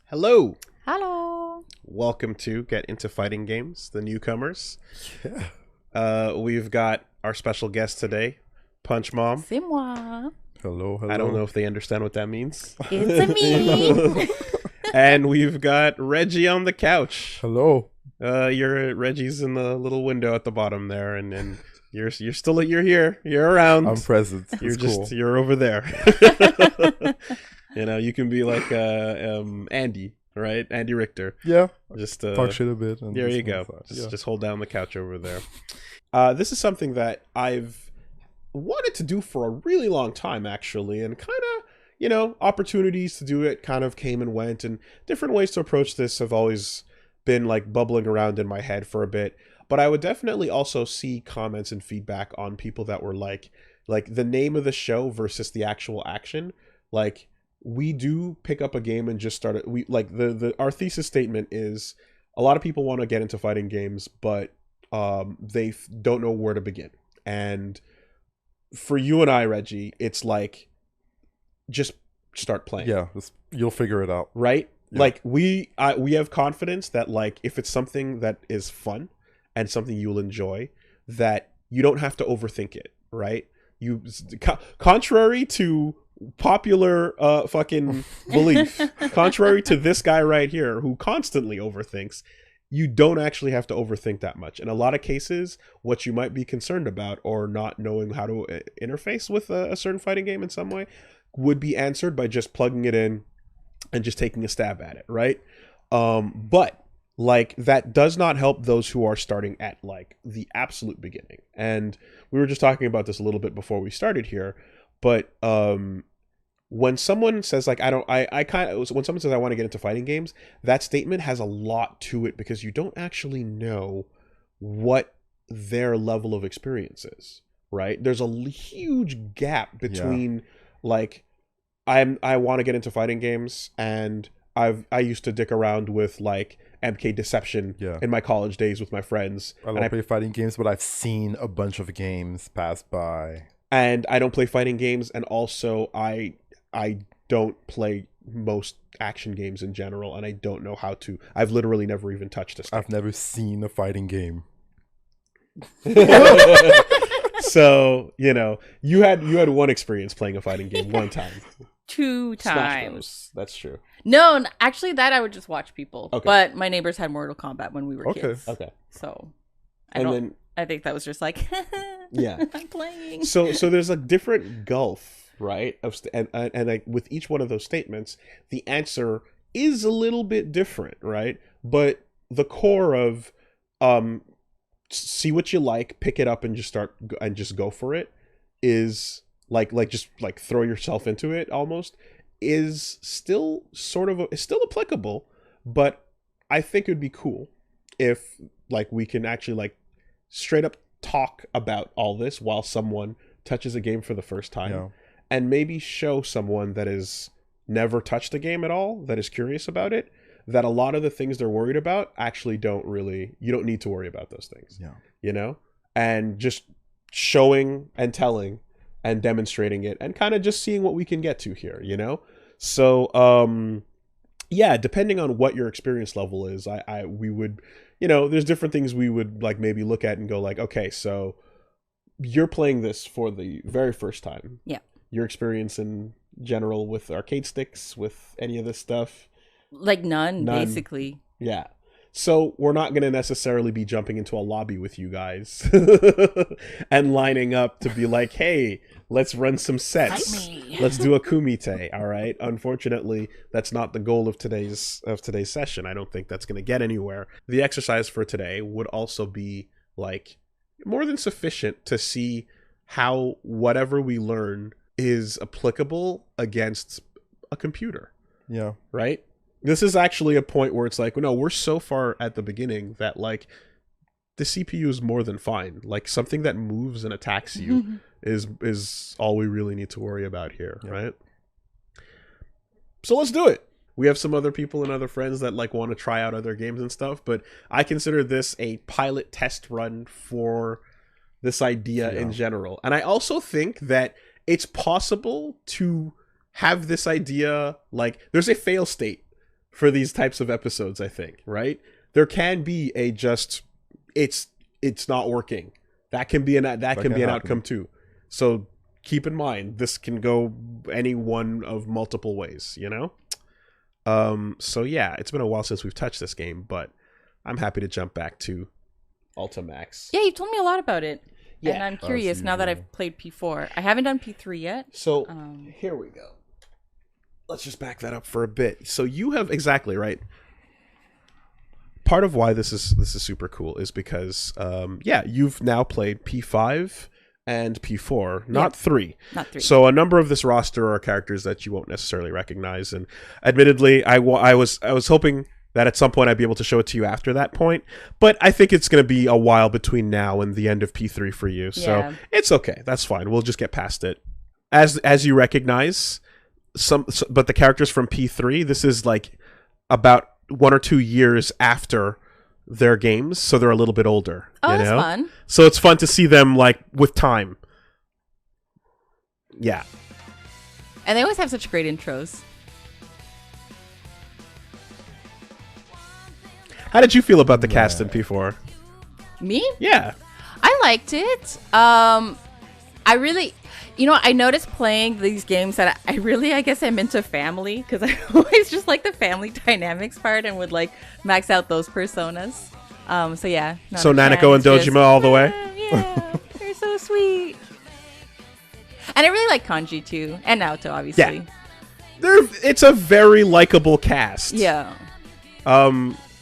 Hello. Hello. Welcome to Get Into Fighting Games, the newcomers. Yeah. We've got our special guest today, Punchmom. C'est moi. Hello, hello. I don't know if they understand what that means. It's me. And we've got Reggie on the couch. Hello. Reggie's in the little window at the bottom there, and you're here. You're around. I'm present. You're It's just cool. you're over there. You can be like Andy, right? Andy Richter. Yeah. Just Talk shit a bit. And there you just go. move on. Just hold down the couch over there. This is something that I've wanted to do for a really long time, actually, and kind of, opportunities to do it kind of came and went, and different ways to approach this have always been like bubbling around in my head for a bit. But I would definitely also see comments and feedback on people that were like the name of the show versus the actual action. Like, we do pick up a game and just start it. We like our thesis statement is a lot of people want to get into fighting games, but they don't know where to begin. And for you and I, Reggie, it's like just start playing. Yeah. You'll figure it out. Right? Yeah. Like we have confidence that like if it's something that is fun and something you'll enjoy, that you don't have to overthink it, right? Contrary to popular fucking belief, contrary to this guy right here who constantly overthinks, you don't actually have to overthink that much. In a lot of cases, what you might be concerned about or not knowing how to interface with a certain fighting game in some way would be answered by just plugging it in and just taking a stab at it, right? But like that does not help those who are starting at like the absolute beginning. And we were just talking about this a little bit before we started here, but when someone says like when someone says I want to get into fighting games, that statement has a lot to it because you don't actually know what their level of experience is, right? There's a huge gap between like I want to get into fighting games and I used to dick around with like MK Deception in my college days with my friends. I don't play fighting games, but I've seen a bunch of games pass by. And I don't play fighting games, and also I don't play most action games in general, and I don't know how to. I've literally never even touched a stick. I've never seen a fighting game. So, you had one experience playing a fighting game one time. 2 Smash times. Bros. That's true. No, actually, that I would just watch people. Okay. But my neighbors had Mortal Kombat when we were kids. Okay. So I think that was just like, yeah, I'm playing. So there's a different gulf, right? And with each one of those statements, the answer is a little bit different, right? But the core of see what you like, pick it up, and just go for it is just throw yourself into it almost is still it's still applicable, but I think it'd be cool if like we can actually like straight up talk about all this while someone touches a game for the first time and maybe show someone that has never touched a game at all, that is curious about it, that a lot of the things they're worried about actually you don't need to worry about those things. And just showing and telling and demonstrating it and kind of just seeing what we can get to here, So, depending on what your experience level is, we would, there's different things we would like maybe look at and go like, okay, so you're playing this for the very first time. Yeah. Your experience in general with arcade sticks, with any of this stuff? Like none. Basically. Yeah. So we're not going to necessarily be jumping into a lobby with you guys and lining up to be like, hey, let's run some sets. Fight me. Let's do a kumite. All right. Unfortunately, that's not the goal of today's session. I don't think that's going to get anywhere. The exercise for today would also be like more than sufficient to see how whatever we learn is applicable against a computer. Yeah. Right? This is actually a point where it's like, no, we're so far at the beginning that like the CPU is more than fine. Like something that moves and attacks you is all we really need to worry about here, right? So let's do it. We have some other people and other friends that like want to try out other games and stuff, but I consider this a pilot test run for this idea in general. And I also think that it's possible to have this idea, like there's a fail state for these types of episodes, I think, right? There can be a just it's not working. That can be an outcome too. So keep in mind, this can go any one of multiple ways, you know? So yeah, it's been a while since we've touched this game, but I'm happy to jump back to Ultimax. Yeah, you've told me a lot about it. Yeah. And I'm curious now that I've played P4. I haven't done P3 yet. So here we go. Let's just back that up for a bit. So you have exactly right. Part of why this is super cool is because you've now played P5 and P4, not 3. Not 3. So a number of this roster are characters that you won't necessarily recognize, and admittedly, I was hoping that at some point I'd be able to show it to you after that point, but I think it's going to be a while between now and the end of P3 for you. So it's okay. That's fine. We'll just get past it. As you recognize but the characters from P3, this is like about 1 or 2 years after their games, so they're a little bit older. Oh, that's fun. So it's fun to see them like with time. Yeah. And they always have such great intros. How did you feel about the cast in P4? Me? Yeah. I liked it. I really, I noticed playing these games that I guess I'm into family, because I always just like the family dynamics part and would like max out those personas. So yeah. So Nanako and Dojima all the way? Yeah, they're so sweet. And I really like Kanji too, and Naoto obviously. Yeah. It's a very likable cast. Yeah.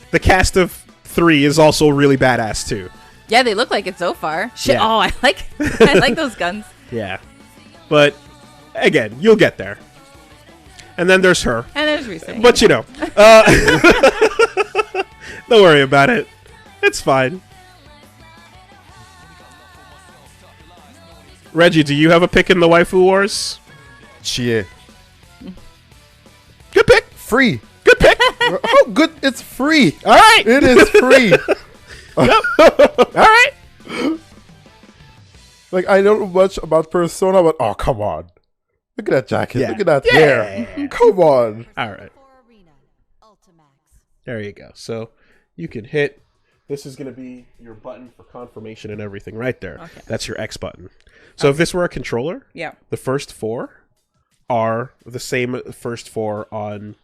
The cast of 3 is also really badass too. Yeah, they look like it so far. Shit. Yeah. Oh, I like those guns. Yeah. But again, you'll get there. And then there's her. And there's Risa. But don't worry about it. It's fine. Reggie, do you have a pick in the waifu wars? Chie. Good pick. Free. Good pick. Oh, good. It's free. All right. It is free. Yep. All right. Like, I don't know much about Persona, but oh, come on. Look at that jacket. Yeah. Look at that hair. Come on. All right. There you go. So you can hit. This is going to be your button for confirmation and everything right there. Okay. That's your X button. So if this were a controller, the first 4 are the same first 4 on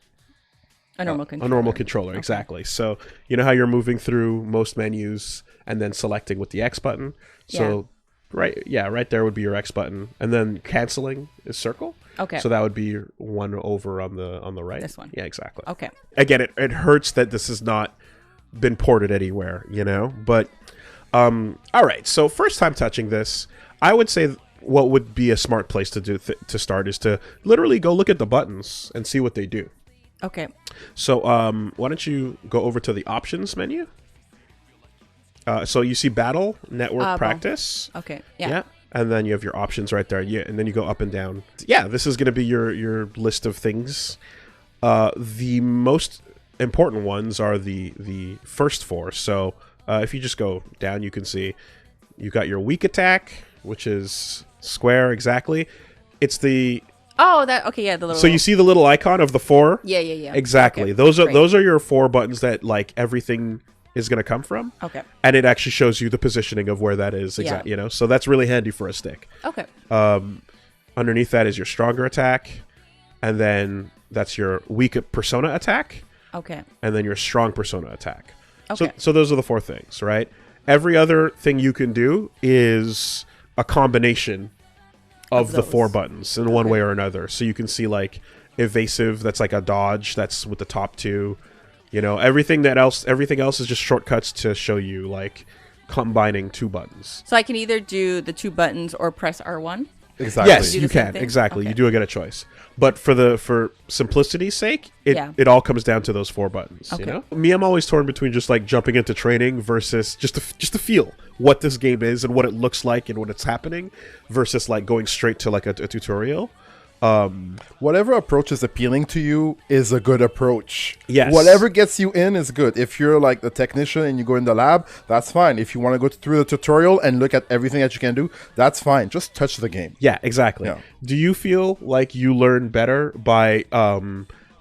a normal controller. A normal controller, exactly. So you know how you're moving through most menus and then selecting with the X button? So right there would be your X button. And then canceling is circle. Okay. So that would be one over on the right. This one. Yeah, exactly. Okay. Again, it hurts that this has not been ported anywhere, but all right. So first time touching this, I would say what would be a smart place to do to start is to literally go look at the buttons and see what they do. Okay. So why don't you go over to the options menu? So you see battle, network, practice. Okay. Yeah. And then you have your options right there. Yeah, and then you go up and down. Yeah, this is going to be your list of things. The most important ones are the first 4. So if you just go down, you can see you got your weak attack, which is square exactly. It's the the little. So you see the little icon of the 4? Yeah. Exactly. Okay. Those are your 4 buttons that like everything is going to come from. Okay. And it actually shows you the positioning of where that is. Exactly. So that's really handy for a stick. Okay. Underneath that is your stronger attack, and then that's your weak persona attack. Okay. And then your strong persona attack. Okay. So those are the 4 things, right? Every other thing you can do is a combination of the 4 buttons in one way or another. So you can see like evasive, that's like a dodge, that's with the top 2. Everything else is just shortcuts to show you like combining 2 buttons. So I can either do the 2 buttons or press R1? Exactly. Yes, you can. Exactly. Okay. You do get a choice. But for simplicity's sake, it all comes down to those 4 buttons. Okay. Me, I'm always torn between just like jumping into training versus just to feel what this game is and what it looks like and what it's happening versus like going straight to like a tutorial. Whatever approach is appealing to you is a good approach. Yes. Whatever gets you in is good. If you're like the technician and you go in the lab, that's fine. If you want to go through the tutorial and look at everything that you can do, that's fine. Just touch the game. Yeah, exactly. Yeah. Do you feel like you learn better by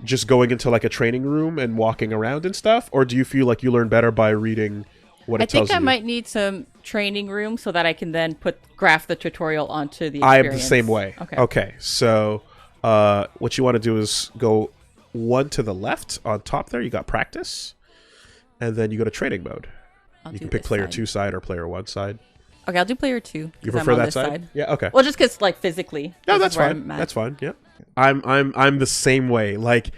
just going into like a training room and walking around and stuff, or do you feel like you learn better by reading what it tells you? I think I might need some training room so that I can then graph the tutorial onto the I'm experience. the same way. Okay. So what you want to do is go one to the left on top there. You got practice, and then you go to training mode. You can pick player 2 side or player 1 side. Okay, I'll do player 2. You prefer that side? Yeah. Okay. Well, just because like physically. No, that's fine. That's fine. Yeah. I'm the same way. Like,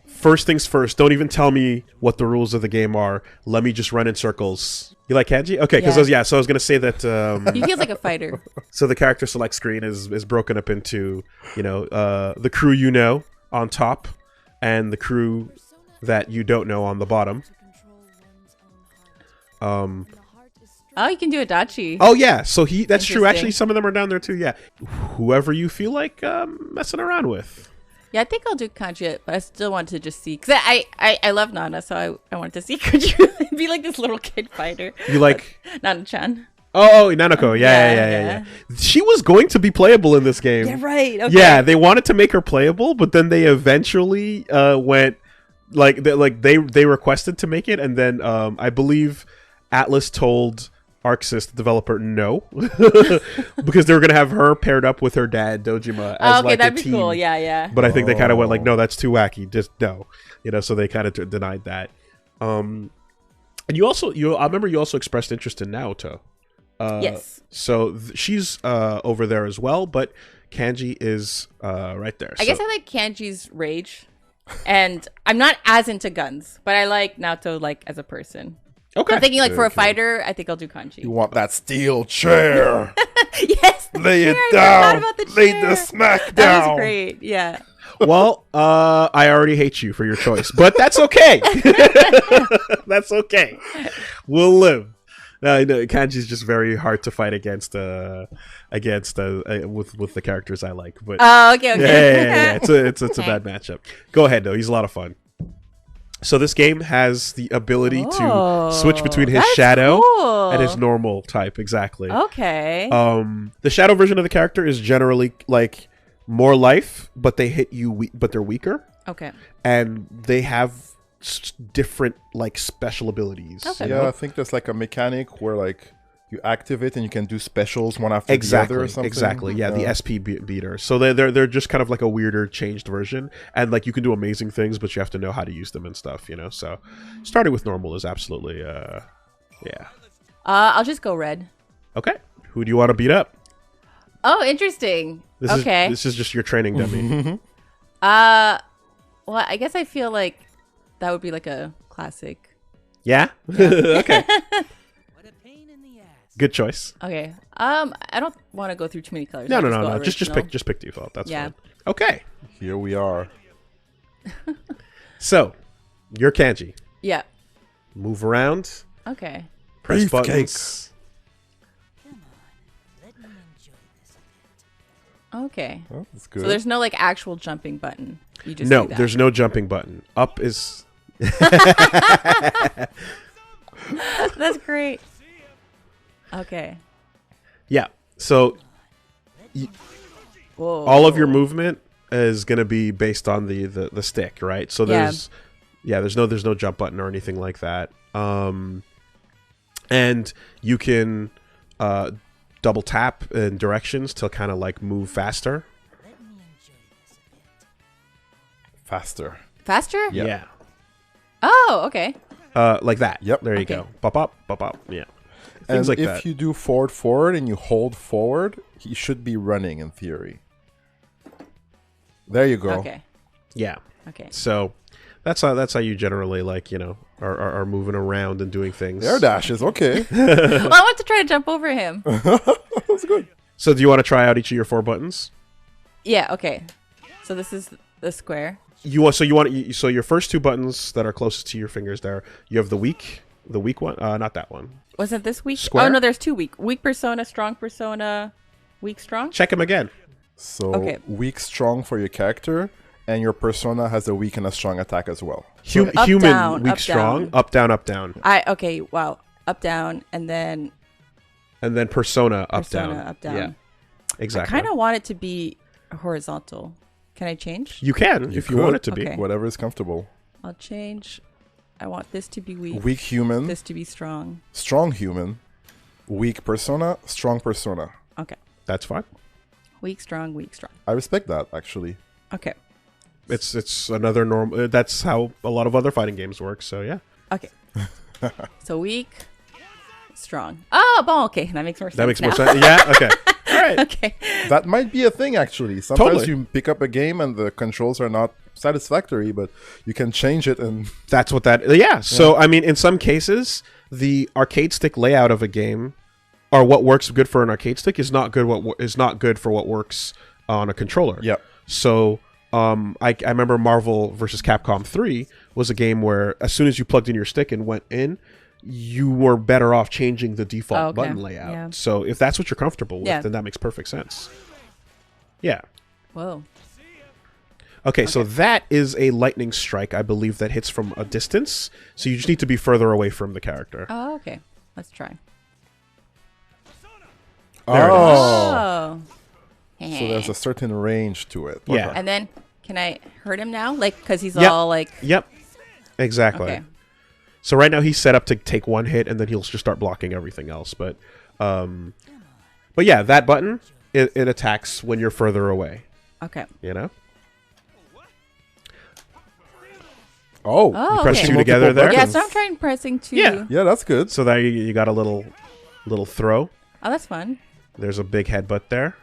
first things first. Don't even tell me what the rules of the game are. Let me just run in circles. You like Kanji? Okay, because so I was gonna say that. He feels like a fighter. So the character select screen is broken up into the crew on top, and the crew that you don't know on the bottom. Oh, you can do Adachi. Oh yeah, so that's true. Actually, some of them are down there too. Yeah, whoever you feel like messing around with. Yeah, I think I'll do Kanji, but I still want to just see, because I love Nana, so I wanted to see could you be like this little kid fighter. You like Nana-chan? Oh, Nanako. Yeah. She was going to be playable in this game. Yeah, right. Okay. Yeah, they wanted to make her playable, but then they eventually went they requested to make it, and then I believe Atlas told ArcSys, the developer, no, because they were gonna have her paired up with her dad Dojima as like that'd a be team. cool. Yeah. But I think they kind of went like, no, that's too wacky. Just no, so they kind of denied that. And I remember you also expressed interest in Naoto. Yes. So she's over there as well, but Kanji is right there. I guess I like Kanji's rage, and I'm not as into guns, but I like Naoto like as a person. Okay. I'm thinking like for a fighter, I think I'll do Kanji. You want that steel chair? Yes. Lay it down. Lay the smack down. That was great. Yeah. Well, I already hate you for your choice, but that's okay. That's okay. We'll live. Kanji's just very hard to fight against with the characters I like. But okay. Yeah. It's a bad matchup. Go ahead though. He's a lot of fun. So this game has the ability to switch between his shadow and his normal type. Exactly. Okay. The shadow version of the character is generally like more life, but they hit you, but they're weaker. Okay. And they have different like special abilities. Okay. Yeah, I think there's like a mechanic where like you activate and you can do specials one after the other or something. Exactly. Yeah, the SP beater. So they're just kind of like a weirder changed version, and like you can do amazing things, but you have to know how to use them and stuff. So starting with normal is absolutely yeah. I'll just go red. Okay. Who do you want to beat up? Oh, interesting. This is just your training dummy. Well, I guess I feel like that would be like a classic. Yeah? Okay. Good choice. Okay. I don't want to go through too many colors. No. Just pick default. That's fine. Okay. Here we are. So, you're Kanji. Yeah. Move around. Okay. Press Beefcake. buttons. Okay. Oh, that's good. So there's no like actual jumping button. You just do that. There's no jumping button. Up is. That's great. Okay. Yeah. So Whoa. all of your movement is going to be based on the stick, right? So there's no jump button or anything like that. And you can double tap in directions to kind of like move faster. Faster. Yeah. Oh, okay. Like that. Yep. There you go. Pop up. Yeah. And Things like if that. you do forward and you hold forward, he should be running in theory. There you go. Okay. Yeah. Okay. So that's how you generally like are moving around and doing things. Air dashes, okay. Well, I want to try to jump over him. That's good. So do you want to try out each of your 4 buttons? Yeah. Okay. So this is the square. So your first 2 buttons that are closest to your fingers there. You have the weak one. Not that one. Wasn't this weak? Square? Oh no, there's 2 weak. Weak persona, strong persona, weak strong. Check them again. So Okay. weak strong for your character, and your persona has a weak and a strong attack as well. Human down, weak up, strong, down. up down up down, Okay. Wow. Up down and then persona up persona down. up down. Yeah, I exactly. kind of want it to be horizontal Can I change? You can if you could. want it to be. Okay. Whatever is comfortable. I'll change. I want this to be weak. Weak human, This to be strong. strong human, weak persona, strong persona. Okay. That's fine. Weak, strong, weak, strong. I respect that, actually. Okay. It's another normal. That's how a lot of other fighting games work. So yeah, Okay. So weak, strong. Oh, bon, okay. That makes more sense. that makes more now. sense. Yeah. Okay. All right. Okay. That might be a thing, actually. Sometimes Totally. you pick up a game and the controls are not satisfactory, but you can change it and... That's what that. Yeah. So I mean, in some cases, the arcade stick layout of a game, or what works good for an arcade stick, is not good. Is not good for what works on a controller. Yeah. So I remember Marvel vs. Capcom 3 was a game where as soon as you plugged in your stick and went in, you were better off changing the default Oh, okay. button layout. Yeah. So if that's what you're comfortable with, Yeah. then that makes perfect sense. Yeah. Whoa. Okay, so that is a lightning strike, I believe, that hits from a distance. So you just need to be further away from the character. Oh, okay. Let's try. There it is. Oh. So there's a certain range to it. Yeah. And then, can I hurt him now? Like, because he's Yep. all like... Yep. Exactly. Okay. So right now he's set up to take one hit, and then he'll just start blocking everything else. But yeah, that button it attacks when you're further away. Okay. You know. Oh, Oh, press okay. two together there. Yeah, so I'm trying pressing two. Yeah. Yeah, that's good. So there you got a little throw. Oh, that's fun. There's a big headbutt there.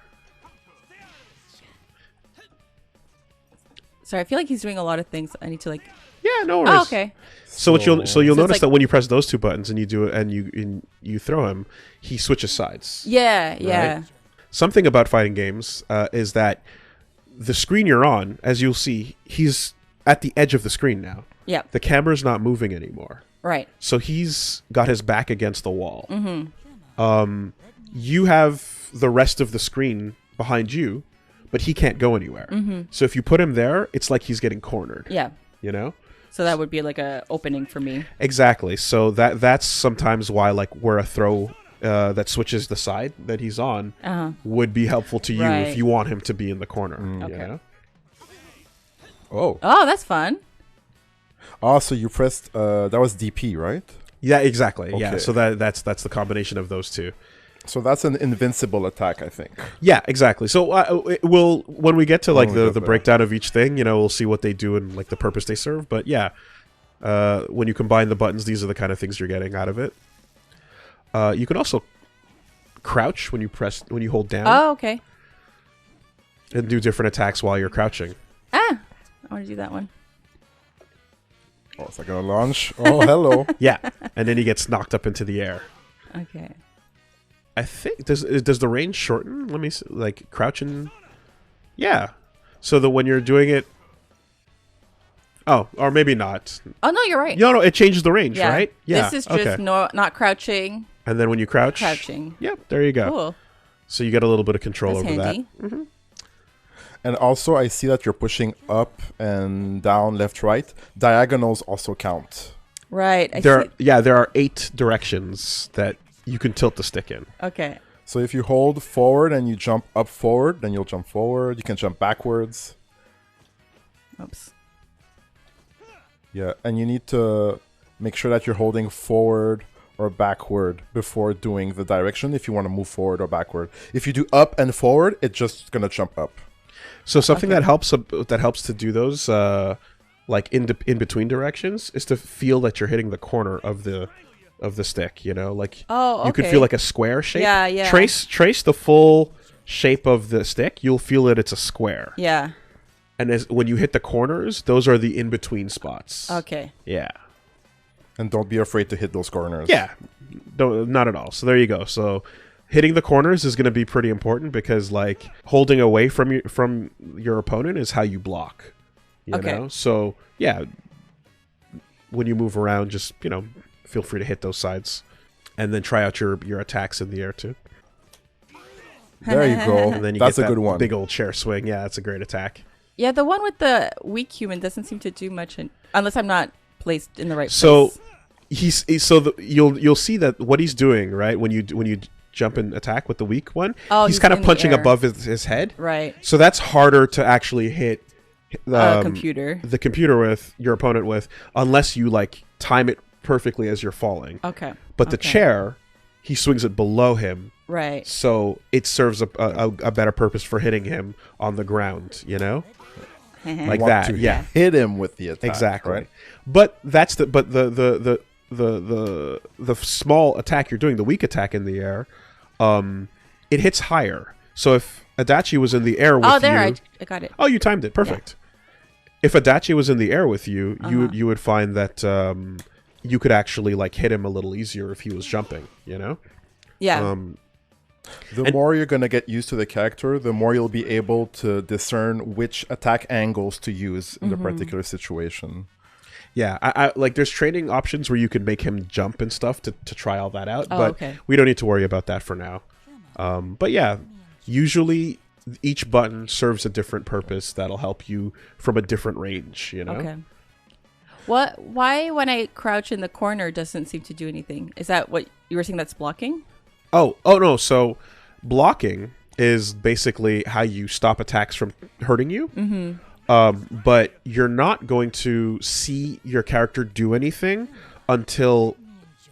Sorry, I feel like he's doing a lot of things. I need to like... Yeah, no worries. Oh, okay. So what you'll So it's notice like- that when you press those two buttons and you do it and you throw him, he switches sides. Yeah, yeah. Right. Something about fighting games is that the screen you're on, as you'll see, he's at the edge of the screen now. Yeah, The camera's not moving anymore. right. So he's got his back against the wall. Mm-hmm. You have the rest of the screen behind you, but he can't go anywhere. Mm-hmm. So if you put him there, it's like he's getting cornered. Yeah. You know? So that would be like a opening for me. Exactly. So that's sometimes why, like, where a throw that switches the side that he's on would be helpful to you Right. if you want him to be in the corner. Okay. You know? Oh. Oh, that's fun. Oh, so you pressed... that was DP, right? Yeah, exactly. Yeah. Okay. So that's the combination of those two. So that's an invincible attack, I think. Yeah, exactly. So we'll when we get to like When we the get there. breakdown of each thing, you know, we'll see what they do and like the purpose they serve. But yeah, when you combine the buttons, these are the kind of things you're getting out of it. You can also crouch when you hold down Oh, okay. and do different attacks while you're crouching. Ah, I want to do that one. Oh, is that gonna launch? Oh, hello. Yeah, and then he gets knocked up into the air. Okay. I think does the range shorten? Let me see, like crouch and yeah. So that when you're doing it, oh, or maybe not. Oh no, you're right. No, it changes the range, Yeah. right? Yeah. This is just not crouching. And then when you crouch, Crouching. Yep, there you go. Cool. So you get a little bit of control That's over handy. that. And also, I see that you're pushing up and down, left, right. Diagonals also count. Right. I There, see. there are 8 directions that you can tilt the stick in. Okay. So if you hold forward and you jump up forward, then you'll jump forward. You can jump backwards. Oops. Yeah, and you need to make sure that you're holding forward or backward before doing the direction if you want to move forward or backward. If you do up and forward, it's just going to jump up. So something that helps to do those like in between directions is to feel that you're hitting the corner of the stick, you know, like Oh, you could okay. feel like a square shape. Yeah, yeah. Trace the full shape of the stick, you'll feel that it's a square. Yeah. And when you hit the corners, those are the in-between spots. Okay. Yeah. And don't be afraid to hit those corners. Yeah. Not at all. So there you go. So hitting the corners is going to be pretty important because like holding away from your opponent is how you block. You Okay. know? So yeah, when you move around, just, you know, feel free to hit those sides and then try out your attacks in the air too. There you go. And then you That's get a that good one. big old chair swing. Yeah, that's a great attack. Yeah, the one with the weak human doesn't seem to do much unless I'm not placed in the right So place. you'll see that what he's doing, right, when you jump and attack with the weak one, Oh, he's he's kind of in the punching air. above his head. Right. So that's harder to actually hit computer. the computer with your opponent with, unless you like time it perfectly as you're falling. Okay. But the chair, he swings it below him, Right. so it serves a better purpose for hitting him on the ground. You know, like Want that. to Yeah, hit him with the attack. exactly. Right? But that's the small attack you're doing, the weak attack in the air, it hits higher. So if Adachi was in the air with there, you, I got it. oh, you timed it perfect. If Adachi was in the air with you, you would find that you could actually like hit him a little easier if he was jumping. You know. Yeah. The more you're going to get used to the character, the more you'll be able to discern which attack angles to use in the particular situation. Yeah, I like there's training options where you can make him jump and stuff to try all that out, but okay. we don't need to worry about that for now. But yeah, usually each button serves a different purpose that'll help you from a different range, you know? Okay. Why when I crouch in the corner doesn't seem to do anything? Is that what you were saying that's blocking? Oh no, so blocking is basically how you stop attacks from hurting you. But you're not going to see your character do anything until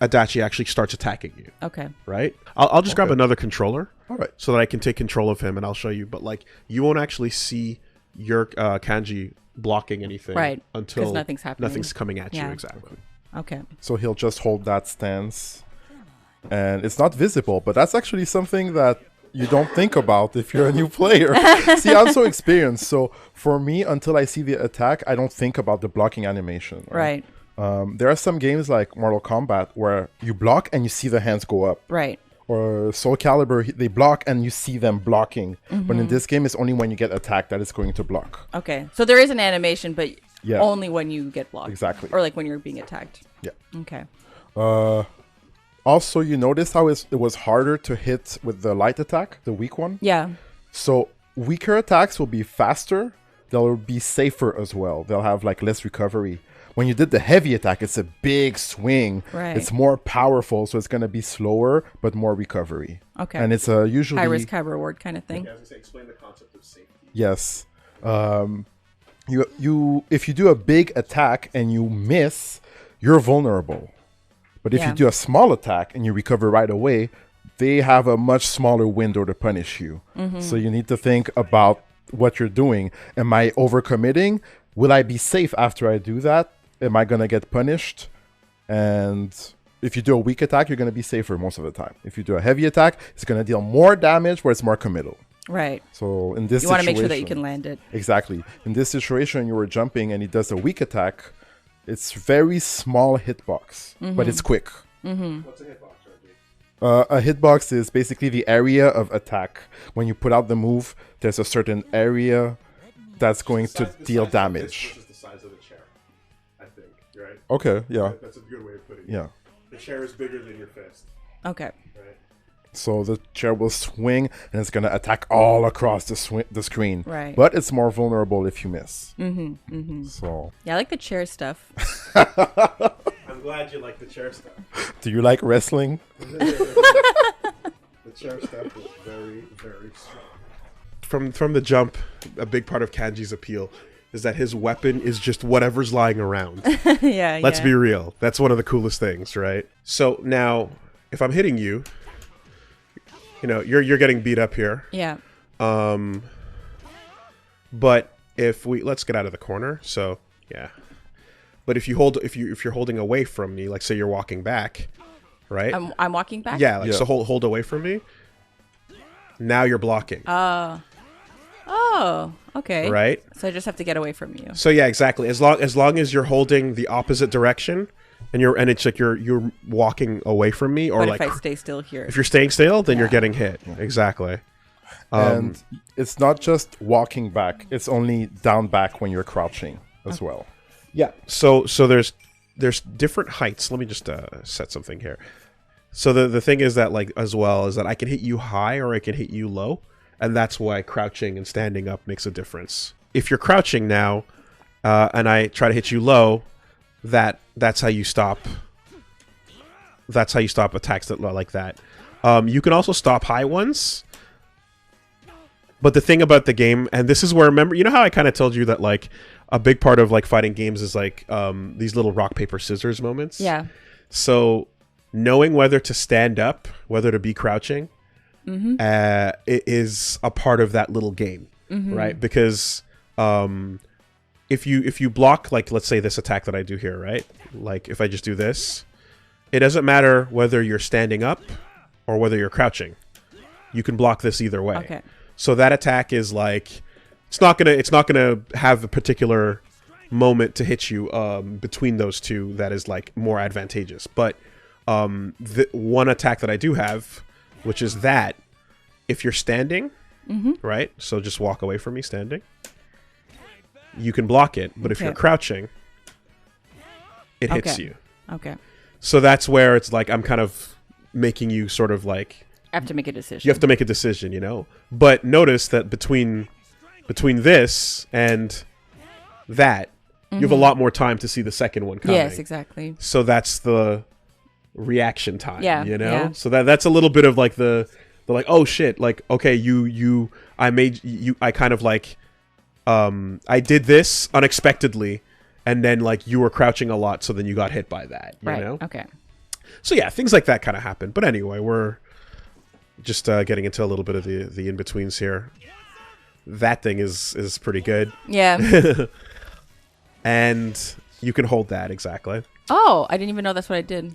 Adachi actually starts attacking you. Okay. Right? I'll just grab another controller. All right. So that I can take control of him and I'll show you. But like, you won't actually see your Kanji blocking anything, Right. until 'Cause nothing's happening. Nothing's coming at Yeah. you. Exactly. Okay. So he'll just hold that stance. And it's not visible, but that's actually something that you don't think about if you're a new player. See, I'm so experienced. So for me, until I see the attack, I don't think about the blocking animation. Right. There are some games like Mortal Kombat where you block and you see the hands go up. Right. Or Soul Calibur, they block and you see them blocking. But in this game, it's only when you get attacked that it's going to block. Okay. So there is an animation, but Yeah. only when you get blocked. Exactly. Or like when you're being attacked. Yeah. Okay. Also, you notice how it was harder to hit with the light attack, the weak one? Yeah. So weaker attacks will be faster. They'll be safer as well. They'll have like less recovery. When you did the heavy attack, it's a big swing. Right. It's more powerful, so it's going to be slower, but more recovery. Okay. And it's usually... High risk, high reward kind of thing. I was going to say, explain the concept of safety. Yes. If you do a big attack and you miss, you're vulnerable. But if you do a small attack and you recover right away, they have a much smaller window to punish you. So you need to think about what you're doing. Am I overcommitting? Will I be safe after I do that? Am I going to get punished? And if you do a weak attack, you're going to be safer most of the time. If you do a heavy attack, it's going to deal more damage where it's more committal. Right. So in this You want to situation, make sure that you can land it. Exactly. In this situation, you were jumping and he does a weak attack. It's very small hitbox, but it's quick. What's a hitbox, RG? A hitbox is basically the area of attack. When you put out the move, there's a certain area that's going to deal damage. This is the size of the chair, I think, right? Okay, yeah. That's a good way of putting it. Yeah. The chair is bigger than your fist, Okay. right? So the chair will swing and it's going to attack all across the screen. Right. But it's more vulnerable if you miss. So, Yeah, I like the chair stuff. I'm glad you like the chair stuff. do you like wrestling? The chair stuff is very, very strong. From the jump, a big part of Kanji's appeal is that his weapon is just whatever's lying around. Yeah. Let's be real. That's one of the coolest things, right? So now, if I'm hitting you, you know, you're getting beat up here. Yeah. But if let's get out of the corner. So yeah. But if you're holding away from me, like say you're walking back, right? I'm walking back. Yeah, like so hold away from me. Now you're blocking. Oh. Okay. Right? So I just have to get away from you. So yeah, exactly. As long as you're holding the opposite direction and it's like you're walking away from me, or But like if I stay still here. if you're staying still, then you're getting hit. Exactly. And it's not just walking back. It's only down back when you're crouching as well. Yeah. So there's different heights. Let me just set something here. So the thing is that like as well is that I can hit you high or I can hit you low, and that's why crouching and standing up makes a difference. If you're crouching now, and I try to hit you low, that's how you stop. That's how you stop attacks that like that. You can also stop high ones, But the thing about the game, and this is where, remember, you know how I kind of told you that like a big part of like fighting games is like these little rock paper scissors moments. Yeah. So knowing whether to stand up, whether to be crouching, it is a part of that little game, right? Because if you block, like let's say this attack that I do here, right? Like if I just do this, it doesn't matter whether you're standing up or whether you're crouching. You can block this either way. Okay. So that attack is like it's not gonna have a particular moment to hit you between those two that is like more advantageous. But the one attack that I do have, which is that if you're standing, right? So just walk away from me standing. You can block it, but if you're crouching, it hits you. Okay. So that's where it's like I'm kind of making you sort of like I have to make a decision. you have to make a decision, you know. But notice that between this and that, you have a lot more time to see the second one coming. Yes, exactly. So that's the reaction time, Yeah, you know? yeah. So that's a little bit of like the like, oh shit, like, okay, I kind of like, I did this unexpectedly, and then like you were crouching a lot, so then you got hit by that, you know? Okay. So yeah, things like that kind of happen. But anyway, we're just getting into a little bit of the in-betweens here. That thing is pretty good. Yeah. And you can hold that, exactly. Oh, I didn't even know that's what I did.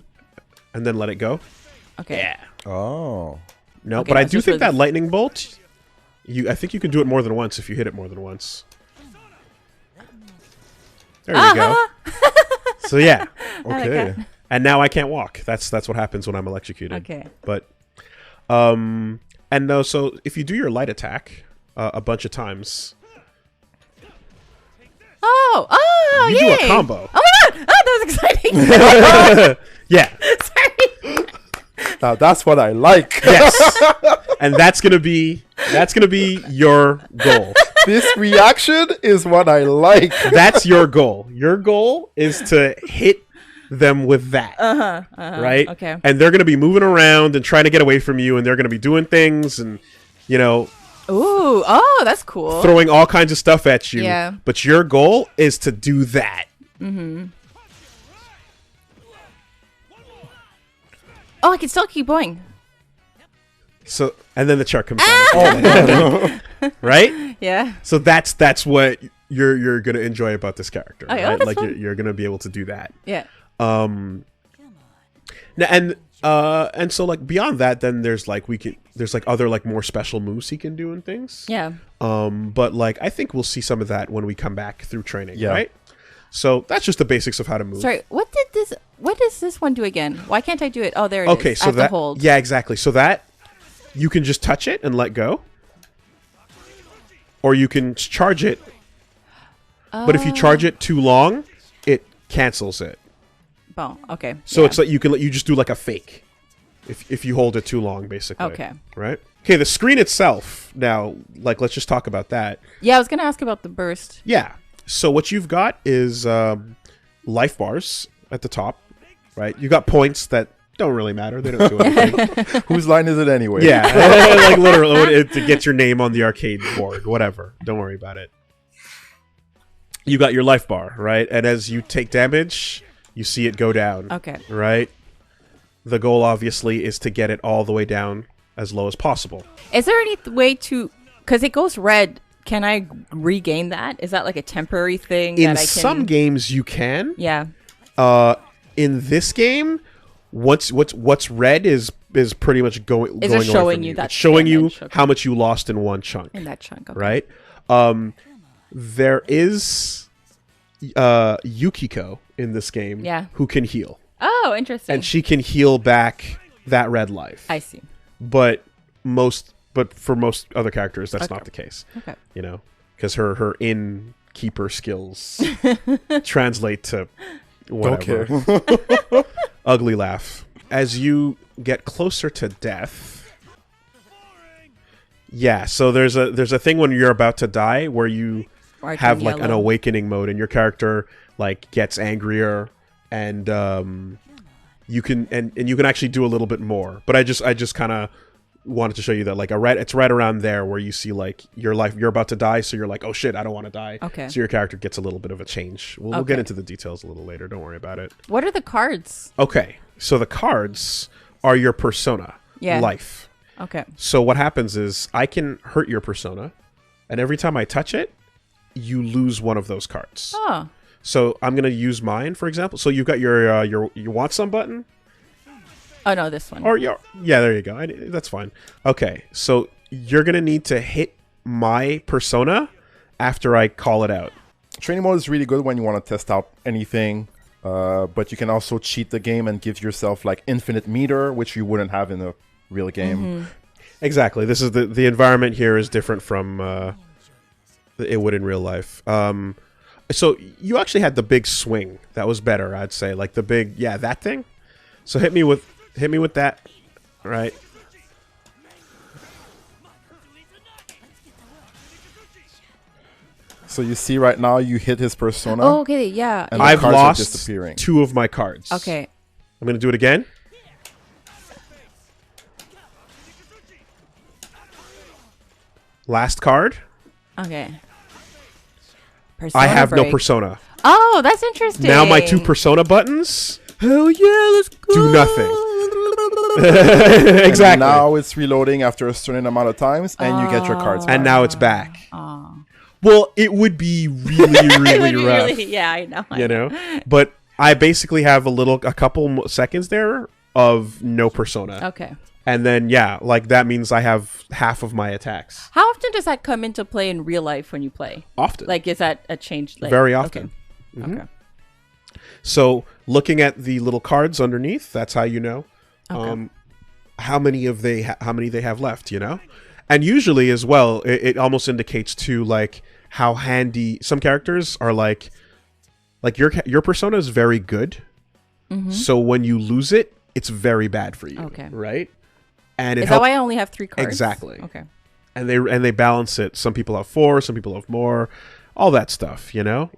And then let it go. Okay. Yeah. Oh. No, Okay, but I that's do just think for that this- lightning bolt, I think you can do it more than once if you hit it more than once. There you go. So yeah. like Okay. that. And now I can't walk. That's what happens when I'm electrocuted. Okay. But and no, so if you do your light attack a bunch of times, Oh, you yay. do a combo. Oh my god! Oh, that was exciting. Yeah. Sorry. Now that's what I like. Yes. And that's gonna be your goal. This reaction is what I like. That's your goal. Your goal is to hit them with that. Right? Okay. And they're gonna be moving around and trying to get away from you, and they're gonna be doing things and Ooh. Oh, that's cool. throwing all kinds of stuff at you. Yeah. But your goal is to do that. Oh, I can still keep going. So, and then the chart comes down. Right? Yeah. So that's what you're gonna enjoy about this character. Oh, yeah, right? that's Like fun. you're gonna be able to do that. Yeah. Now, and so like beyond that, then there's like other like more special moves he can do and things. Yeah. But like I think we'll see some of that when we come back through training. Yeah. Right. So that's just the basics of how to move. Sorry. What does this one do again? Why can't I do it? Oh, there it is. Okay, so I have that to hold. yeah, exactly. So that you can just touch it and let go, or you can charge it. But if you charge it too long, it cancels it. Oh, okay. So Yeah. it's like you just do like a fake if you hold it too long, basically. Okay. Right. Okay. The screen itself. Now, like, let's just talk about that. Yeah, I was gonna ask about the burst. Yeah. So what you've got is life bars at the top, right? You got points that don't really matter. They don't do anything. Whose line is it anyway? Yeah, like literally to get your name on the arcade board, whatever. Don't worry about it. You got your life bar, right? And as you take damage, you see it go down. Okay. Right? The goal, obviously, is to get it all the way down as low as possible. Is there any way to? Because it goes red. Can I regain that? Is that like a temporary thing? In that I can... some games, you can. Yeah. In this game, what's red is pretty much going. Is going it away showing from you that It's showing you damage? Okay. how much you lost in one chunk. In that chunk. Okay. Right? There is Yukiko in this game Yeah. who can heal. Oh, interesting. And she can heal back that red life. I see. But for most other characters, that's not the case. Okay. You know, because her innkeeper skills translate to whatever. Don't care. Ugly laugh. As you get closer to death, yeah. So there's a thing when you're about to die where you Or I have turn like an yellow. awakening mode, and your character like gets angrier, and you can actually do a little bit more. But I just kind of wanted to show you that like it's right around there where you see like your life, you're about to die, so you're like, oh shit, I don't want to die. Okay. So your character gets a little bit of a change. We'll get into the details a little later. Don't worry about it. What are the cards? Okay, so the cards are your persona life. Okay. So what happens is I can hurt your persona, and every time I touch it, you lose one of those cards. Oh. So I'm gonna use mine, for example. So you've got your you want some button. Oh no, this one. Or yeah, there you go. That's fine. Okay, so you're gonna need to hit my persona after I call it out. Training mode is really good when you want to test out anything, but you can also cheat the game and give yourself like infinite meter, which you wouldn't have in a real game. Exactly. This is the environment here is different from it would in real life. So you actually had the big swing. That was better, I'd say. Like the big, that thing. So hit me with that, right? So you see right now you hit his persona. Oh, okay, yeah. And the I've cards are lost disappearing. 2 of my cards. Okay. I'm going to do it again. Last card. Okay. I have no break. persona. Oh, that's interesting. Now my 2 persona buttons Hell yeah, let's go. do nothing. And Exactly. now it's reloading after a certain amount of times, and you get your cards back. And now it's back. Oh. Well, it would be really, really rough. Yeah, I know. You know? But I basically have a couple seconds there of no persona. Okay. And then, like that means I have half of my attacks. How often does that come into play in real life when you play? Often. Like, is that a change? Like, Very often. Okay. Okay. So, looking at the little cards underneath, that's how you know how many they have left, you know? And usually as well, it almost indicates to like how handy some characters are like your persona is very good. So when you lose it, it's very bad for you. Okay. Right? And Is that why I only have 3 cards? Exactly. Okay. And they balance it. Some people have 4, some people have more, all that stuff, you know?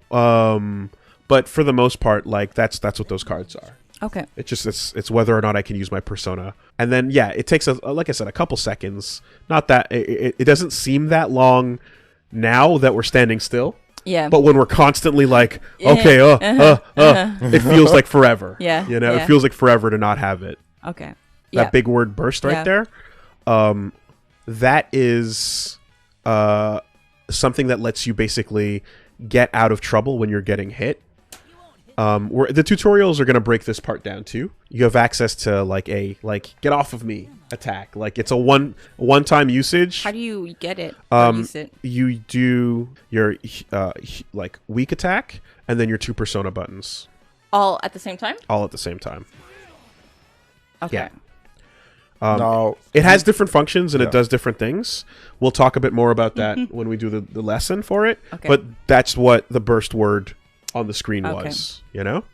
But for the most part, like that's what those cards are. Okay. It's just it's whether or not I can use my persona. And then it takes like I said, a couple seconds. Not that it doesn't seem that long now that we're standing still. Yeah. But when we're constantly like, okay, it feels like forever. Yeah. You know, Yeah. it feels like forever to not have it. Okay. That big word burst right there. That is something that lets you basically get out of trouble when you're getting hit. The tutorials are going to break this part down too. You have access to like get off of me attack. Like it's a one-time usage. How do you get it? Or use it? You do your like weak attack and then your 2 persona buttons All at the same time? all at the same time. Okay. Yeah. Now It has different functions and it does different things. We'll talk a bit more about that when we do the lesson for it. Okay. But that's what the burst word on the screen was, you know?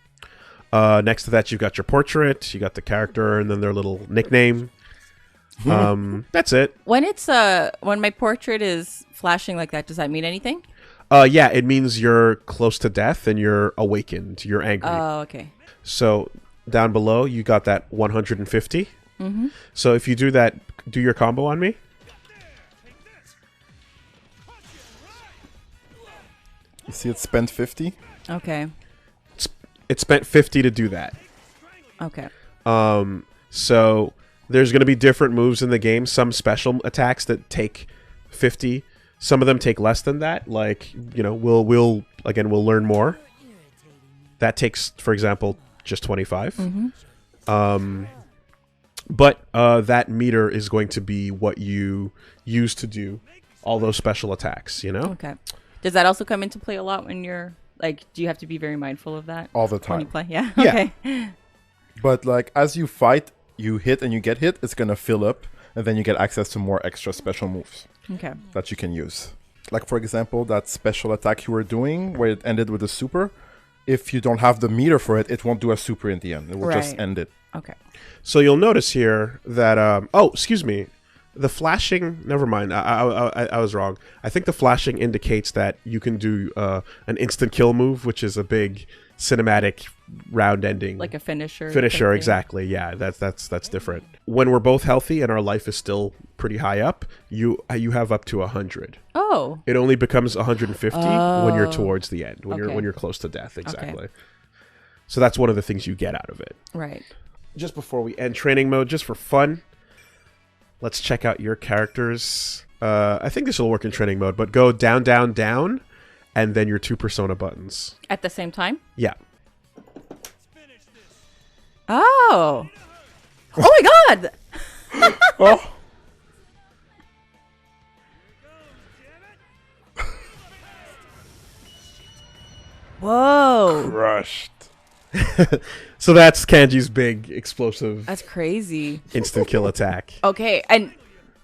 Next to that, you've got your portrait, you got the character, and then their little nickname. That's it. When it's when my portrait is flashing like that, does that mean anything? It means you're close to death and you're awakened. You're angry. Oh, okay. So down below, you got that 150. So if you do that, do your combo on me. you see it spent 50. Okay. It spent 50 to do that. Okay. So there's going to be different moves in the game. Some special attacks that take 50. Some of them take less than that. Like, you know, we'll learn more. That takes, for example, just 25. But that meter is going to be what you use to do all those special attacks, you know? Okay. Does that also come into play a lot when you're like, do you have to be very mindful of that All the when you time. play? Yeah. Yeah. Okay. But like as you fight, you hit and you get hit, it's gonna fill up, and then you get access to more extra special moves Okay. that you can use. Like for example, that special attack you were doing where it ended with a super. If you don't have the meter for it, it won't do a super in the end. It will just Right. end it. Okay. So you'll notice here that excuse me, the flashing. Never mind. I was wrong. I think the flashing indicates that you can do an instant kill move, which is a big cinematic round ending, like a finisher. Finisher, exactly. Yeah, that's different. When we're both healthy and our life is still pretty high up, you have up to 100. Oh. It only becomes 150 when you're towards the end, when Okay. you're close to death. Exactly. Okay. So that's one of the things you get out of it. Right. Just before we end training mode, just for fun, let's check out your characters. I think this will work in training mode, but go down, down, down, and then your 2 persona buttons. At the same time? Yeah. Oh. Oh my god! Oh. Whoa. Crushed. So that's Kanji's big, explosive, That's crazy. instant kill attack. Okay, and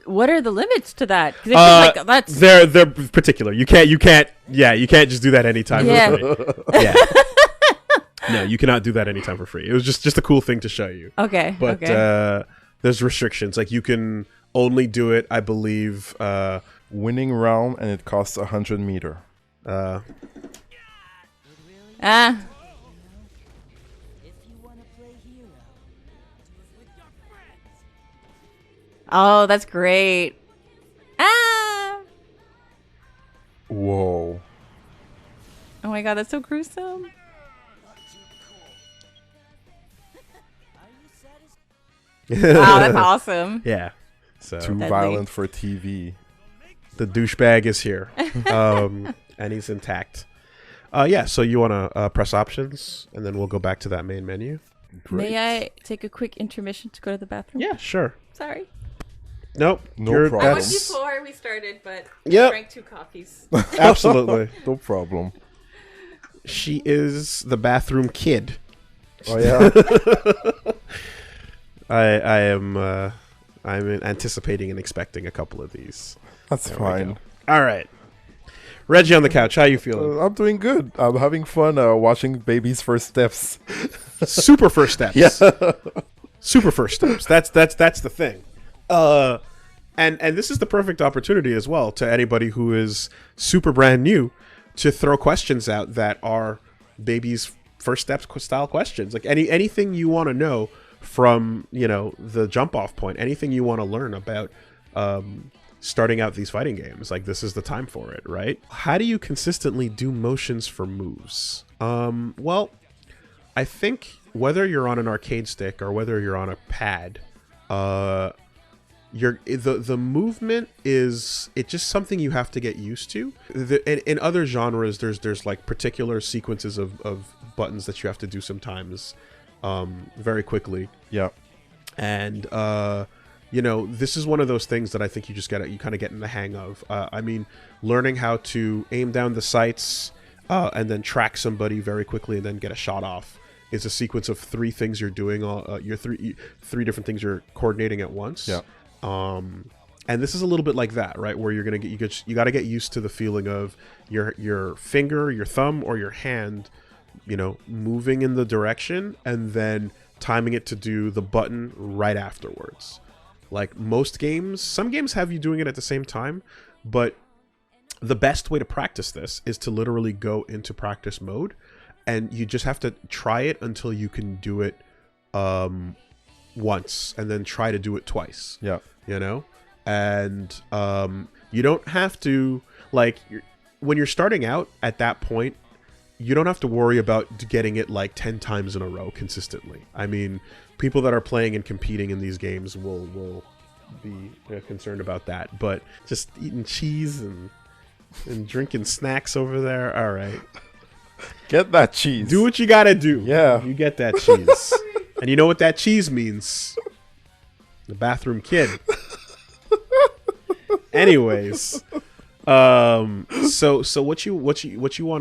what are the limits to that? 'Cause it's like, that's... They're particular. You can't just do that anytime. Yeah. For free. Yeah. No, you cannot do that anytime for free. It was just a cool thing to show you. Okay, But okay. there's restrictions. Like you can only do it, I believe. Winning round, and it costs 100 meter. Ah. Oh, that's great. Ah. Whoa. Oh my god, that's so gruesome. Wow, that's awesome. Yeah. So Too Deadly. violent for TV. the douchebag is here, and he's intact. Yeah. So you want to press options, and then we'll go back to that main menu. Great. May I take a quick intermission to go to the bathroom? Yeah. Sure. Sorry. Nope. No problem. I went That's before we started, but Yep. I drank 2 coffees. absolutely. No problem. She is the bathroom kid. Oh yeah. I am. I'm anticipating and expecting a couple of these. That's There we fine. go. All right. Reggie on the couch. How you feeling? I'm doing good. I'm having fun watching baby's first steps. Super first steps. Yeah. Super first steps. That's the thing. And this is the perfect opportunity as well to anybody who is super brand new to throw questions out that are baby's first steps style questions. Like anything you want to know from, the jump off point, anything you want to learn about starting out these fighting games, like this is the time for it, right? How do you consistently do motions for moves? Well, I think whether you're on an arcade stick or whether you're on a pad, the movement it's just something you have to get used to. In other genres, there's like particular sequences of buttons that you have to do sometimes very quickly. Yeah. And this is one of those things that I think you kind of get in the hang of. I mean, learning how to aim down the sights and then track somebody very quickly and then get a shot off is a sequence of 3 things you're doing. Your three different things you're coordinating at once. Yeah. And this is a little bit like that, right? Where you're gonna you got to get used to the feeling of your finger, your thumb, or your hand, moving in the direction and then timing it to do the button right afterwards. Like most games, some games have you doing it at the same time, but the best way to practice this is to literally go into practice mode, and you just have to try it until you can do it once, and then try to do it twice. Yeah. And you don't have to, like, when you're starting out at that point, you don't have to worry about getting it like 10 times in a row consistently. I mean, people that are playing and competing in these games will be concerned about that, but just eating cheese and drinking snacks over there, all right. Get that cheese. Do what you gotta do. Yeah. You get that cheese. And you know what that cheese means? The bathroom kid. Anyways, so what you want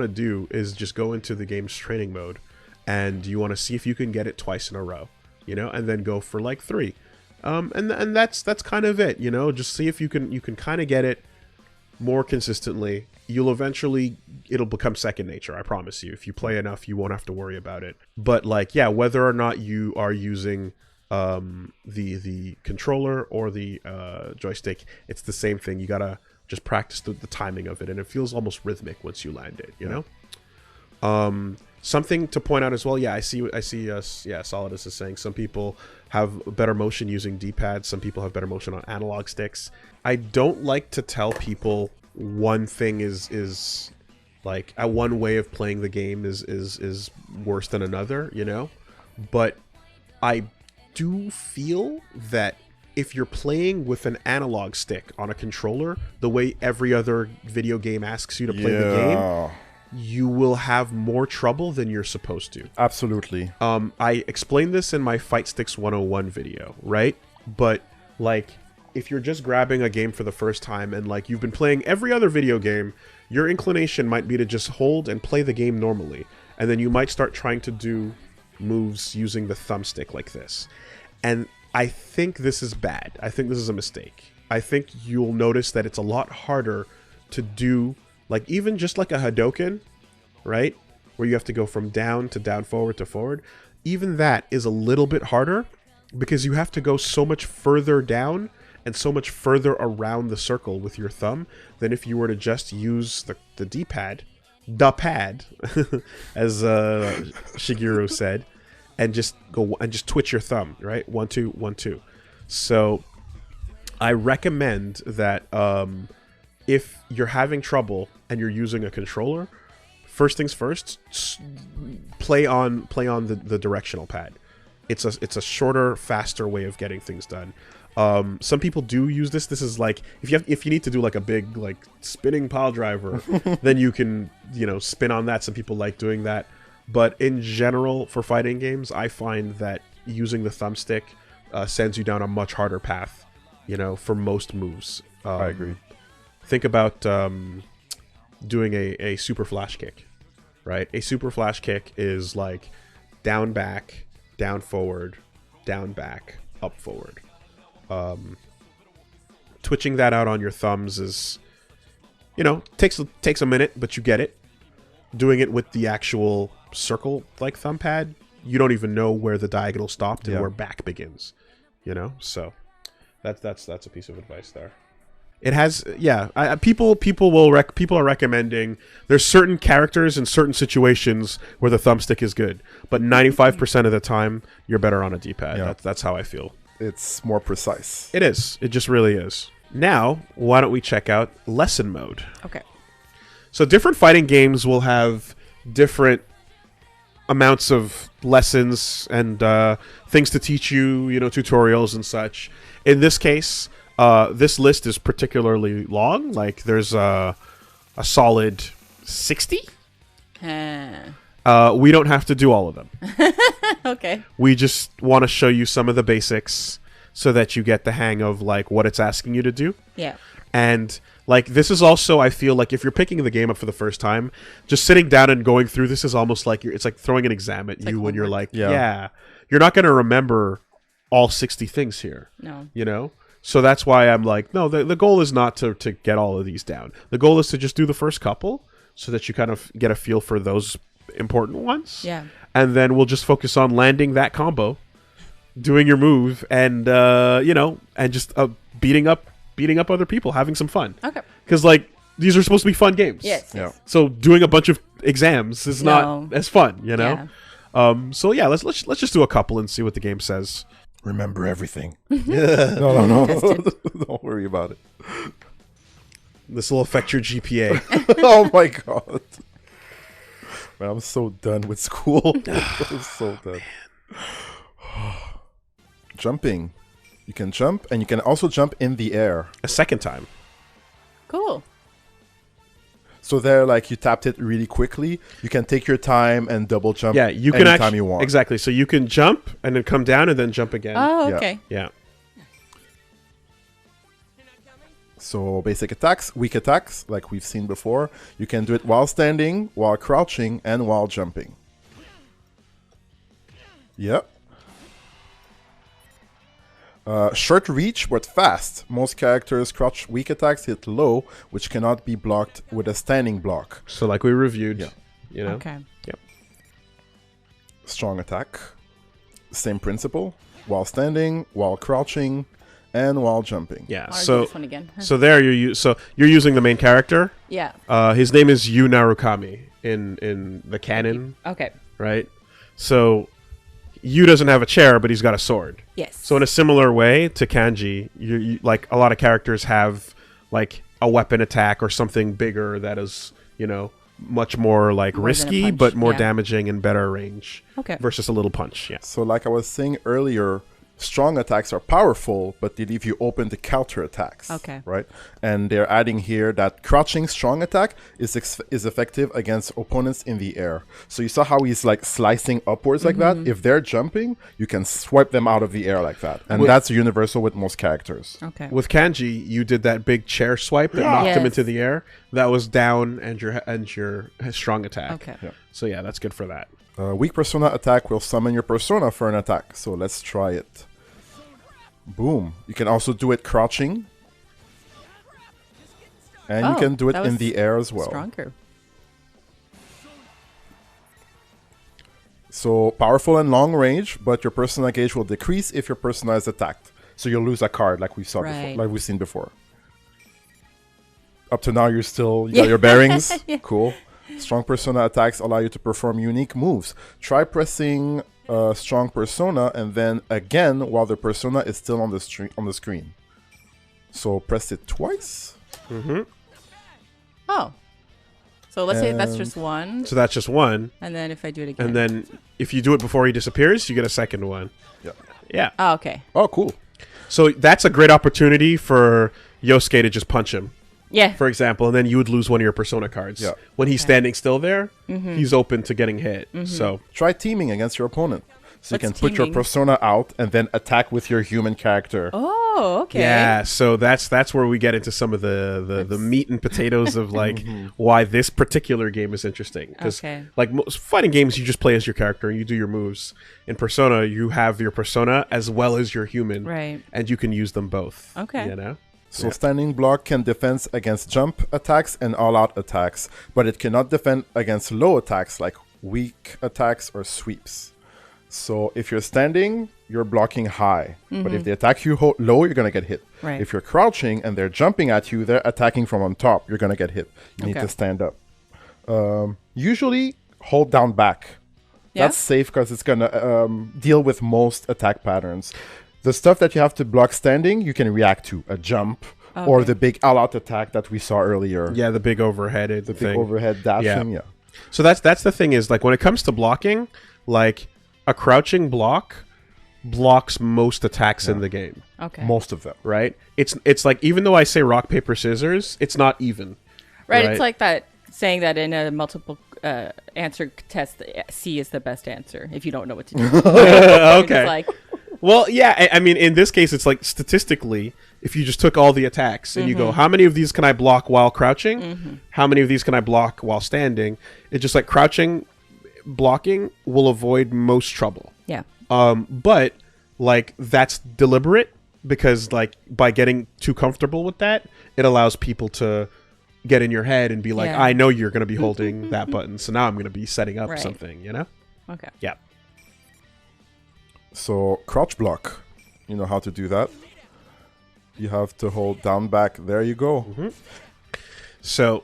to do is just go into the game's training mode, and you want to see if you can get it twice in a row, and then go for like 3, and that's kind of it, just see if you can kind of get it more consistently. It'll become second nature, I promise you. If you play enough, you won't have to worry about it. But whether or not you are using the controller or the joystick, it's the same thing. You gotta just practice the timing of it, and it feels almost rhythmic once you land it, something to point out as well. Yeah, I see. Solidus is saying some people have better motion using D-pads. Some people have better motion on analog sticks. I don't like to tell people one thing is like one way of playing the game is worse than another, you know. But I do feel that if you're playing with an analog stick on a controller, the way every other video game asks you to play the game, you will have more trouble than you're supposed to. Absolutely. I explained this in my Fight Sticks 101 video, right? But like, if you're just grabbing a game for the first time and like you've been playing every other video game, your inclination might be to just hold and play the game normally, and then you might start trying to do moves using the thumbstick like this. And I think this is bad. I think this is a mistake. I think you'll notice that it's a lot harder to do, like even just like a Hadoken, right? Where you have to go from down to down, forward to forward. Even that is a little bit harder because you have to go so much further down and so much further around the circle with your thumb than if you were to just use the D-pad, the pad, as Shigeru said, and just go and just twitch your thumb, right? 1, 2, 1, 2. So I recommend that if you're having trouble and you're using a controller, first things first, play on the directional pad. It's a shorter, faster way of getting things done. Some people do use this. This is like if you need to do like a big like spinning pile driver, then you can, you know, spin on that. Some people like doing that. But in general, for fighting games, I find that using the thumbstick sends you down a much harder path, you know, for most moves. I agree. Think about doing a super flash kick, right? A super flash kick is like down, back, down, forward, down, back, up, forward. Twitching that out on your thumbs is, you know, takes a minute, but you get it. Doing it with the actual circle like thumb pad, you don't even know where the diagonal stopped and where back begins, you know. So that's a piece of advice there. It has, people are recommending there's certain characters in certain situations where the thumbstick is good, but 95% of the time you're better on a D-pad. Yeah. That's how I feel. It's more precise. It is. It just really is. Now, why don't we check out lesson mode? Okay. So different fighting games will have different amounts of lessons and things to teach you, you know, tutorials and such. In this case, this list is particularly long. Like, there's a solid 60. We don't have to do all of them. Okay. We just want to show you some of the basics so that you get the hang of, like, what it's asking you to do. Yeah. And, like, this is also, I feel like, if you're picking the game up for the first time, just sitting down and going through this is almost like it's like throwing an exam at you when you're like, yeah, you're not going to remember all 60 things here. No. You know? So that's why I'm like, no, the goal is not to get all of these down. The goal is to just do the first couple so that you kind of get a feel for those important ones. Yeah. And then we'll just focus on landing that combo, doing your move, and, you know, and just beating up other people, having some fun. Okay. Because, like, these are supposed to be fun games. Yes. Yeah. Yes. So doing a bunch of exams is not as fun, you know? Yeah. So yeah, let's just do a couple and see what the game says. Remember everything. No. Don't worry about it. This will affect your GPA. Oh my god. Man, I'm so done with school. I'm so done. Jumping. You can jump, and you can also jump in the air. A second time. Cool. So there, like, you tapped it really quickly. You can take your time and double jump. Yeah, you can anytime you want. Exactly. So you can jump and then come down and then jump again. Oh, Yeah. okay. Yeah. So basic attacks, weak attacks, like we've seen before. You can do it while standing, while crouching, and while jumping. Yep. Short reach, but fast. Most characters' crouch weak attacks hit low, which cannot be blocked with a standing block. So like we reviewed, Yeah. you know? Okay. Yep. Strong attack. Same principle. While standing, while crouching, and while jumping. Yeah. I wanna do So this one again. so there you're using the main character. Yeah. His name is Yu Narukami in the canon, Okay. right? So Yu doesn't have a chair, but he's got a sword. Yes. So in a similar way to Kanji, you like a lot of characters have like a weapon attack or something bigger that is, much more like More than a risky punch, but more yeah. damaging and better range. Okay. Versus a little punch. Yeah. So like I was saying earlier, strong attacks are powerful, but they leave you open to counter attacks. Okay. Right? And they're adding here that crouching strong attack is effective against opponents in the air. So you saw how he's like slicing upwards like that? If they're jumping, you can swipe them out of the air like that. And that's universal with most characters. Okay. With Kanji, you did that big chair swipe that knocked him Yes. into the air. That was down and your strong attack. Okay. Yeah. So yeah, that's good for that. Weak persona attack will summon your persona for an attack. So let's try it. Boom. You can also do it crouching. And you can do it that in was the air as well. Stronger. So powerful and long range, but your persona gauge will decrease if your persona is attacked. So you'll lose a card like we saw before, Right. like we've seen before. Up to now, you got your bearings. Yeah. Cool. Strong persona attacks allow you to perform unique moves. Try pressing strong persona and then again while the persona is still on the screen. So press it twice. Oh. So let's say that's just one, So that's just one. and then if I do it again. And then if you do it before he disappears, you get a second one. Yeah. Yeah. Oh, okay. Oh, cool. So that's a great opportunity for Yosuke to just punch him, Yeah. for example, and then you would lose one of your persona cards. Yeah. When he's standing still there, he's open to getting hit. So Try teaming against your opponent. So you What's can put your teaming? persona out and then attack with your human character. Oh, okay. yeah, so that's where we get into some of the meat and potatoes of like why this particular game is interesting. Because Okay. like most fighting games, you just play as your character and you do your moves. In Persona, you have your persona as well as your human, Right. and you can use them both. Okay. You know. So standing block can defend against jump attacks and all-out attacks, but it cannot defend against low attacks like weak attacks or sweeps. So if you're standing, you're blocking high. But if they attack you low, you're going to get hit. Right. If you're crouching and they're jumping at you, they're attacking from on top. You're going to get hit. You need Okay. to stand up. Usually, hold down back. Yeah? That's safe because it's going to deal with most attack patterns. The stuff that you have to block standing, you can react to. A jump or Okay. the big all-out attack that we saw earlier. Yeah, the big overheaded The thing. big overhead dashing, yeah. So that's the thing is like when it comes to blocking, like a crouching block blocks most attacks in the game, Okay. Most of them. right? It's like even though I say rock paper scissors, it's not even. Right. right. It's like that saying that in a multiple answer test, C is the best answer if you don't know what to do. Okay. It's like, Well, yeah, I mean, in this case, it's like statistically, if you just took all the attacks and you go, how many of these can I block while crouching? How many of these can I block while standing? It's just like crouching, blocking will avoid most trouble. yeah. But like that's deliberate because like by getting too comfortable with that, it allows people to get in your head and be like, Yeah. I know you're going to be holding that button, so now I'm going to be setting up Right. something, you know? Okay. Yeah. So crouch block, you know how to do that. You have to hold down back. There you go. So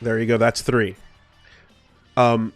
there you go. That's 3.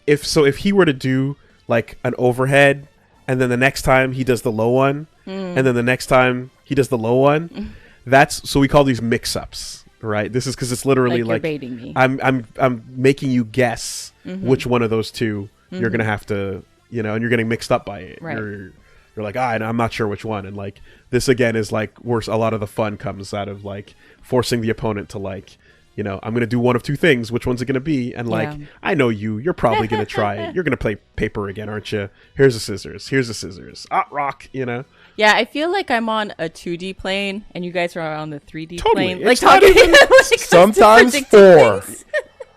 If he were to do like an overhead, and then the next time he does the low one, and then the next time he does the low one, that's so we call these mix-ups, right? This is because it's literally Like you're baiting me. I'm making you guess which one of those two you're gonna have to, and you're getting mixed up by it. Right. You're like, I'm not sure which one, and like this again is like worse. A lot of the fun comes out of like forcing the opponent to like, I'm gonna do one of two things. Which one's it gonna be? And like, Yeah. I know you're probably gonna try it. You're gonna play paper again, aren't you? Here's the scissors. Here's the scissors. Rock. Yeah, I feel like I'm on a 2D plane and you guys are on the 3D Totally. plane. Like It's not talking even- like us Sometimes predicting 4. things.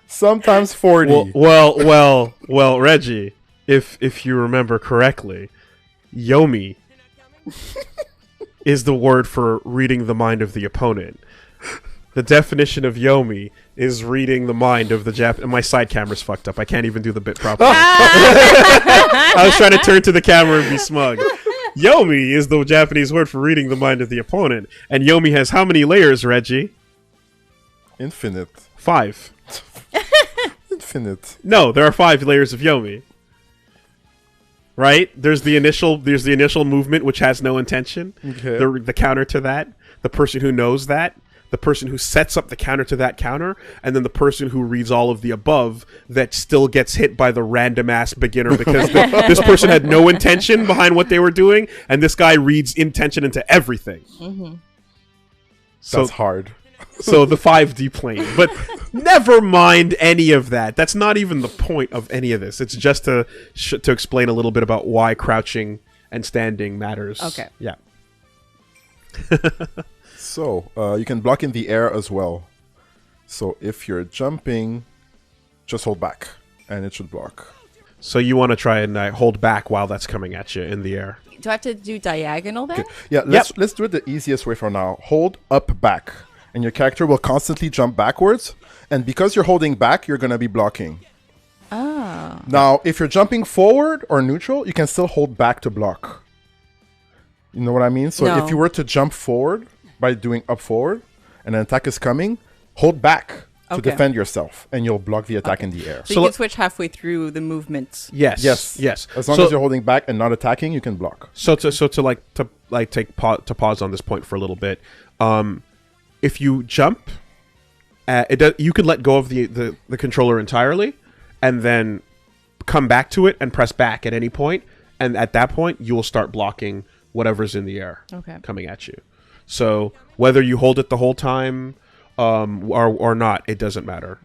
Sometimes 40. Well, Reggie, if you remember correctly, Yomi is the word for reading the mind of the opponent. The definition of Yomi is reading the mind of the Jap. And my side camera's fucked up. I can't even do the bit properly. I was trying to turn to the camera and be smug. Yomi is the Japanese word for reading the mind of the opponent. And Yomi has how many layers, Reggie? Infinite. 5. Infinite. No, there are 5 layers of Yomi. Right? There's the initial movement, which has no intention. Okay. The counter to that. The person who knows that. The person who sets up the counter to that counter, and then the person who reads all of the above that still gets hit by the random ass beginner because this person had no intention behind what they were doing, and this guy reads intention into everything. Mm-hmm. So That's hard. So the 5D plane, but never mind any of that. That's not even the point of any of this. It's just to explain a little bit about why crouching and standing matters. Okay. Yeah. So, you can block in the air as well. So, if you're jumping, just hold back, and it should block. So you want to try and hold back while that's coming at you in the air. Do I have to do diagonal then? Okay. Yeah, let's do it the easiest way for now. Hold up back, and your character will constantly jump backwards. And because you're holding back, you're going to be blocking. Oh. Now, if you're jumping forward or neutral, you can still hold back to block. You know what I mean? So No. if you were to jump forward by doing up forward, and an attack is coming, hold back to Okay. defend yourself, and you'll block the attack in the air. So So you let- can switch halfway through the movements. Yes. Yes. As long So- as you're holding back and not attacking, you can block. So to pause on this point for a little bit, if you jump, you could let go of the controller entirely, and then come back to it and press back at any point, and at that point you will start blocking whatever's in the air coming at you. So whether you hold it the whole time or not, it doesn't matter.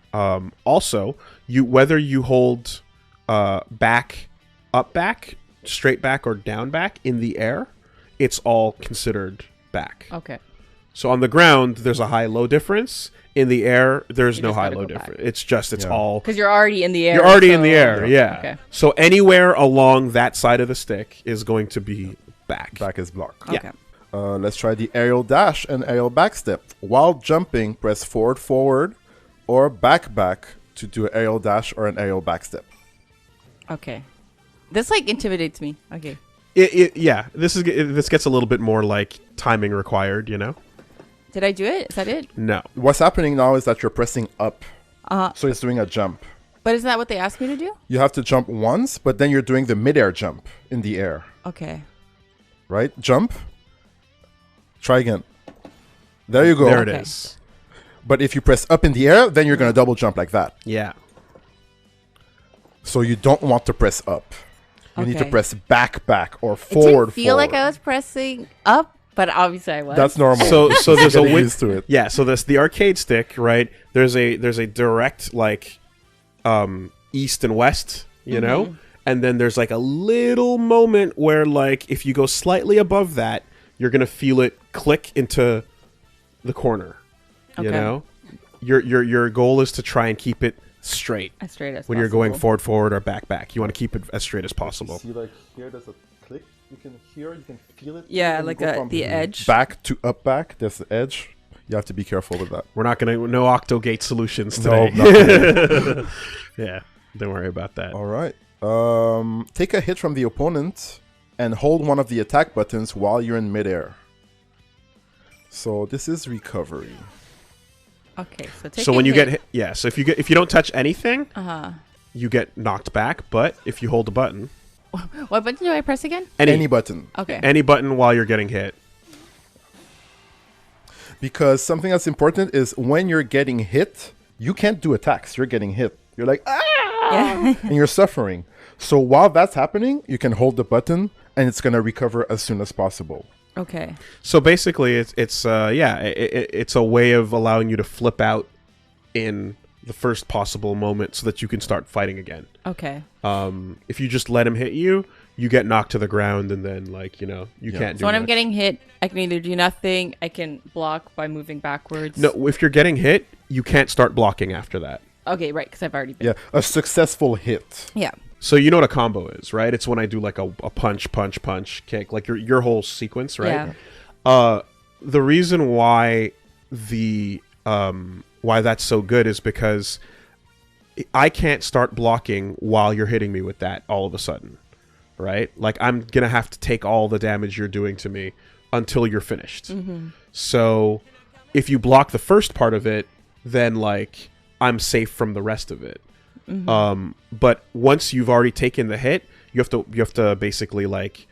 Also, whether you hold back, up back, straight back, or down back in the air, it's all considered back. Okay. So on the ground, there's a high-low difference. In the air, there's no just gotta high-low go back. difference. It's Yeah. all... Because you're already in the air. You're already in so- the air, yeah. Okay. So anywhere along that side of the stick is going to be back. Back is block. Yeah. Okay. Let's try the aerial dash and aerial backstep. While jumping, press forward, or back to do an aerial dash or an aerial backstep. Okay. This like intimidates me. Okay. This gets a little bit more like timing required, you know? Did I do it? Is that it? No. What's happening now is that you're pressing up. Uh-huh. So it's doing a jump. But isn't that what they asked me to do? You have to jump once, but then you're doing the midair jump in the air. Okay. Right? Jump. Try again. There you go. There it Okay. is. But if you press up in the air, then you're going to double jump like that. Yeah. So you don't want to press up. You need to Okay. press back or It forward. didn't feel like forward. I was pressing up, but obviously I was. That's normal. So there's a Get win- used to it. Yeah, so the arcade stick, right? There's a direct like east and west, you know? And then there's like a little moment where like if you go slightly above that, you're going to feel it click into the corner. You Okay. know? Your goal is to try and keep it straight as straight as when you're going possible. forward or back. You want to keep it as straight as possible. See, like here, there's a click. You can feel it. Yeah, When you like go from the edge. back to up back. There's the edge. You have to be careful with that. We're not going to no octogate solutions No, today. not today. Yeah, don't worry about that. All right. Take a hit from the opponent and hold one of the attack buttons while you're in midair. So this is recovery. Okay, so take So a when you hit. get hit, yeah. So if you don't touch anything, Uh-huh. you get knocked back. But if you hold a button, What button do I press again? Any button. Okay. any button while you're getting hit. Because something that's important is when you're getting hit, you can't do attacks. You're getting hit. You're like, ah! Yeah. And you're suffering. So while that's happening, you can hold the button and it's going to recover as soon as possible. Okay. So basically, it's a way of allowing you to flip out in the first possible moment so that you can start fighting again. Okay. If you just let him hit you, you get knocked to the ground, and then you can't do. So when I'm much. getting hit, I can either do nothing, I can block by moving backwards. No, if you're getting hit, you can't start blocking after that. Okay, right, because I've already been. Yeah, a successful hit. Yeah. So you know what a combo is, right? It's when I do like a punch, kick, like your whole sequence, right? Yeah. The reason why why that's so good is because I can't start blocking while you're hitting me with that all of a sudden, right? Like I'm gonna have to take all the damage you're doing to me until you're finished. So if you block the first part of it, then like I'm safe from the rest of it. But once you've already taken the hit, you have to basically like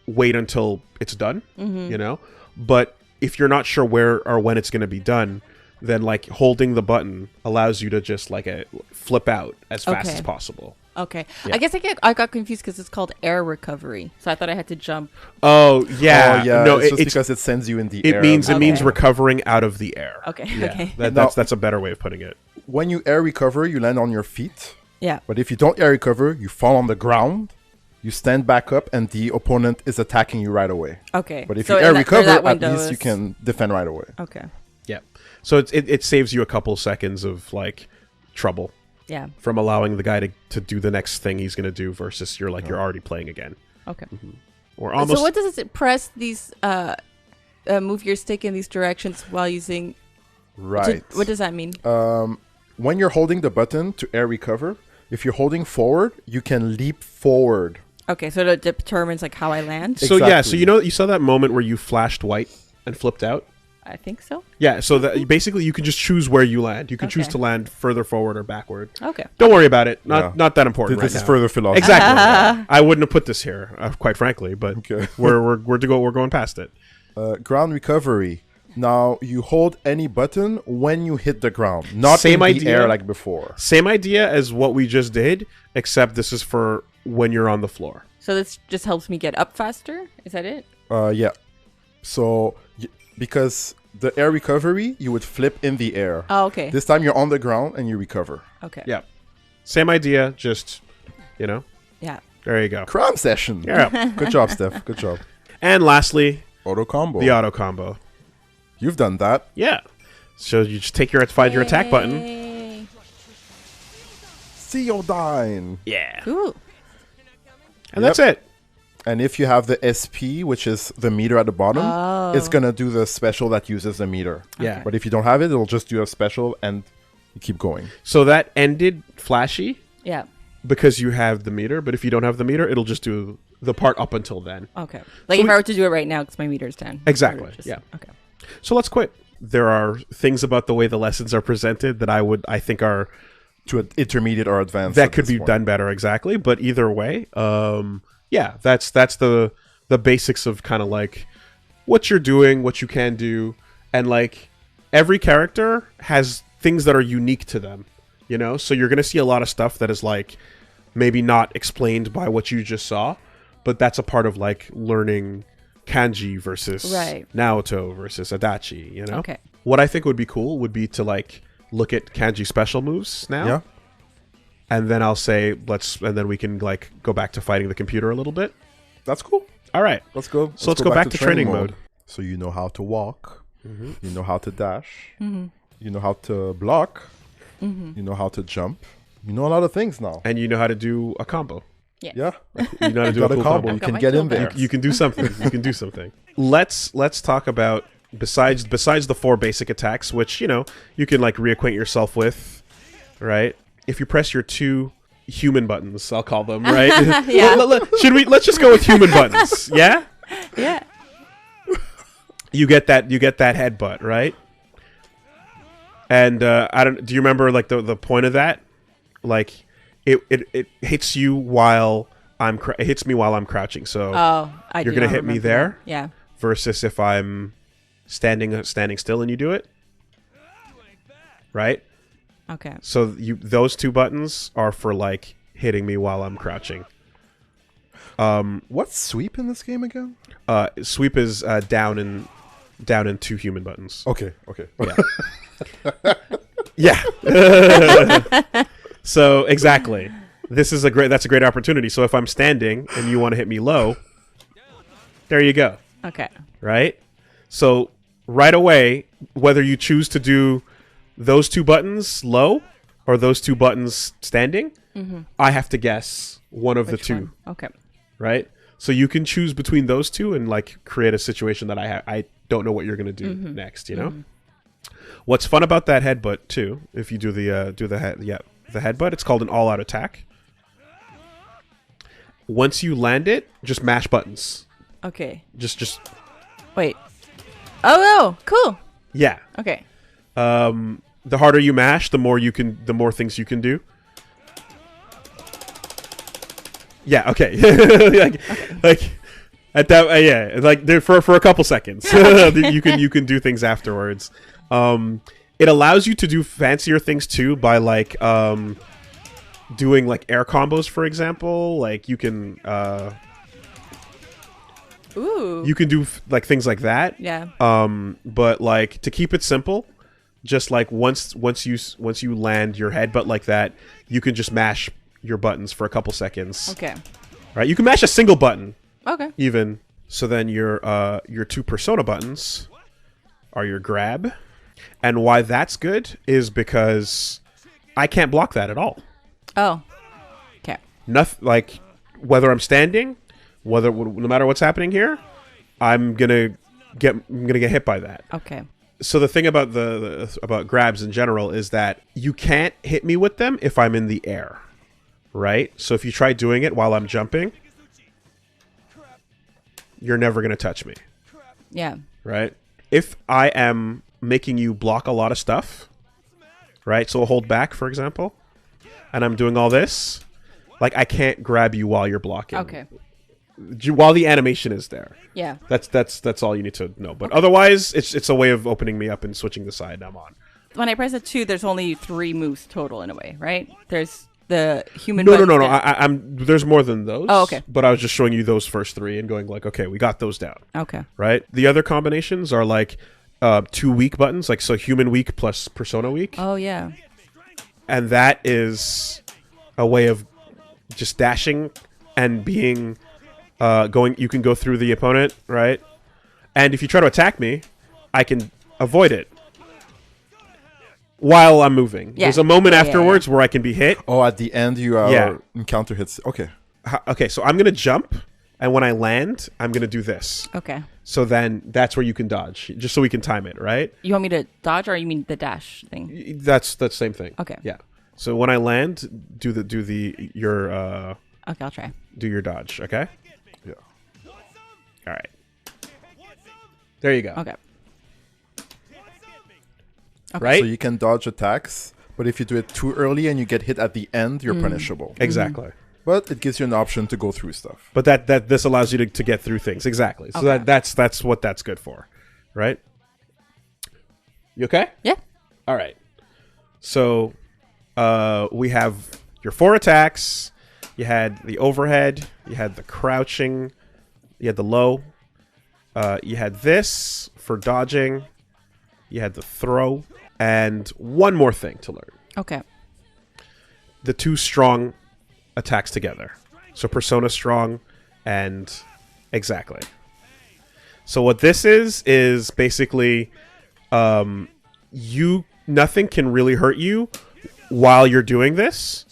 wait until it's done, you know? But if you're not sure where or when it's going to be done, then like holding the button allows you to just like flip out as fast as possible. Okay. Yeah. I guess I got confused because it's called air recovery. So I thought I had to jump. Oh yeah. Oh, yeah. No, it's just because it sends you in the air. It means recovering out of the air. Okay. Yeah. Okay. That's a better way of putting it. When you air recover, you land on your feet. Yeah. But if you don't air recover, you fall on the ground. You stand back up, and the opponent is attacking you right away. Okay. But if So you air recover, at window least you can defend right away. Okay. Yeah. So it saves you a couple seconds of like trouble. Yeah. From allowing the guy to do the next thing he's gonna do versus you're already playing again. Okay. Or almost. So what does it press these move your stick in these directions while using? Right. What does that mean? When you're holding the button to air recover, if you're holding forward, you can leap forward. Okay, so it determines like how I land. So yeah, Exactly. so you saw that moment where you flashed white and flipped out. I think so. Yeah, so that basically you can just choose where you land. You can choose Okay. to land further forward or backward. Okay. Don't worry about it. Not Yeah. that important This right is now. further philosophy. Exactly. I wouldn't have put this here, quite frankly, but Okay. we're going past it. Ground recovery. Now you hold any button when you hit the ground, not Same in the idea. air like before. Same idea as what we just did, except this is for when you're on the floor. So this just helps me get up faster. Is that it? Yeah. So because the air recovery, you would flip in the air. Oh, okay. This time you're on the ground and you recover. Okay. Yeah. Same idea, just, Yeah. there you go. Crime session. Yeah. Good job, Steph. Good job. And lastly, Auto combo. the auto combo. You've done that. Yeah. So you just find your attack button. Yay. Theodine. Yeah. Cool. And that's it. And if you have the SP, which is the meter at the bottom, it's going to do the special that uses the meter. Yeah. But if you don't have it, it'll just do a special and you keep going. So that ended flashy Yeah. because you have the meter, but if you don't have the meter, it'll just do the part up until then. Okay. Like if I were to do it right now, because my meter's 10. Exactly, I would yeah. Okay. So let's quit. There are things about the way the lessons are presented that I think are To an intermediate or advanced. that at could this be point. done better, exactly. But either way, yeah, that's the basics of kind of like what you're doing, what you can do, and like every character has things that are unique to them, you know. So you're gonna see a lot of stuff that is like maybe not explained by what you just saw, but that's a part of like learning Kanji versus Right. Naoto versus Adachi, you know. Okay. What I think would be cool would be to like look at Kanji special moves now. Yeah. And then I'll say and then we can like go back to fighting the computer a little bit. That's cool. All right. Let's go. So let's go back to training mode. So you know how to walk. You know how to dash. You know how to block. You know how to jump. You know a lot of things now. And you know how to do a combo. Yes. Yeah. You know how to do Got a a cool combo. combo. You I've got can my get tool in there. belt. You can do something. You can do something. Let's talk about besides the 4 basic attacks, which, you know, you can like reacquaint yourself with, right? If you press your 2 human buttons, I'll call them, right? Yeah. Let's just go with human buttons. Yeah? Yeah. You get that headbutt, right? And do you remember like the point of that? Like it hits you while it hits me while I'm crouching. So you're gonna hit me there? That. Yeah. versus if I'm standing still and you do it. Right? Okay. So those 2 buttons are for like hitting me while I'm crouching. What's sweep in this game again? Sweep is down and 2 human buttons. Okay. Okay. Yeah. Yeah. So exactly. That's a great opportunity. So if I'm standing and you want to hit me low, there you go. Okay. Right? So right away, whether you choose to do those 2 buttons low or those 2 buttons standing, I have to guess one of Which the 2. one? Okay. Right? So you can choose between those 2 and like create a situation that I don't know what you're going to do next, you know? What's fun about that headbutt too, if you do the headbutt, it's called an all-out attack. Once you land it, just mash buttons. Okay. Just Wait. Oh, cool. yeah. Okay. The harder you mash, the more things you can do. Yeah. Okay. like at that. Yeah. Like there for a couple seconds, you can do things afterwards. It allows you to do fancier things too by like doing like air combos, for example. Like you can Ooh. you can do like things like that. Yeah. But like to keep it simple, just like once you land your headbutt like that, you can just mash your buttons for a couple seconds. Okay. Right? You can mash a single button. Okay. Even. So then your 2 persona buttons are your grab. And why that's good is because I can't block that at all. Oh. Okay. Nothing, like whether I'm standing, no matter what's happening here, I'm gonna get hit by that. Okay. So the thing about about grabs in general is that you can't hit me with them if I'm in the air, right? So if you try doing it while I'm jumping, you're never gonna touch me. Yeah. Right? If I am making you block a lot of stuff, right? So I'll hold back, for example, and I'm doing all this, like I can't grab you while you're blocking. Okay. While the animation is there. Yeah. That's all you need to know. But otherwise, it's a way of opening me up and switching the side I'm on. When I press a 2, there's only 3 moves total in a way, right? There's the human. No. I'm there's more than those. Oh, okay. But I was just showing you those first 3 and going like, okay, we got those down. Okay. Right. The other combinations are like 2 weak buttons, like so human weak plus persona weak. Oh yeah. And that is a way of just dashing and being going. You can go through the opponent, right? And if you try to attack me, I can avoid it while I'm moving. Yeah. There's a moment afterwards where I can be hit. Oh, at the end you encounter hits. Okay. Okay, so I'm gonna jump, and when I land, I'm gonna do this. Okay. So then that's where you can dodge, just so we can time it, right? You want me to dodge, or you mean the dash thing? That's the same thing. Okay. Yeah. So when I land, do your Okay, I'll try. do your dodge. Okay. Yeah. All right. There you go. Okay. Right. So you can dodge attacks, but if you do it too early and you get hit at the end, you're punishable. Exactly. But it gives you an option to go through stuff. But that this allows you to get through things. Exactly. So Okay. that's what that's good for, right? You okay? Yeah. All right. So we have your 4 attacks. You had the overhead. You had the crouching. You had the low. You had this for dodging. You had the throw. And one more thing to learn. Okay. The 2 strong attacks together. So persona strong and exactly. So what this is basically nothing can really hurt you while you're doing this,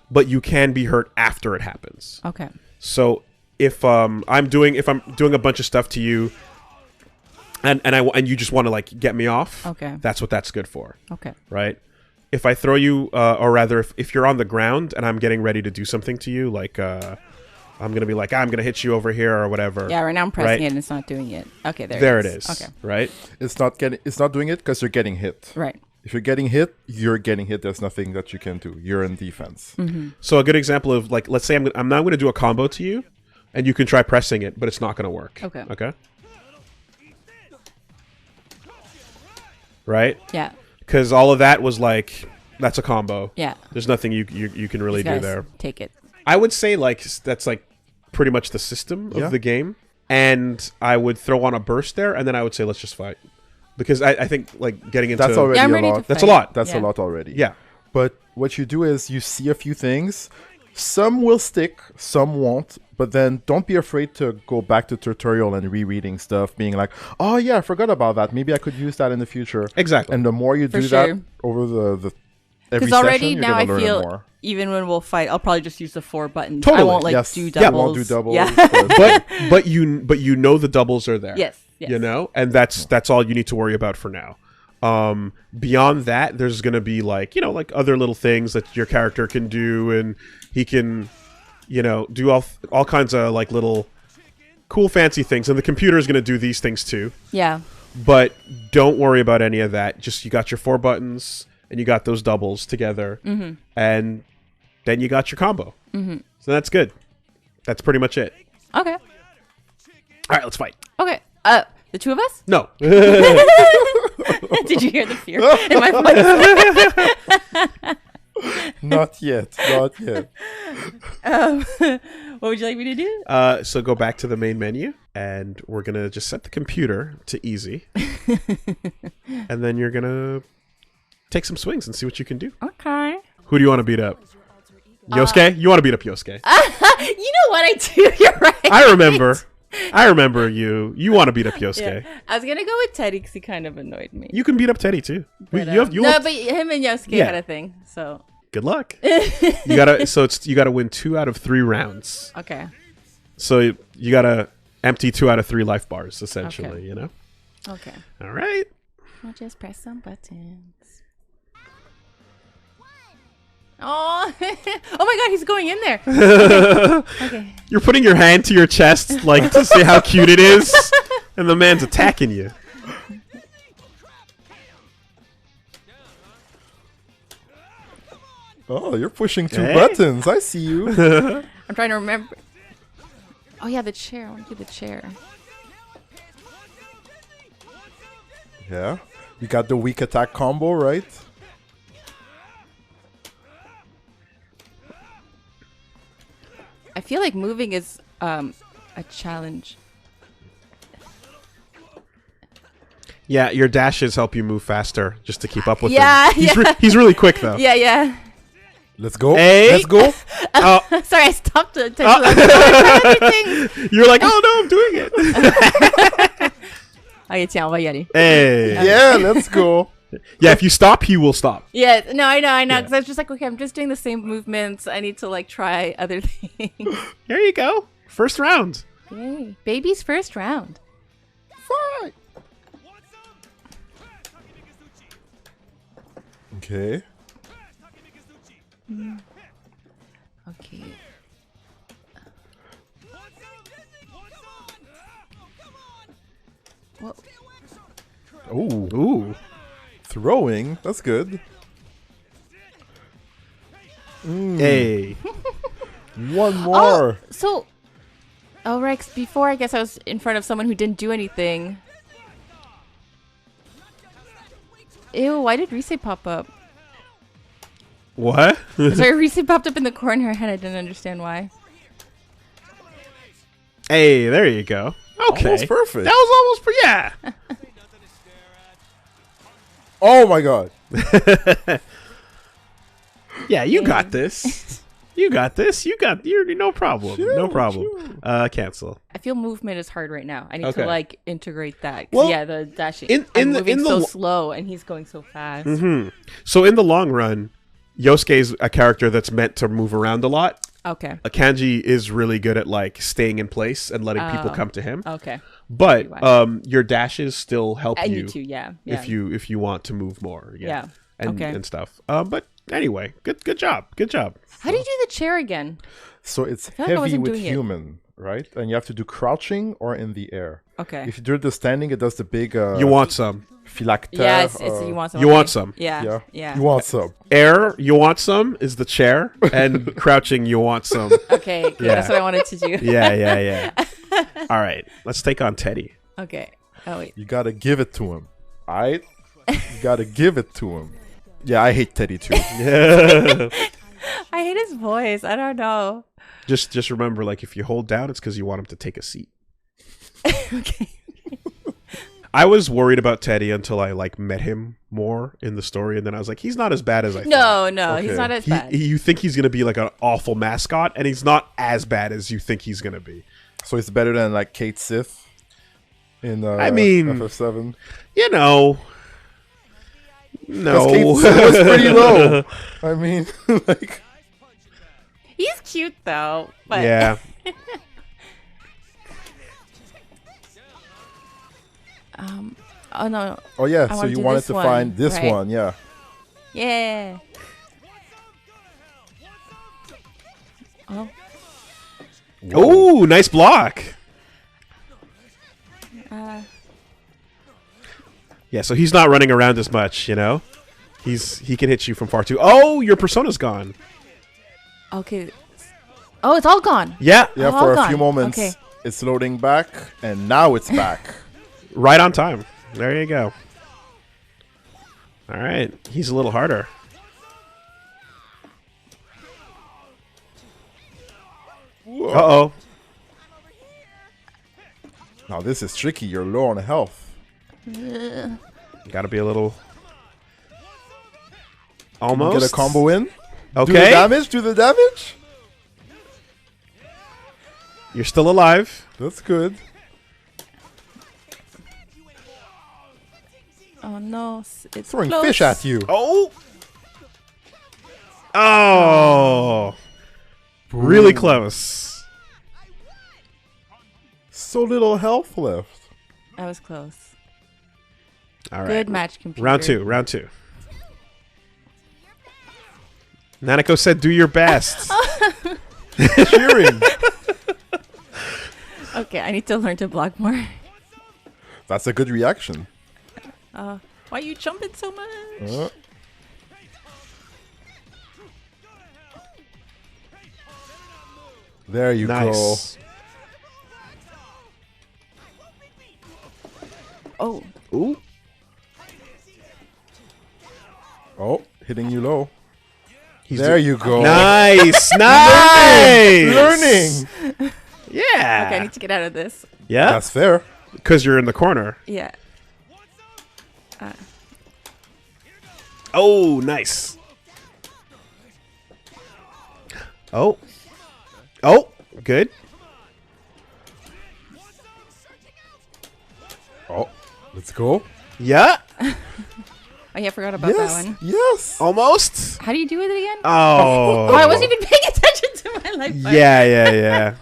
but you can be hurt after it happens. Okay. So if I'm doing a bunch of stuff to you and you just want to like get me off, Okay. that's what that's good for. Okay. Right? If I throw you, or rather, if you're on the ground and I'm getting ready to do something to you, like I'm gonna be like, I'm gonna hit you over here or whatever. Yeah. Right now I'm pressing it and it's not doing it. Okay. There it is. Okay. Right. It's not doing it because you're getting hit. Right. If you're getting hit, you're getting hit. There's nothing that you can do. You're in defense. Mm-hmm. So a good example of like, let's say I'm now going to do a combo to you, and you can try pressing it, but it's not going to work. Okay. Okay. Right. Yeah. Because all of that was like, that's a combo. Yeah. There's nothing you can really These do guys there. Take it. I would say like that's like pretty much the system of the game, and I would throw on a burst there, and then I would say let's just fight, because I think like getting into That's already Yeah, I'm a ready to lot. that's a fight. lot. That's Yeah. a lot already. Yeah. But what you do is you see a few things. Some will stick, some won't. But then don't be afraid to go back to tutorial and rereading stuff, being like, oh yeah, I forgot about that. Maybe I could use that in the future. Exactly. And the more you do For that sure. over the every Because already session, you're now gonna I learn it feel more. even when we'll fight, I'll probably just use the 4 buttons. Totally. I won't like Yes. do Yeah, doubles. won't do doubles. Yeah. but you know the doubles are there. Yes. Yes. You know, and that's all you need to worry about for now. Beyond that, there's gonna be like, you know, like other little things that your character can do, and he can, you know, do all kinds of like little cool fancy things, and the computer is going to do these things too. Yeah. But don't worry about any of that. Just you got your 4 buttons, and you got those doubles together, and then you got your combo. So that's good. That's pretty much it. Okay. All right, let's fight. Okay. The two of us? No. Did you hear the fear in my voice? Not yet. Not yet. What would you like me to do? So go back to the main menu, and we're going to just set the computer to easy. And then you're going to take some swings and see what you can do. Okay. Who do you want to beat up? Yosuke? You want to beat up Yosuke. You know what I do? You're right. I remember you. You want to beat up Yosuke. Yeah. I was going to go with Teddy because he kind of annoyed me. You can beat up Teddy too. But, but him and Yosuke had a thing, so... Good luck. You gotta win 2 out of 3 rounds. Okay. So you gotta empty 2 out of 3 life bars, essentially. You know. Okay. All right. I'll just press some buttons. Oh, oh my God, he's going in there. Okay. You're putting your hand to your chest, like to see how cute it is, and the man's attacking you. Oh, you're pushing 2 buttons. I see you. I'm trying to remember. Oh yeah, the chair. I want to do the chair. Yeah. You got the weak attack combo, right? I feel like moving is a challenge. Yeah, your dashes help you move faster, just to keep up with him. Yeah. He's really quick though. Yeah. Let's go. Hey. Let's go. Sorry, I stopped to everything. You're like, oh no, I'm doing it. Okay, tiens, on va y aller. Hey. Yeah, let's go. Yeah, if you stop, he will stop. Yeah, no, I know. Yeah. Because I was just like, okay, I'm just doing the same movements. I need to like try other things. There you go. First round. Yay. Baby's first round. Fight. Okay. Okay. Well, Ooh. Throwing. That's good. Hey. One more. so, Rex, before I guess I was in front of someone who didn't do anything. Ew, why did Rise pop up? What? Sorry, Rise popped up in the corner and I didn't understand why. Hey, there you go. Okay. Almost perfect. That was almost yeah. Oh my God. Yeah, you got this. You got this. You're no problem. No problem. Cancel. I feel movement is hard right now. I need Okay. to like integrate that. Well, Yeah, the dashing. in I'm the- moving in the so lo- slow and he's going so fast. So in the long run, Yosuke's a character that's meant to move around a lot. Okay. Kanji is really good at like staying in place and letting people Oh. come to him. Okay. But Why? your dashes still help I you need to. Yeah. if you want to move more. Yeah. And Okay. and stuff. But anyway, good job. Good job. How do you do the chair again? So it's feel like I heavy wasn't with doing it. human, right? And you have to do crouching or in the air. Okay. If you do the standing, it does the big You want some phylactère. Yeah, it's you want some. you want some. Yeah. Yeah. You want some. Air, you want some is the chair, and crouching, you want some. Okay. Good. Yeah. That's what I wanted to do. Yeah. All right, let's take on Teddy. Okay. Oh wait. You gotta give it to him. Alright? You gotta give it to him. Yeah, I hate Teddy too. I hate his voice. I don't know. Just remember, like, if you hold down, it's because you want him to take a seat. Okay. I was worried about Teddy until I like met him more in the story, and then I was like, he's not as bad as I thought. No, he's Okay. not as bad. You think he's gonna be like an awful mascot, and he's not as bad as you think he's gonna be. So it's better than like Kate Sith in I mean- FF7. You know, no, Kate Sith was pretty low. I mean, like, He's cute though. But yeah. Oh no. oh yeah. I So wanna you do wanted this to one, find this right? one, yeah. Yeah. Oh. Oh, nice block. Yeah, so he's not running around as much, you know? He can hit you from far too. Oh, your persona's gone. Okay. Oh, it's all gone. Yeah. Yeah, All for a gone. few moments. Okay. It's loading back, and now it's back. Right on time. There you go. All right. He's a little harder. Uh-oh. Now this is tricky. You're low on health. Got to be a little... Almost. Get a combo in. Okay. Do the damage. Do the damage. You're still alive. That's good. Oh no, it's Throwing close. fish at you. Oh. Oh. Really close. So little health left. That was close. All right. Good match, computer. Round two. Nanako said, "Do your best." Cheering. Okay, I need to learn to block more. That's a good reaction. Why are you jumping so much? There you Nice. Oh, Ooh. go. Oh, hitting you low. There you go. Nice. Nice. Learning. Yeah. okay, I need to get out of this. Yeah. That's fair. Because you're in the corner. Yeah. Oh, nice. Oh. Oh, good. Oh, let's go. Yeah. Oh yeah, I forgot about that Yes. one. Yes. Almost. How do you do it again? Oh. Oh, I wasn't even paying attention to my life. Yeah.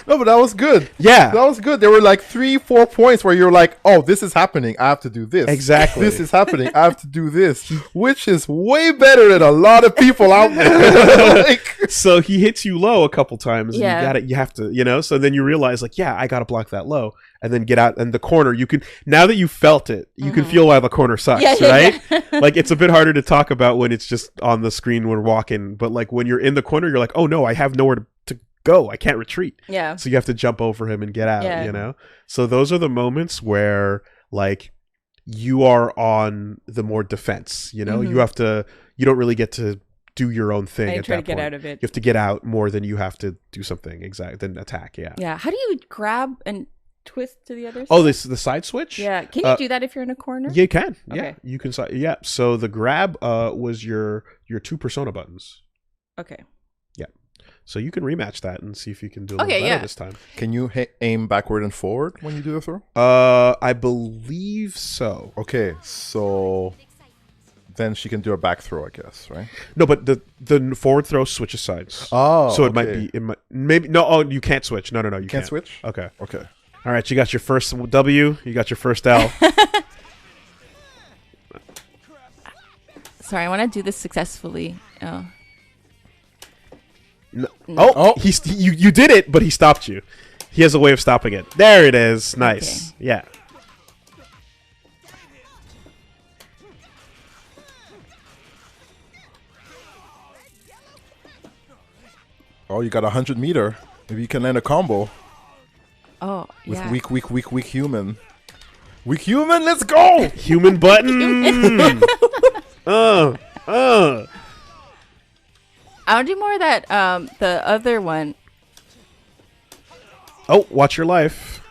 No, but that was good. Yeah. That was good. There were like 3-4 points where you're like, oh, this is happening. I have to do this. Exactly. This is happening. I have to do this, which is way better than a lot of people out there. Like, So he hits you low a couple times. Yeah. And you got it. You have to, you know. So then you realize, like, yeah, I got to block that low, and then get out. And the corner, you can now that you felt it, you can feel why the corner sucks, Yeah, right? yeah. Like it's a bit harder to talk about when it's just on the screen when we're walking, but like when you're in the corner, you're like, oh no, I have nowhere to go. I can't retreat. Yeah. So you have to jump over him and get out. Yeah. You know. So those are the moments where like you are on the more defense. You know, you have to. You don't really get to do your own thing. I at try that to get point. out of it. You have to get out more than you have to do something than attack. Yeah. Yeah. How do you grab and twist to the other side? Oh, this the side switch. Yeah. Can you do that if you're in a corner? Yeah, you can. Yeah, Okay. you can. Yeah. So the grab was your two persona buttons. Okay. So you can rematch that and see if you can do a little Okay, better yeah. this time. can you aim backward and forward when you do the throw? I believe so. Okay, so then she can do a back throw, I guess, right? No, but the forward throw switches sides. Oh, So it might be. It might maybe no. Oh, you can't switch. No, you Can't switch? Okay. Okay. All right. You got your first W. You got your first L. Sorry, I want to do this successfully. Oh. No. Oh, Oh. you did it, but he stopped you. He has a way of stopping it. There it is. Nice. Okay. Yeah. Oh, you got 100 meter. Maybe you can land a combo Oh, with yeah. weak human. Weak human, let's go! Human button. I want to do more of that. The other one. Oh, watch your life.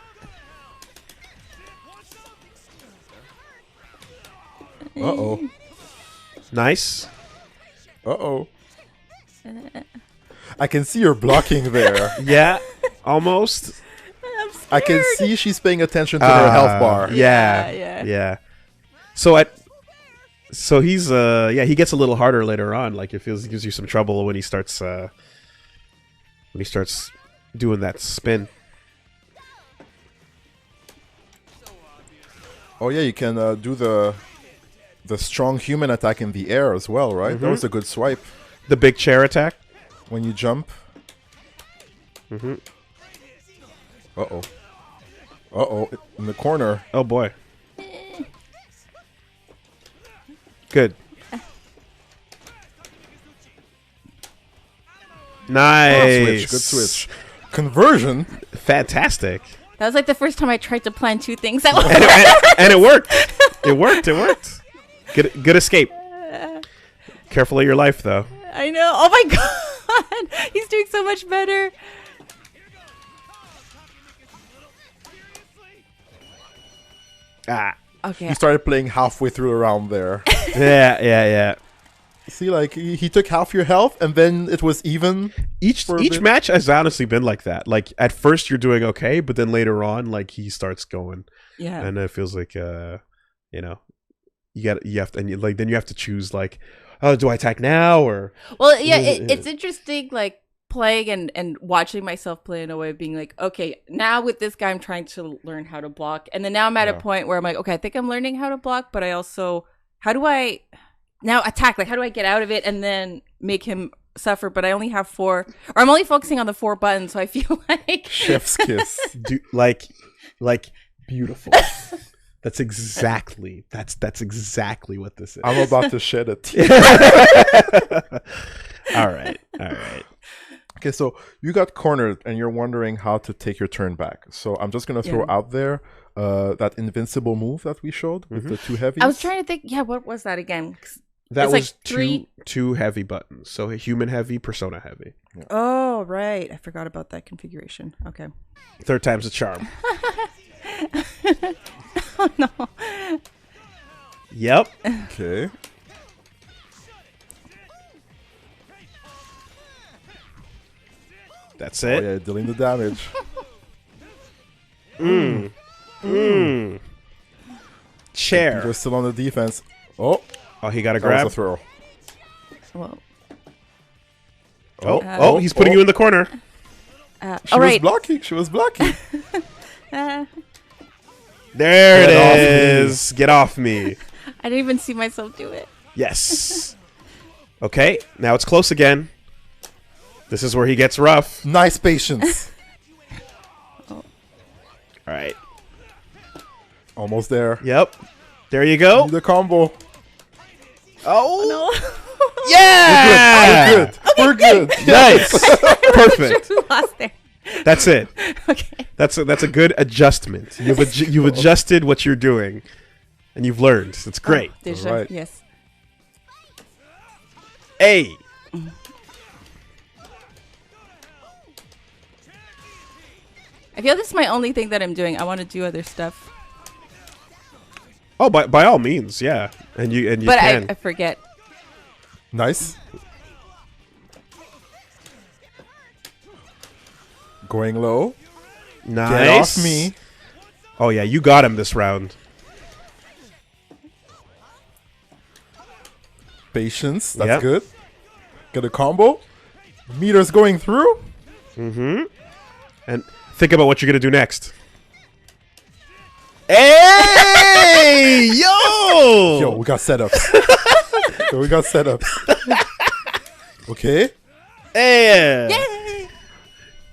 Uh-oh. Nice. Uh-oh. I can see her blocking there. Yeah. Almost. I can see she's paying attention to her health bar. Yeah. So he's he gets a little harder later on. Like it gives you some trouble when he starts doing that spin. Oh yeah, you can do the strong human attack in the air as well, right? That was a good swipe The big chair attack. when you jump. Uh-oh. Uh-oh. In the corner. Oh boy. Good. Nice. Good switch. Conversion. Fantastic. That was like the first time I tried to plan two things at once. And it worked. It worked. Good escape. Careful of your life, though. I know. Oh my god. He's doing so much better. Ah. Okay. He started playing halfway through the round there. Yeah. See, like, he took half your health, and then it was even. Each match has honestly been like that. Like, at first you're doing okay, but then later on, like, he starts going. Yeah. And it feels like, you know, you have to, and then you have to choose, like, oh, do I attack now or? Well, yeah, it's interesting, like, playing and watching myself play in a way of being like, okay, now with this guy, I'm trying to learn how to block. And then now I'm at a point where I'm like, okay, I think I'm learning how to block, but I also, how do I now attack? Like, how do I get out of it and then make him suffer? But I only have 4, or I'm only focusing on the 4 buttons. So I feel like Chef's kiss. Like beautiful. That's exactly what this is. I'm about to shed a tear. All right. Okay, so you got cornered and you're wondering how to take your turn back. So I'm just going to throw out there that invincible move that we showed with the 2 heavies. I was trying to think, what was that again? That it's was like 3... two heavy buttons. So a human heavy, persona heavy. Yeah. Oh, right. I forgot about that configuration. Okay. 3rd time's a charm. Oh, no. Yep. Okay. That's Oh, it. yeah, dealing the damage. Chair. You're still on the defense. Oh, He got a that grab. was a throw. Well, He's putting you in the corner. She all was right. blocking. She was blocking. Uh, There Get it off is. Get off me. I didn't even see myself do it. Yes. Okay, now it's close again. This is where he gets rough. Nice patience. All right. Almost there. Yep. There you go. The combo. Oh. No. Yeah. We're good. Nice. Perfect. Who lost there? That's it. Okay. That's a good adjustment. You've adjusted what you're doing, and you've learned. That's great. Deja, Right. yes. Hey. I feel this is my only thing that I'm doing. I want to do other stuff, Oh, by all means, yeah. And you but can. I forget. Nice. Going low. Nice. Get off me. Oh yeah, you got him this round. Patience. That's Yep. good. Get a combo. Meters going through. Mm-hmm. And think about what you're gonna do next. Hey, yo! Yo, we got setups. We got setups. Okay. Hey. Yay!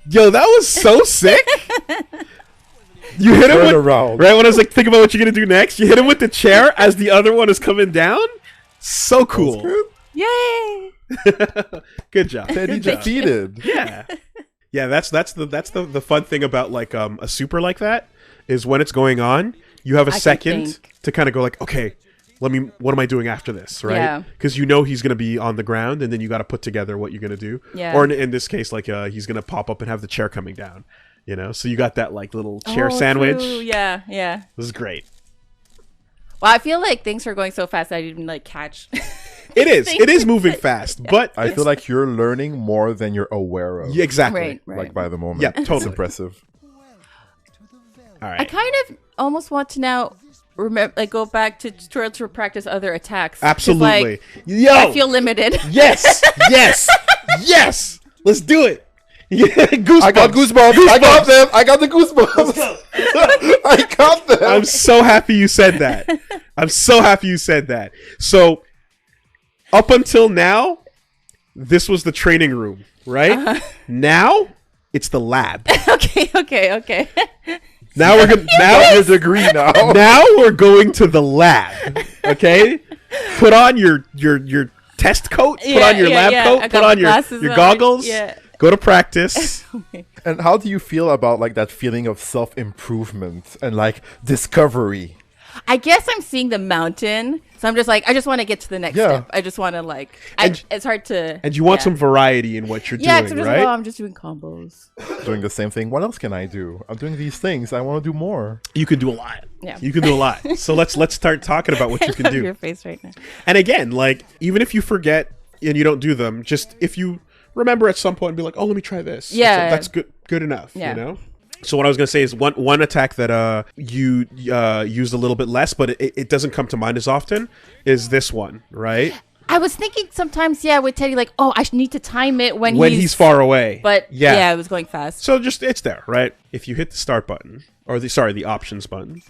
Yo, that was so sick. You hit him Turn with, around. right when I was like, think about what you're gonna do next. You hit him with the chair as the other one is coming down. So cool. Good. Yay! Good job. Teddy Good job. defeated. Yeah. Yeah, that's the fun thing about like a super like that is when it's going on, you have a I can second think. to kind of go like, okay, what am I doing after this, right? Yeah. Because you know he's gonna be on the ground, and then you got to put together what you're gonna do. Yeah. Or in this case, like he's gonna pop up and have the chair coming down. You know, so you got that like little chair Oh, sandwich. true. Yeah. This is great. Well, I feel like things are going so fast I didn't like catch. It is. It is moving fast, but I feel like you're learning more than you're aware of. yeah, exactly. Right. Like by the moment. Yeah, It's totally. impressive. All I right. kind of almost want to now remember, like, go back to tutorials to practice other attacks. 'Cause, Absolutely. like, Yo. I feel limited. Yes. Yes. Yes. Let's do it. Yeah, goosebumps. I got goosebumps. I got them. I got the goosebumps. I got them. I'm so happy you said that. I'm so happy you said that. So, up until now, this was the training room, right? Now, It's the lab. Okay. Now we're going Now your degree now. now we're going to the lab. Okay? Put on your test coat, put on your lab coat, put on your goggles. Yeah. Go to practice. And how do you feel about like that feeling of self-improvement and like discovery? I guess I'm seeing the mountain, so I'm just like, I just want to get to the next step. I just want to like, it's hard to. And you want some variety in what you're doing, because right? I'm just doing combos. Doing the same thing. What else can I do? I'm doing these things. I want to do more. You can do a lot. Yeah. You can do a lot. So let's start talking about what you can do. Your face right now. And again, like, even if you forget and you don't do them, just if you remember at some point and be like, oh, let me try this. Yeah. That's good enough, you know? So what I was going to say is one attack that you used a little bit less, but it doesn't come to mind as often, is this one, right? I was thinking sometimes, with Teddy, like, oh, I need to time it when he's far away. But it was going fast. So just, it's there, right? If you hit the start button, or the options button,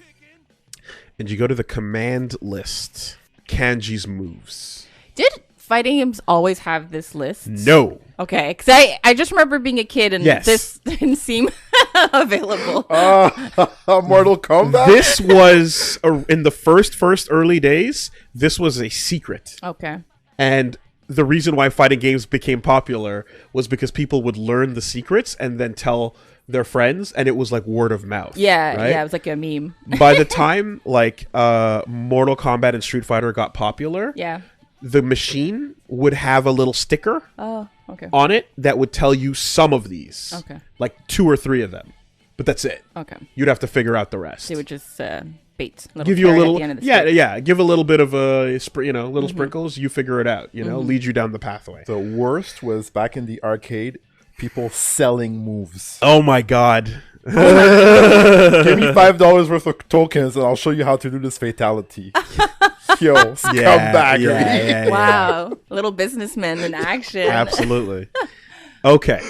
and you go to the command list, Kanji's moves. Did fighting games always have this list? No. Okay, because I just remember being a kid and this didn't seem available. Mortal Kombat? This was, in the first early days, this was a secret. Okay. And the reason why fighting games became popular was because people would learn the secrets and then tell their friends, and it was like word of mouth. Yeah, right? it was like a meme. By the time like Mortal Kombat and Street Fighter got popular, the machine would have a little sticker on it that would tell you some of these. Okay. Like 2 or 3 of them. But that's it. Okay. You'd have to figure out the rest. They would just bait. Give you a little, give a little bit of little sprinkles. You figure it out, lead you down the pathway. The worst was back in the arcade, people selling moves. Oh my God. Give me $5 worth of tokens and I'll show you how to do this fatality. Yo, scumbaggery. Wow. Little businessmen in action. Absolutely. Okay.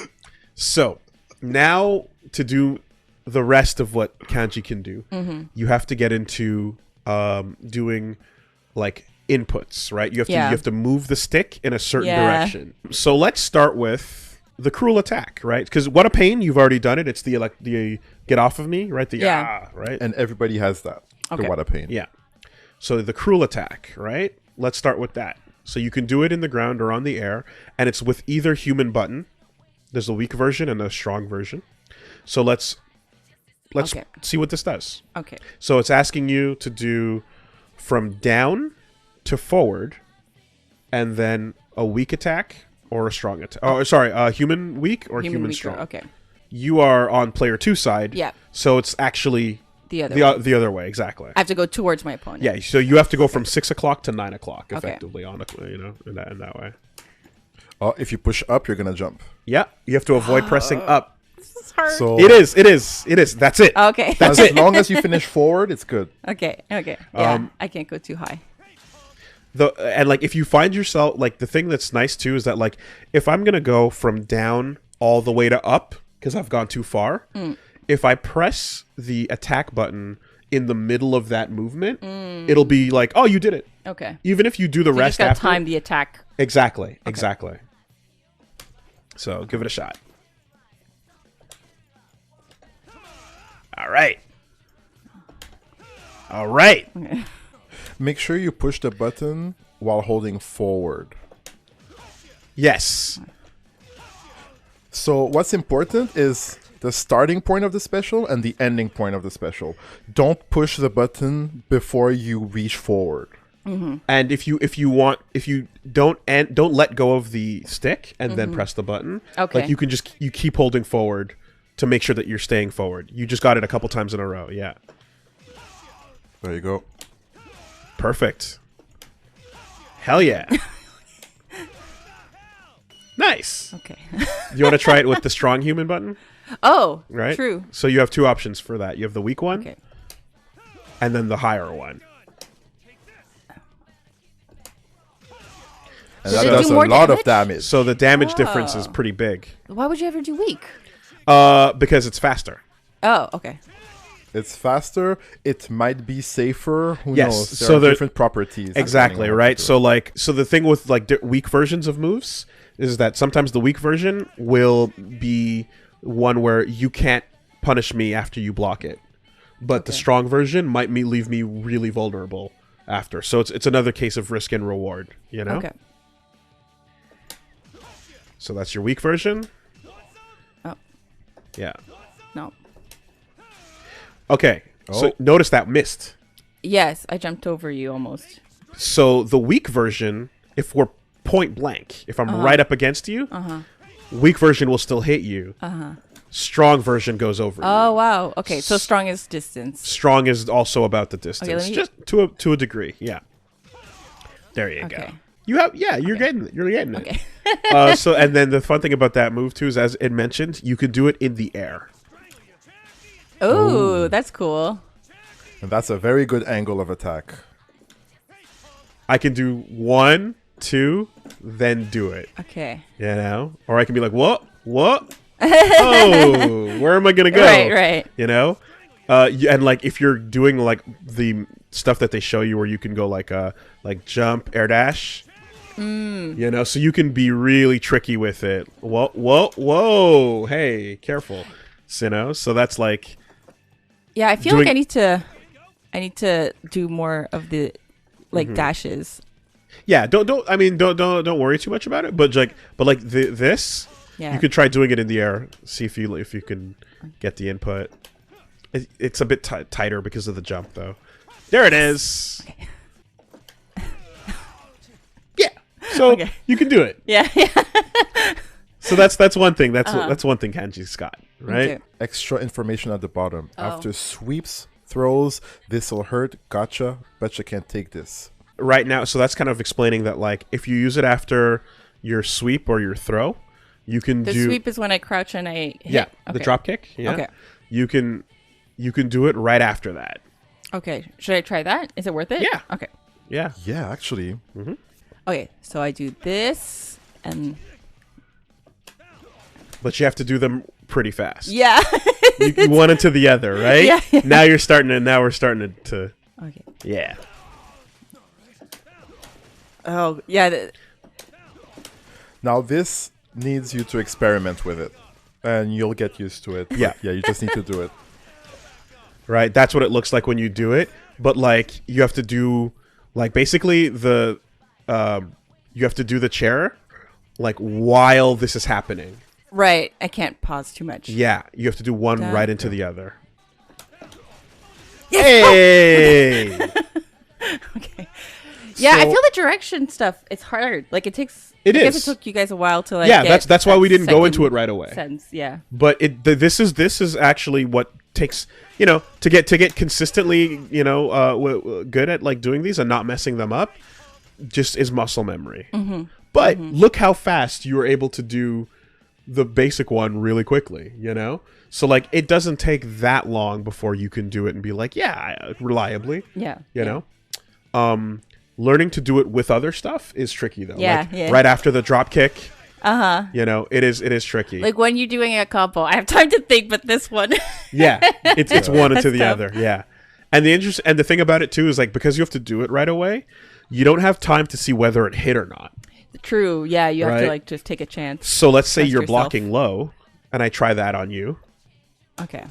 So now to do the rest of what Kanji can do, you have to get into doing like inputs, right? You have to move the stick in a certain direction. So let's start with the cruel attack, right? Because what a pain, you've already done it. It's the get off of me, right? Right? And everybody has that. Okay. The what a pain. Yeah. So the cruel attack, right? Let's start with that. So you can do it in the ground or on the air, and it's with either human button. There's a weak version and a strong version. So let's see what this does. Okay. So it's asking you to do from down to forward, and then a weak attack or a strong attack. Oh, sorry, human weak or human strong. Okay. You are on player 2 side. Yeah. So it's actually the other way, exactly. I have to go towards my opponent. Yeah, so you have to go from 6 o'clock to 9 o'clock, effectively, in that way. Oh, if you push up, you're gonna jump. Yeah, you have to avoid pressing up. This is hard. So it is. That's it. Okay. That's as long as you finish forward, it's good. Okay. Yeah, I can't go too high. And like if you find yourself like the thing that's nice too is that like if I'm gonna go from down all the way to up because I've gone too far. If I press the attack button in the middle of that movement, it'll be like, oh, you did it. Okay. Even if you do the rest you just after. time the attack. Exactly. So give it a shot. All right. Okay. Make sure you push the button while holding forward. Yes. So what's important is the starting point of the special and the ending point of the special. Don't push the button before you reach forward. And if you don't let go of the stick and then press the button. Okay. Like you keep holding forward to make sure that you're staying forward. You just got it a couple times in a row. Yeah. There you go. Perfect. Hell yeah. Nice. Okay. You want to try it with the strong human button? Oh, right. True. So you have 2 options for that. You have the weak one, and then the higher one. And that does a lot of damage. So the damage difference is pretty big. Why would you ever do weak? Because it's faster. Oh, okay. It's faster. It might be safer. Who Yes, knows? There so are different properties. Exactly, right? So the thing with like weak versions of moves is that sometimes the weak version will be one where you can't punish me after you block it, but the strong version might leave me really vulnerable after. So it's another case of risk and reward, you know? Okay. So that's your weak version. Oh. Yeah. No. Okay. So notice that missed. Yes, I jumped over you almost. So the weak version, if we're point blank, if I'm right up against you, weak version will still hit you. Strong version goes over you. Oh, wow. Okay, so strong is distance. Strong is also about the distance, Okay, just to a degree. Yeah. There you go. You have you're getting it. You're getting it. Okay. So and then the fun thing about that move too is, as it mentioned, you can do it in the air. Oh, that's cool. And that's a very good angle of attack. I can do 1, 2, then do it. Okay. You know, or I can be like, what? Oh, where am I gonna go? Right. You know, and like if you're doing like the stuff that they show you, where you can go like jump, air dash. You know, so you can be really tricky with it. Whoa! Hey, careful. So, you know, so that's like. Yeah, I feel like I need to do more of the dashes. Yeah, don't worry too much about it. But this. Yeah. You could try doing it in the air. See if you can get the input. It's a bit tighter because of the jump, though. There it is. Okay. Yeah. So you can do it. Yeah. So that's one thing. That's one thing Kanji's got, right? Okay. Extra information at the bottom. After sweeps, throws, this'll hurt. Gotcha. Betcha can't take this. Right now, so that's kind of explaining that, like, if you use it after your sweep or your throw, you can the sweep is when I crouch and I hit. Yeah, the drop kick. Yeah. Okay. You can do it right after that. Okay. Should I try that? Is it worth it? Yeah. Okay. Yeah. Yeah, actually. Okay, so I do this and. But you have to do them pretty fast. Yeah. you one into the other, right? Yeah. Now we're starting to. Okay. Yeah. Oh yeah. Now this needs you to experiment with it, and you'll get used to it. Yeah. Yeah, you just need to do it. Right, that's what it looks like when you do it. But like you have to do, like basically you have to do the chair, like while this is happening. Right. I can't pause too much. Yeah, you have to do one Done. right into the other. Yes! Hey. Okay. Yeah, I So- feel the direction stuff. It's hard. Like it takes. It I guess is. it took you guys a while to like. Yeah, get that's why that we didn't go into second it right away. Sense. Yeah. But this is actually what takes, you know, to get consistently, you know, good at like doing these and not messing them up, just is muscle memory. But look how fast you were able to do the basic one really quickly, you know? So like it doesn't take that long before you can do it and be like, yeah, reliably. Yeah. You know? Learning to do it with other stuff is tricky though. Yeah, like, yeah. right after the drop kick. You know, it is tricky. Like when you're doing a combo, I have time to think, but this one. Yeah, it's one into That's the tough. other. Yeah, and the thing about it too is like because you have to do it right away, you don't have time to see whether it hit or not. True. Yeah, you have Right. to like just take a chance. So let's say Trust you're yourself. blocking low, and I try that on you. Okay.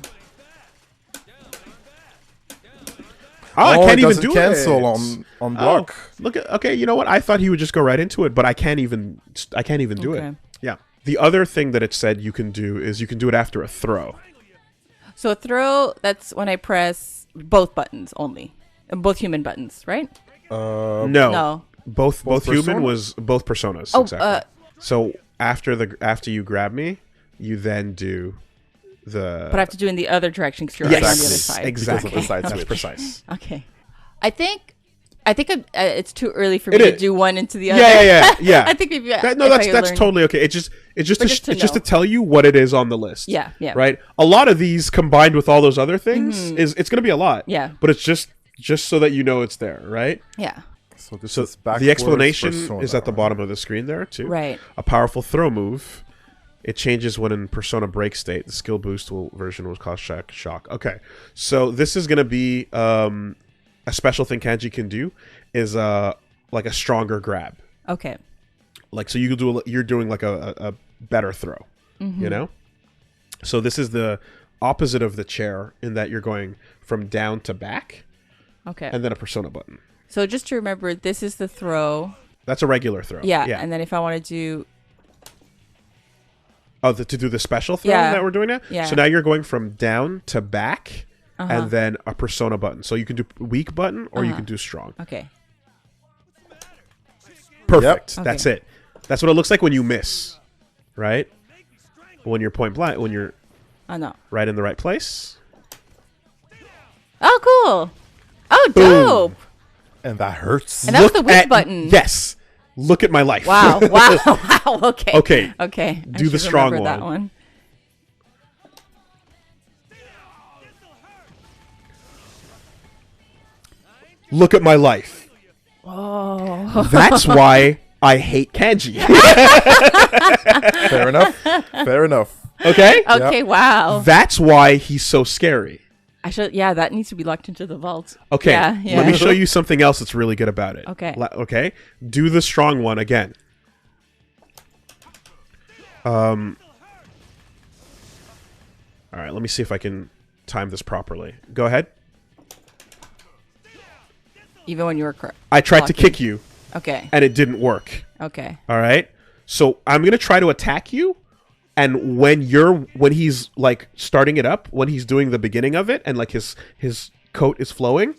Oh, I can't it even doesn't do cancel it on block. Oh, look at okay. You know what? I thought he would just go right into it, but I can't even do Okay. it. Yeah. The other thing that it said you can do is you can do it after a throw. So a throw, that's when I press both buttons only. Both human buttons, right? No. No. Both human persona? was both personas. Oh, exactly. So after you grab me, you then do the. But I have to do in the other direction because you're Yes, on the other side. exactly. Because of the side That's switch. precise. Okay. I think it's too early for It me to is. do one into the other. Yeah. I think maybe That's if I that's learn- totally okay. It's just just to to know. tell you what it is on the list. Yeah. Right. A lot of these combined with all those other things it's going to be a lot. Yeah. But it's just so that you know it's there, right? Yeah. So this So is backwards the explanation persona. is at the bottom of the screen there too. Right. A powerful throw move. It changes when in Persona break state. The skill boost version will cause shock. Okay, so this is gonna be a special thing Kanji can do is like a stronger grab. Okay. Like so you're doing like a better throw. You know. So this is the opposite of the chair in that you're going from down to back. Okay. And then a persona button. So just to remember, this is the throw. That's a regular throw. Yeah. And then if I want to do... Oh, to do the special throw that we're doing now? Yeah. So now you're going from down to back and then a persona button. So you can do weak button or you can do strong. Okay. Perfect. Yep. That's it. That's what it looks like when you miss, right? When you're point blank, when you're right in the right place. Oh, cool. Oh, dope. And that hurts. And that was the weak button. Yes. Look at my life. Wow. Wow. Okay. Okay. Do the strong one. That one. Look at my life. Oh. That's why I hate kanji. Fair enough. Fair enough. Okay? Okay, wow. That's why he's so scary. That needs to be locked into the vault. Okay. Yeah. Let me show you something else that's really good about it. Okay. Okay. Do the strong one again. All right, let me see if I can time this properly. Go ahead. Even when you were I tried to kick you. Okay. And it didn't work. Okay. All right. So I'm going to try to attack you. And when he's like starting it up, when he's doing the beginning of it and like his coat is flowing,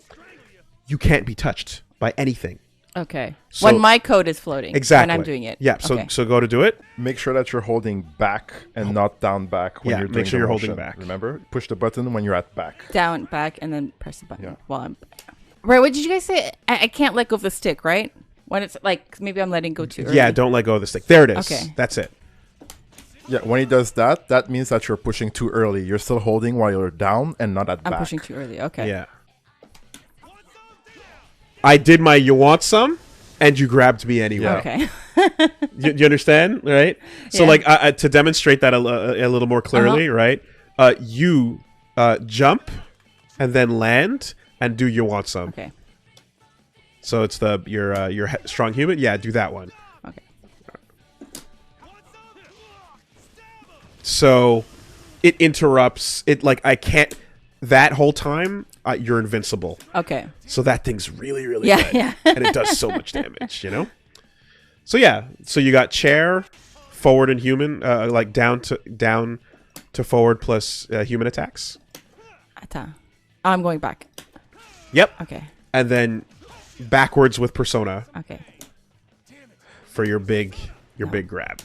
you can't be touched by anything. Okay. So, when my coat is floating. Exactly. When I'm doing it. Yeah. So go to do it. Make sure that you're holding back and not down back when you're doing make sure the you're holding motion. back. Remember? Push the button when you're at back. Down, back, and then press the button Yeah. while I'm... Right, what did you guys say? I can't let go of the stick, right? When it's like, maybe I'm letting go too early. Yeah, don't let go of the stick. There it is. Okay. That's it. Yeah, when he does that, that means that you're pushing too early. You're still holding while you're down and not at back. I'm pushing too early. Okay. Yeah. I did my you want some, and you grabbed me anyway. Yeah. Okay. You understand, right? So, like, to demonstrate that a little more clearly, right? You jump and then land and do you want some. Okay. So it's your strong human. Yeah, do that one. Okay. So it interrupts it. Like I can't. That whole time you're invincible. Okay. So that thing's really good. Yeah. And it does so much damage. You know. So yeah. So you got chair, forward, and human. Like down to forward plus human attacks. I'm going back. Yep. Okay. And then backwards with persona. Okay. For your big grab.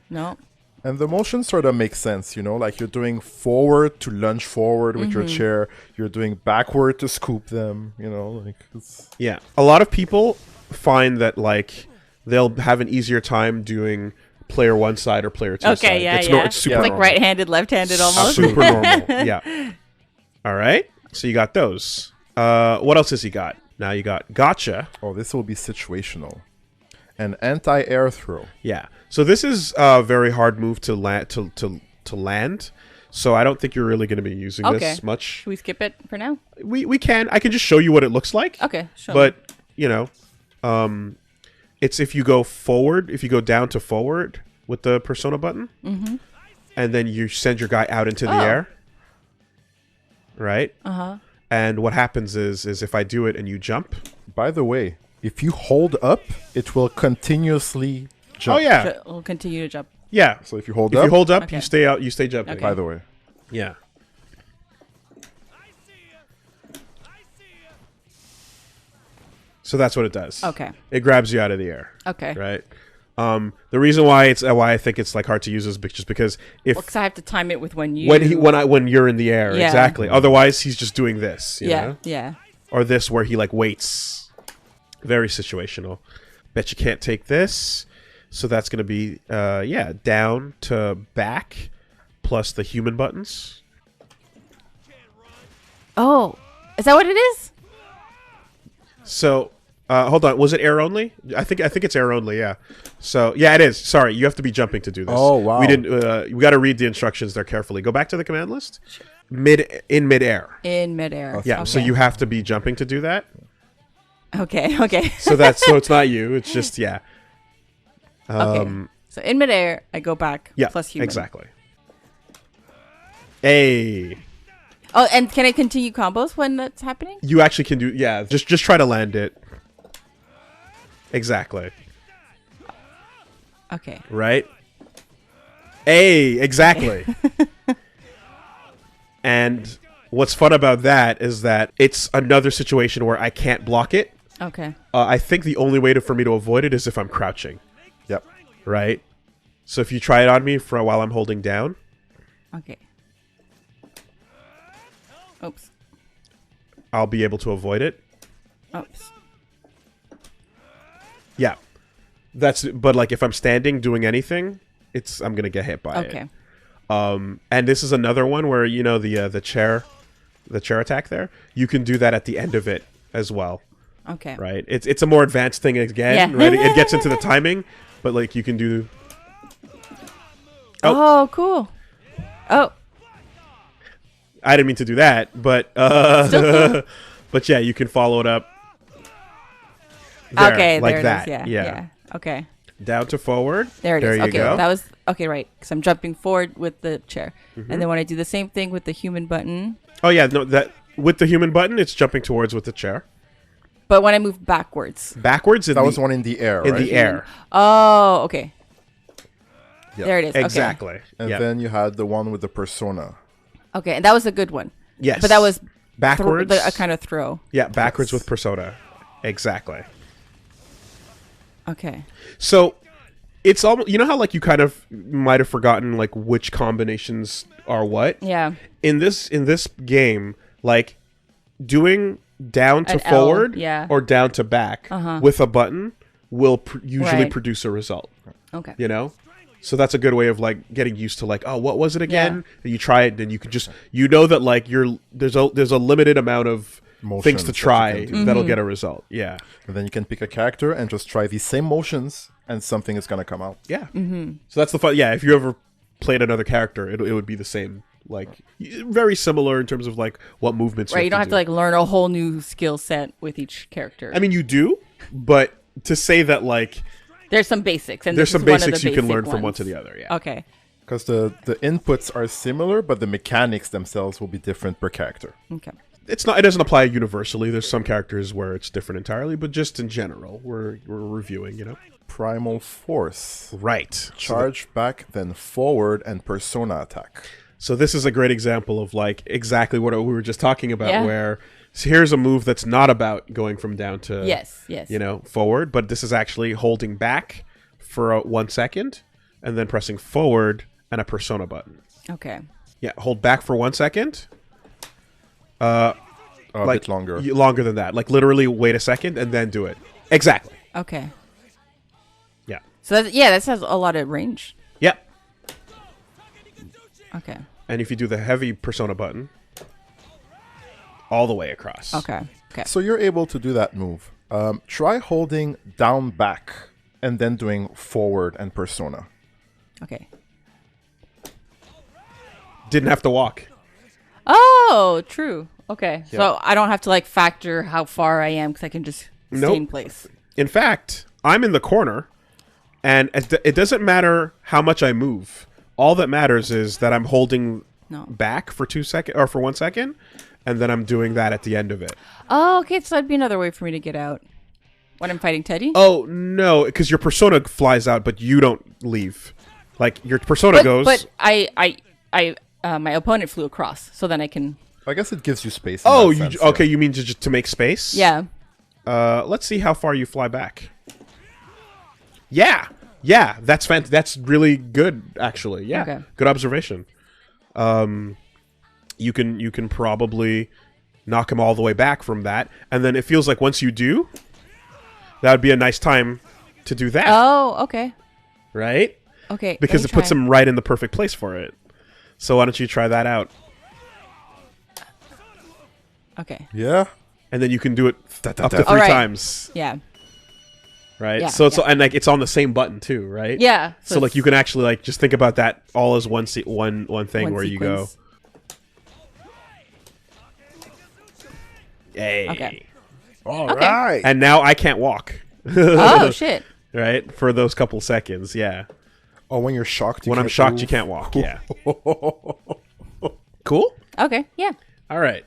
No. And the motion sort of makes sense, you know, like you're doing forward to lunge forward with your chair. You're doing backward to scoop them, you know, like it's... Yeah. A lot of people find that like they'll have an easier time doing player one side or player two side. Okay, yeah, It's super It's like normal. right-handed, left-handed almost. Super normal. Yeah. All right. So you got those. What else has he got? Now you got gotcha. Oh, this will be situational. An anti-air throw. Yeah. So this is a very hard move to land. So I don't think you're really going to be using this much. Should we skip it for now? We can. I can just show you what it looks like. Okay, sure. But, you know, it's if you go forward, if you go down to forward with the persona button, and then you send your guy out into the air, right? Uh-huh. And what happens is if I do it and you jump. By the way, if you hold up, it will continuously jump. Oh, yeah. We'll continue to jump. Yeah. So if you hold If up... you hold up, Okay. you stay out, you stay jumping. Okay. By the way. Yeah. So that's what it does. Okay. It grabs you out of the air. Okay. Right. The reason why I think it's like hard to use is just because if Because I have to time it with when you... when you're in the air, Yeah. exactly. Otherwise, he's just doing this. You know? Yeah. Or this where he like waits. Very situational. Bet you can't take this. So that's gonna be down to back plus the human buttons. Oh, is that what it is? So hold on, was it air only? I think it's air only. Yeah. So yeah, it is. Sorry, you have to be jumping to do this. Oh, wow. We didn't. We got to read the instructions there carefully. Go back to the command list. In midair. In midair. Yeah. So you have to be jumping to do that. Okay. So it's not you. It's just yeah. Okay. So in midair, I go back. Yeah. Plus human. Exactly. Hey. Oh, and can I continue combos when that's happening? You actually can do, yeah. Just try to land it. Exactly. Okay. Right? Hey, exactly. And what's fun about that is that it's another situation where I can't block it. Okay. I think the only way for me to avoid it is if I'm crouching. Yep. Right? So if you try it on me for while I'm holding down. Okay. Oops. I'll be able to avoid it. Oops. Yeah. But like if I'm standing doing anything, I'm going to get hit by it. Okay. And this is another one where, you know, the chair attack there, you can do that at the end of it as well. Okay. Right? It's a more advanced thing again, Yeah. right? It gets into the timing, but like you can do. Oh, cool. Oh. I didn't mean to do that, but but yeah, you can follow it up. There, Okay, like there it that. is. Yeah. Okay. Down to forward. There it is. You Okay, go. that was okay, right? Because I'm jumping forward with the chair, Mm-hmm. and then when I do the same thing with the human button, Oh yeah, no, that with the human button, it's jumping towards with the chair. but when I move backwards. Backwards. That was one in the air, in right? the air. Oh, okay. Yep. There it is. Exactly. And Yep. then you had the one with the persona. Okay, and that was a good one. Yes. But that was backwards. a kind of throw. Yeah, backwards Yes. with persona. Exactly. Okay. So it's almost, you know how like you kind of might have forgotten like which combinations are what. Yeah. In this game, like doing down to An L, forward yeah. or down to back with a button will usually Right. produce a result. Okay. You know. So that's a good way of like getting used to like, oh, what was it again? And you try it, and you can just, you know that like there's a limited amount of Motions things to that you try can do. that'll get a result. Yeah, And then you can pick a character and just try these same motions, and something is gonna come out. yeah. So that's the fun. Yeah, if you ever played another character, it would be the same. Like very similar in terms of like what movements. Right, you don't have do. to like learn a whole new skill set with each character. I mean, you do, but to say that like there's some basics, and there's this some is one of basics the you can basic learn from one ones. to the other. Yeah. Okay. Because the inputs are similar, but the mechanics themselves will be different per character. Okay. It doesn't apply universally. There's some characters where it's different entirely, but just in general, we're reviewing, you know. Primal Force. Right. Charge back, then forward, and persona attack. So this is a great example of like exactly what we were just talking about, Yeah. where so here's a move that's not about going from down to Yes. you know, forward, but this is actually holding back for 1 second and then pressing forward and a persona button. Okay. Yeah, hold back for 1 second. A Like bit longer. longer than that. Like literally wait a second and then do it. Exactly. Okay. Yeah. So that has a lot of range. Yep. Okay. And if you do the heavy persona button, all the way across. Okay. Okay. So you're able to do that move. Try holding down back and then doing forward and persona. Okay. Didn't have to walk. Oh, true. Okay. Yeah. So I don't have to like factor how far I am because I can just stay in Nope. place. In fact, I'm in the corner, and it doesn't matter how much I move. All that matters is that I'm holding No. back for 2 seconds or for 1 second, and then I'm doing that at the end of it. Oh, okay. So that'd be another way for me to get out when I'm fighting Teddy. Oh no, because your persona flies out, but you don't leave. Like your persona goes. But my opponent flew across, so then I can. I guess it gives you space. in Oh, that you sense, okay? yeah. You mean just to make space? Yeah. Let's see how far you fly back. Yeah, that's That's really good, actually. Yeah, Okay. good observation. You can probably knock him all the way back from that, and then it feels like once you do, that would be a nice time to do that, Oh, okay. right? Okay. Because let it me puts try. him right in the perfect place for it. So why don't you try that out, Okay. Yeah. and then you can do it up to 3 Alright. times, Yeah. right? Yeah, So it's yeah. and like it's on the same button too, right? Yeah. So like you can actually like just think about that all as one thing one where you go, sequence. hey, Okay. All Okay. right. and now I can't walk, Oh shit. right? For those couple seconds, yeah. Oh, when you're shocked. When I'm can't shocked, move. you can't walk, yeah. Cool. Okay, yeah. All right.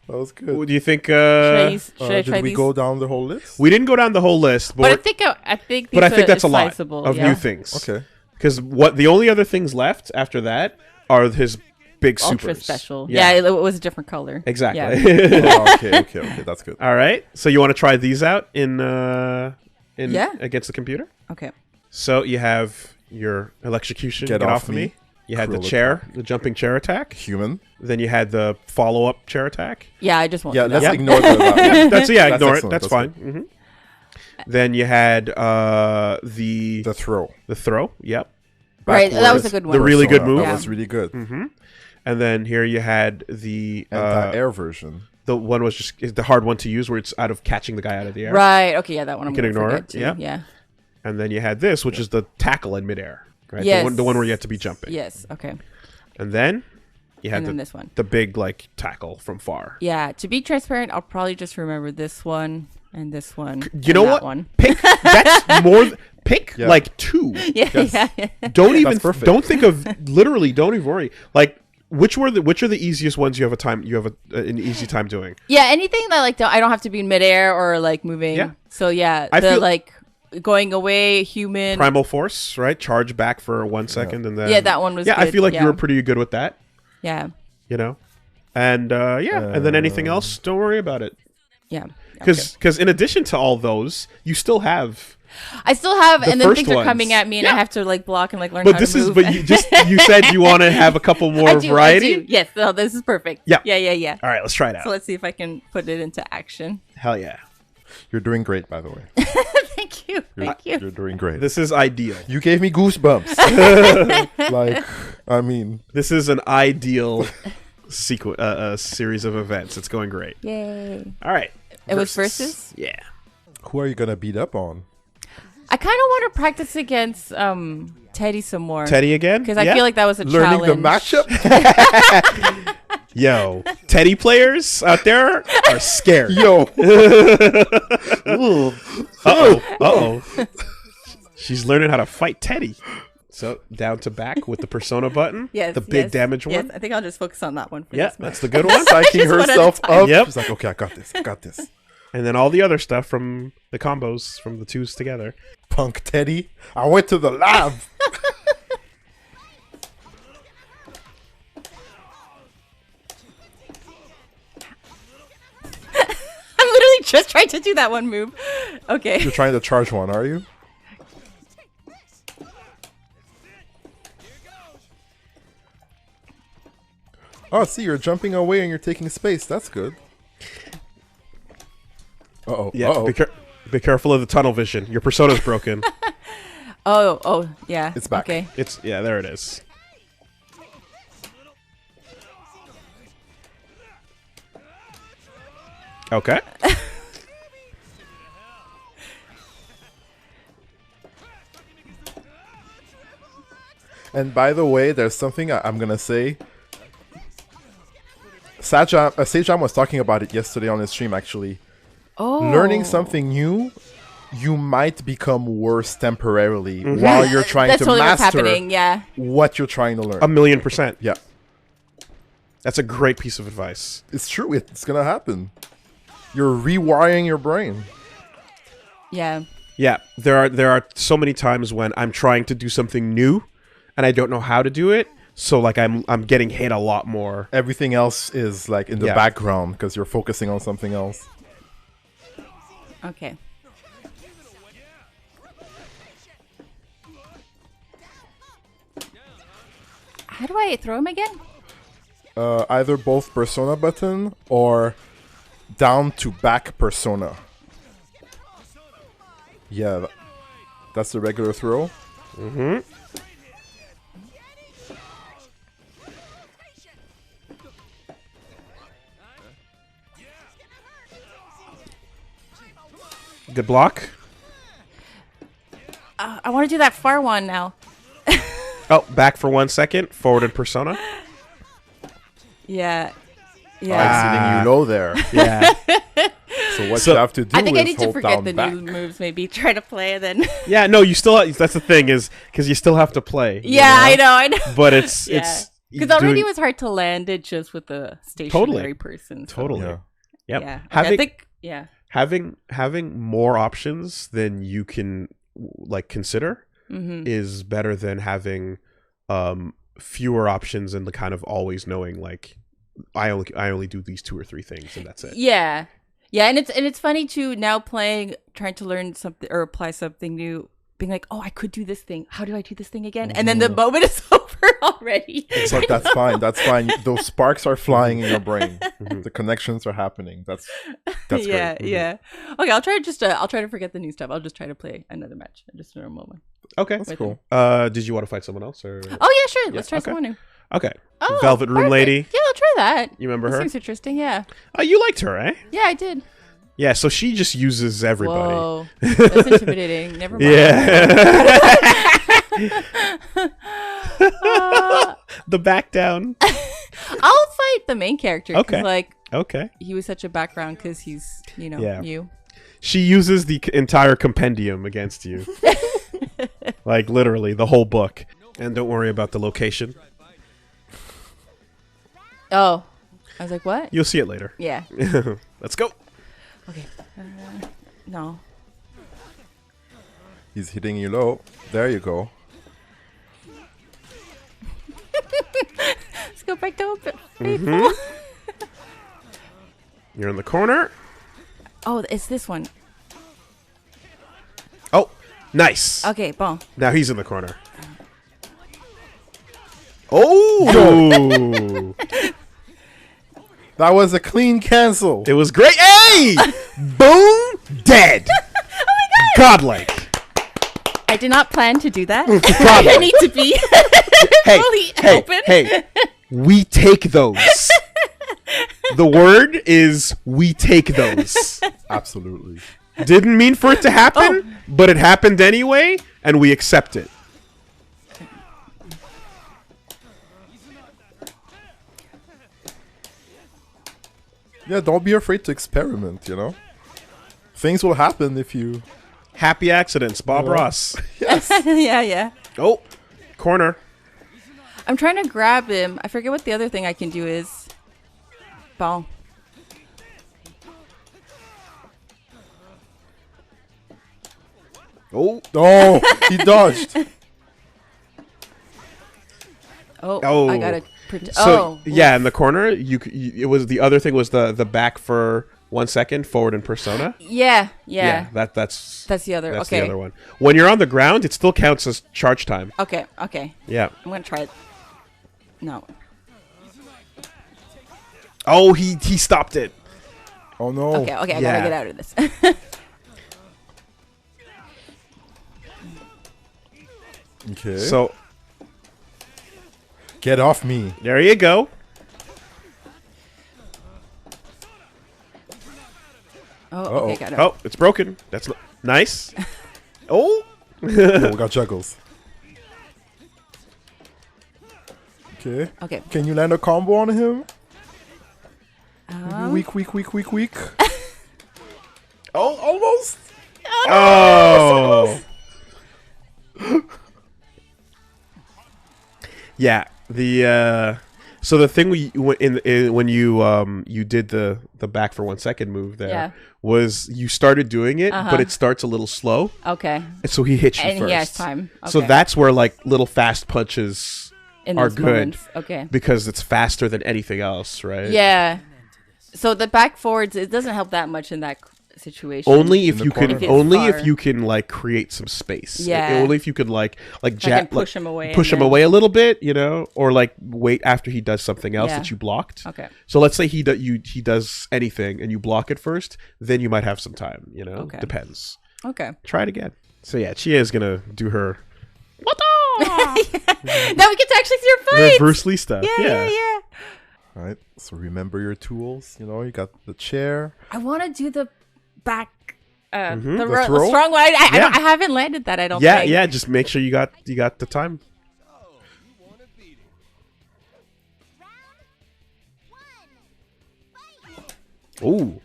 That was good. What do you think? Should I try Did we these? go down the whole list? We didn't go down the whole list, But I think these but I think that's a lot sizable, of yeah. new things. Okay. Because the only other things left after that are his big Ultra supers. special. Yeah, it was a different color. Exactly. Yeah. Oh, okay. That's good. All right. So you want to try these out in Yeah. against the computer? Okay. So you have your electrocution. Get off me. You had the Cruel chair, attack. the jumping chair attack. Human. Then you had the follow-up chair attack. Yeah, I just want Yeah, to let's know. ignore that. Ignore it. That's excellent. That's fine. Then you had the The throw. throw. Yep. Right, that was a Backwards good one. The really good persona. move. That Yeah. was really good. And then here you had the Anti-air version. the one was just is the hard one to use where it's out of catching the guy out of the air. Right. Okay. Yeah, that one. I'm can gonna ignore forget it, too. yeah. Yeah. And then you had this, which is the tackle in midair. Right. Yes. The one where you have to be jumping. Yes. Okay. And then you had And then the this one. the big like tackle from far. Yeah. To be transparent, I'll probably just remember this one and this one. You and know that what? One. Pick that's more. Pick Yeah. like two. Yeah. Yes. Yeah. Don't even perfect. don't think of literally. Don't even worry. Like which are the easiest ones you have an easy time doing? Yeah. Anything that like I don't have to be in midair or like moving. Yeah. So yeah, I the feel- like going away, human. Primal Force, right? Charge back for 1 second and then Yeah, that one was Yeah, I good, feel like yeah. you were pretty good with that. Yeah. You know, and and then anything else, don't worry about it. Yeah. Because in addition to all those, you still have. I still have, The and then first things are ones. coming at me, and Yeah. I have to like block and like learn But how this to is move. but you said you want to have a couple more I do, variety. I do. Yes, no, this is perfect. Yeah. Yeah. All right, let's try it out. So let's see if I can put it into action. Hell yeah, You're doing great, by the way. Thank you. Thank You're you. doing great. this is ideal. You gave me goosebumps. Like, I mean, This is an ideal series of events. It's going great. Yay. All right, It was versus? Yeah. who are you gonna beat up on? I kind of want to practice against Teddy some more. Teddy again? Because I feel like that was a Learning challenge. the matchup. Yo, Teddy players out there are scared. Yo. Uh-oh. She's learning how to fight Teddy. So down to back with the persona button. Yes. The big yes, damage yes. one. I think I'll just focus on that one for Yeah, this match. that's the good one. Psyching Just one at a herself time. up. Yep. She's like, okay, I got this. And then all the other stuff from the combos from the twos together. Punk Teddy. I went to the lab. I'm literally just trying to do that one move. Okay. You're trying to charge one, are you? Oh, see, you're jumping away and you're taking space. That's good. Uh-oh. Yeah, Uh-oh. be careful of the tunnel vision. Your persona's broken. Oh, yeah. It's back. Okay. There it is. Okay. And by the way, there's something I'm going to say. Sejam was talking about it yesterday on his stream, actually. Oh. Learning something new, you might become worse temporarily while you're trying That's to totally what's master happening. Yeah. what you're trying to learn. 1,000,000%. Yeah, That's a great piece of advice. it's true. It's going to happen. You're rewiring your brain. Yeah. Yeah, there are so many times when I'm trying to do something new and I don't know how to do it. So like I'm getting hit a lot more. Everything else is like in the Yeah. background because you're focusing on something else. Okay. How do I throw him again? Either both persona button or down to back persona. Yeah, that's the regular throw. Mm-hmm. Good block. I want to do that far one now. Oh, back for 1 second. Forward in persona. Yeah. I'm Yeah. sitting you low there. Yeah. So what So- you have to do I think is I need to hold forget down the back. new moves. Maybe try to play and then. Yeah, no, you still that's the thing is because you still have to play. you Yeah, I know. But it's Yeah. it's Because already doing- it was hard to land it just with a stationary person. So. Totally. Yeah. Yep. Yeah. Okay, Having, I think. Yeah. having more options than you can like consider Mm-hmm. is better than having fewer options and the kind of always knowing like I only do these 2 or 3 things and that's it. Yeah. Yeah, and it's funny too now trying to learn something or apply something new, being like, oh, I could do this thing. How do I do this thing again? And then the moment is over already. But that's fine. That's fine. Those sparks are flying in your brain. The connections are happening. That's yeah, great. yeah. Okay, I'll try to forget the new stuff. I'll just try to play another match, just a normal one. Okay. That's cool. Did you want to fight someone else or? Oh yeah, sure. Let's try okay. someone new. Okay. Oh, Velvet Room perfect. Lady. Yeah, I'll try that. You remember That her? seems interesting. Yeah. Oh, you liked her, eh? Yeah, I did. Yeah. So she just uses everybody. Whoa, that's intimidating. Never mind. Yeah. The back down. I'll fight the main character. 'Cause, Okay. like Okay. he was such a background because he's Yeah. new. She uses the entire compendium against you. Like literally the whole book. And don't worry about the location. Oh, I was like, what? You'll see it later. Yeah. Let's go. Okay. No. He's hitting you low. There you go. Let's go back to open. Faithful. You're in the corner. Oh, it's this one. Oh, nice. Okay, bon. Now he's in the corner. Oh! That was a clean cancel. It was great. Hey! Boom! Dead. Oh my god! Godlike. I did not plan to do that. Godlike. I need to be fully open. Hey, we take those. The word is we take those. Absolutely. Didn't mean for it to happen, but it happened anyway, and we accept it. Yeah, don't be afraid to experiment, you know? Things will happen if you... Happy accidents, Bob Ross. Yes. Yeah, yeah. Oh, corner. I'm trying to grab him. I forget what the other thing I can do is. Bon. Oh, Oh, he dodged. Oh, I Oh. gotta. so yeah, in the corner, it was the other thing was the back for 1 second forward in Persona. Yeah. That's That's the other. that's Okay. the other one. When you're on the ground, it still counts as charge time. Okay. Yeah. I'm gonna try it. No. Oh, he stopped it. Oh, no. Okay. I Yeah. gotta get out of this. Okay. So Get off me. there you go. Oh, okay, got it. Oh, it's broken. That's nice. Oh. Oh, we got juggles. Okay. Okay. Can you land a combo on him? Um, Weak. Oh, almost. Oh. Yeah. The so the thing when you did the back for 1 second move there Yeah. was you started doing it, but it starts a little slow, Okay. and so he hits you And first. he has time. So Okay. that's where like little fast punches In are those good moments. Okay. because it's faster than anything else, right? Yeah. So the back forwards, it doesn't help that much in that situation. Only if the you can, corner. If it's only far. if you can like create some space. Yeah. Only if you could like can push him away push and him then- away a little bit, you know, or like wait after he does something else Yeah. that you blocked. Okay. So let's say he does anything and you block it first, then you might have some time. You know, Okay. depends. Okay. Try it again. So yeah, Chia is gonna do her Now we get to actually see your fights. Bruce Lee stuff. Yeah. All right. So remember your tools. You know, you got the chair. I want to do the back, the The throw? strong one. Yeah. I haven't landed that. I don't Yeah, think. yeah. Just make sure you got the time. Ooh.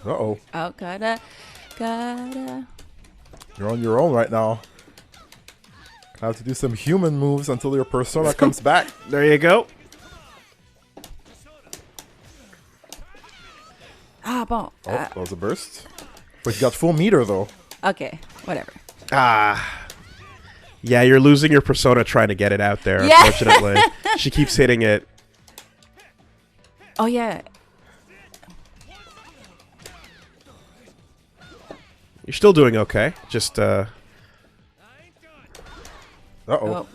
Uh-oh. Oh, gotta Gotta. You're on your own right now. Have to do some human moves until your persona comes back. There you go. Ah, bon. Oh, that was a burst. But you got full meter though. Okay, whatever. Ah. Yeah, you're losing your persona trying to get it out there, Yeah. unfortunately. She keeps hitting it. Oh, yeah. You're still doing okay. Just, Uh-oh. Oh.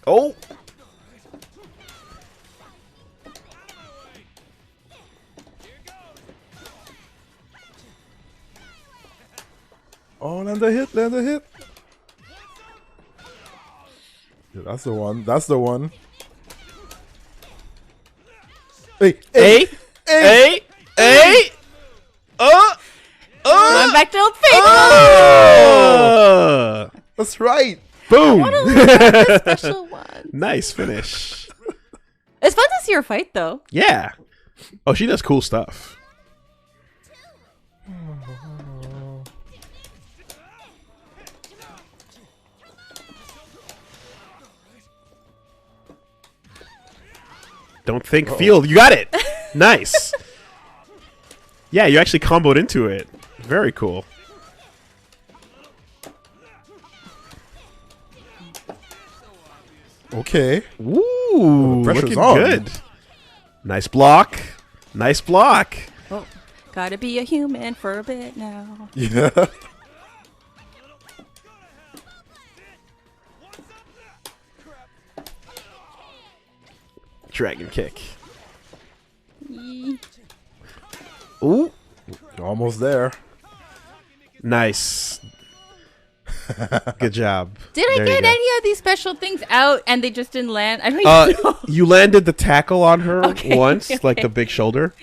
Oh! Oh, land a hit, land a hit. Yeah, that's the one. That's the one. Hey, Hey! Hey! Hey! Going back to Old Faithful. That's right. Boom! The special one. Nice finish. It's fun to see her fight, though. Yeah. Oh, she does cool stuff. Don't think, feel. You got it. Nice. Yeah, you actually comboed into it. Very cool. Okay. Ooh, pressure's looking on. good. Nice block. Nice block. Oh, gotta be a human for a bit now. Yeah. Dragon kick. Yee. Ooh, You're almost there. nice. Good job. Did I There you get go. any of these special things out and they just didn't land? I don't even know. You landed the tackle on her Okay, once, like okay. the big shoulder.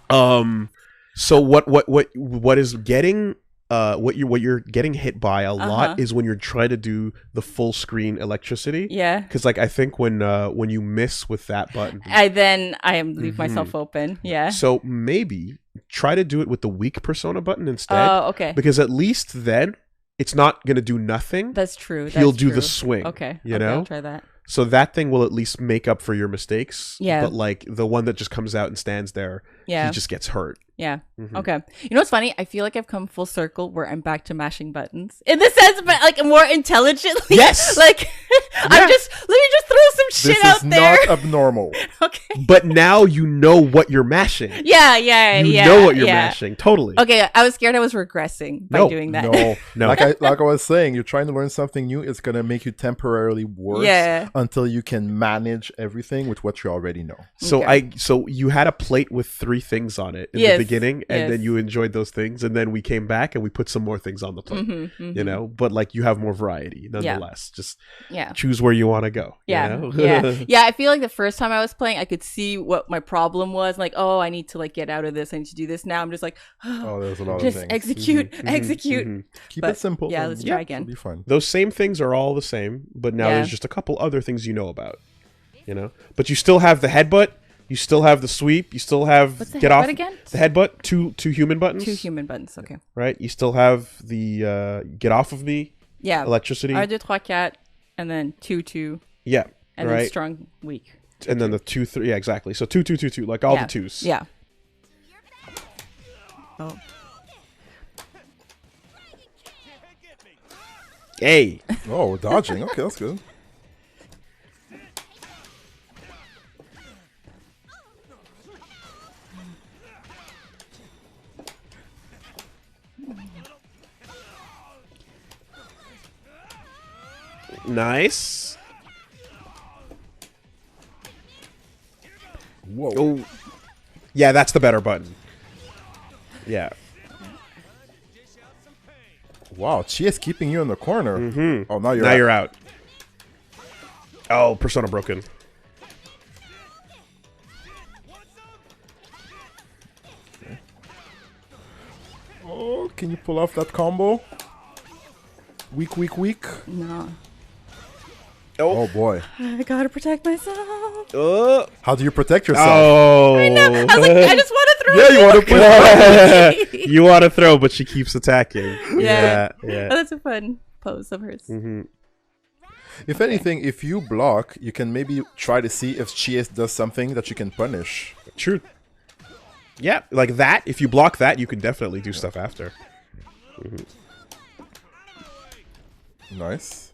So what is getting what you're getting hit by a lot is when you're trying to do the full screen electricity. Yeah. Because like I think when you miss with that button, I leave myself open. Yeah. so maybe try to do it with the weak persona button instead. Oh, okay. Because at least then it's not gonna do nothing. That's true. He'll that's do true. the swing. Okay. You okay, know? I'll try that. So that thing will at least make up for your mistakes. Yeah. But like the one that just comes out and stands there, Yeah. he just gets hurt. Yeah. Mhm. Okay. You know what's funny? I feel like I've come full circle where I'm back to mashing buttons in the sense, but like more intelligently. Yes! Like Yeah. let me just throw some shit This out is there. not abnormal. Okay. But now you know what you're mashing. Yeah. You know what you're mashing. Totally. Okay. I was scared I was regressing by No, doing that. No, No. Like I was saying, you're trying to learn something new. It's gonna make you temporarily worse Yeah. until you can manage everything with what you already know. So Okay. so you had a plate with 3 things on it in Yes, the beginning, and yes. then you enjoyed those things, and then we came back and we put some more things on the plate. Mhm, You know, but like you have more variety nonetheless. Just Yeah. choose where you want to go. you Yeah. know? Yeah. I feel like the first time I was playing, I could see what my problem was. Like, oh, I need to like get out of this. I need to do this. Now I'm just like, Oh, there's a lot just of things. execute, execute. Mhm. Keep But, it simple. yeah, and let's try it'll again. be fun. Those same things are all the same, but now Yeah. there's just a couple other things you know about. You know, but you still have the headbutt. You still have the sweep. You still have What's the get headbutt off again? the headbutt. Two human buttons. 2 human buttons. Okay. Right. You still have the get off of me Yeah. electricity. 1, 2, 3, 4, and then 2, 2, Yeah. and then right. strong, weak. And then the 2, 3. Yeah, exactly. So 2, 2, 2, 2. Like all yeah. the twos. Yeah. Oh. Hey. Oh, we're dodging. Okay, that's good. Nice. Whoa. Oh. Yeah, that's the better button. Yeah. Wow, she is keeping you in the corner. Mm-hmm. Oh, now you're now out. you're out. Oh, persona broken. Oh, can you pull off that combo? Weak, weak, weak. No. Oh boy. I gotta protect myself. Oh. How do you protect yourself? Oh. I know. I was like, I just want to Yeah, you want to play. You want to throw, but she keeps attacking. Yeah. Yeah. Oh, that's a fun pose of hers. Mm-hmm. If anything, if you block, you can maybe try to see if she does something that you can punish. True. Yeah, like that. If you block that, you can definitely do stuff after. Mm-hmm. Nice.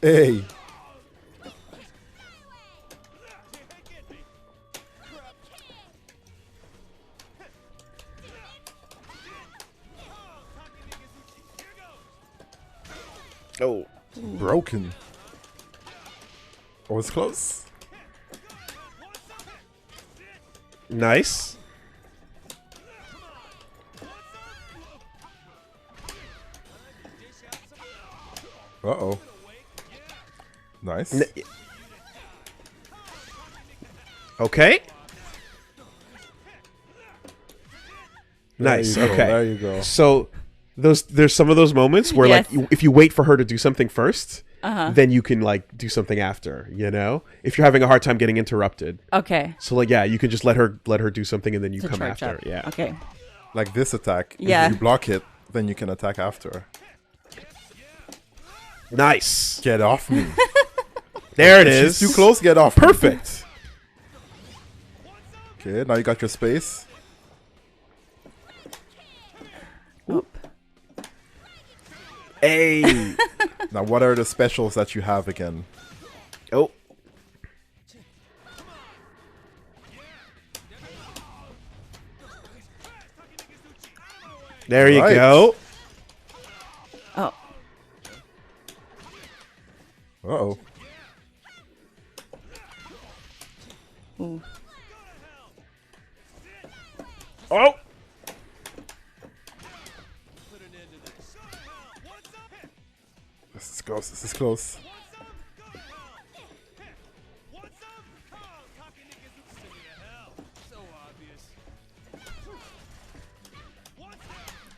Hey. Oh. Broken. Oh, it's close. Nice. Uh-oh. Nice. Okay. Nice. There you go, Okay. there you go. So there's some of those moments where Yes. like if you wait for her to do something first, Uh-huh. then you can like do something after, you know? If you're having a hard time getting interrupted. Okay. So like yeah, you can just let her do something and then you To come charge after. up. Yeah. Okay. Like this attack. Yeah. If you block it, then you can attack after. Nice. Get off me. There it If is. she's too close, get off me. Perfect. Okay, now you got your space. Oop. Hey. Now what are the specials that you have again? Oh. There you Right. go. Oh. Uh-oh. Ooh. Oh. This is close. This is close.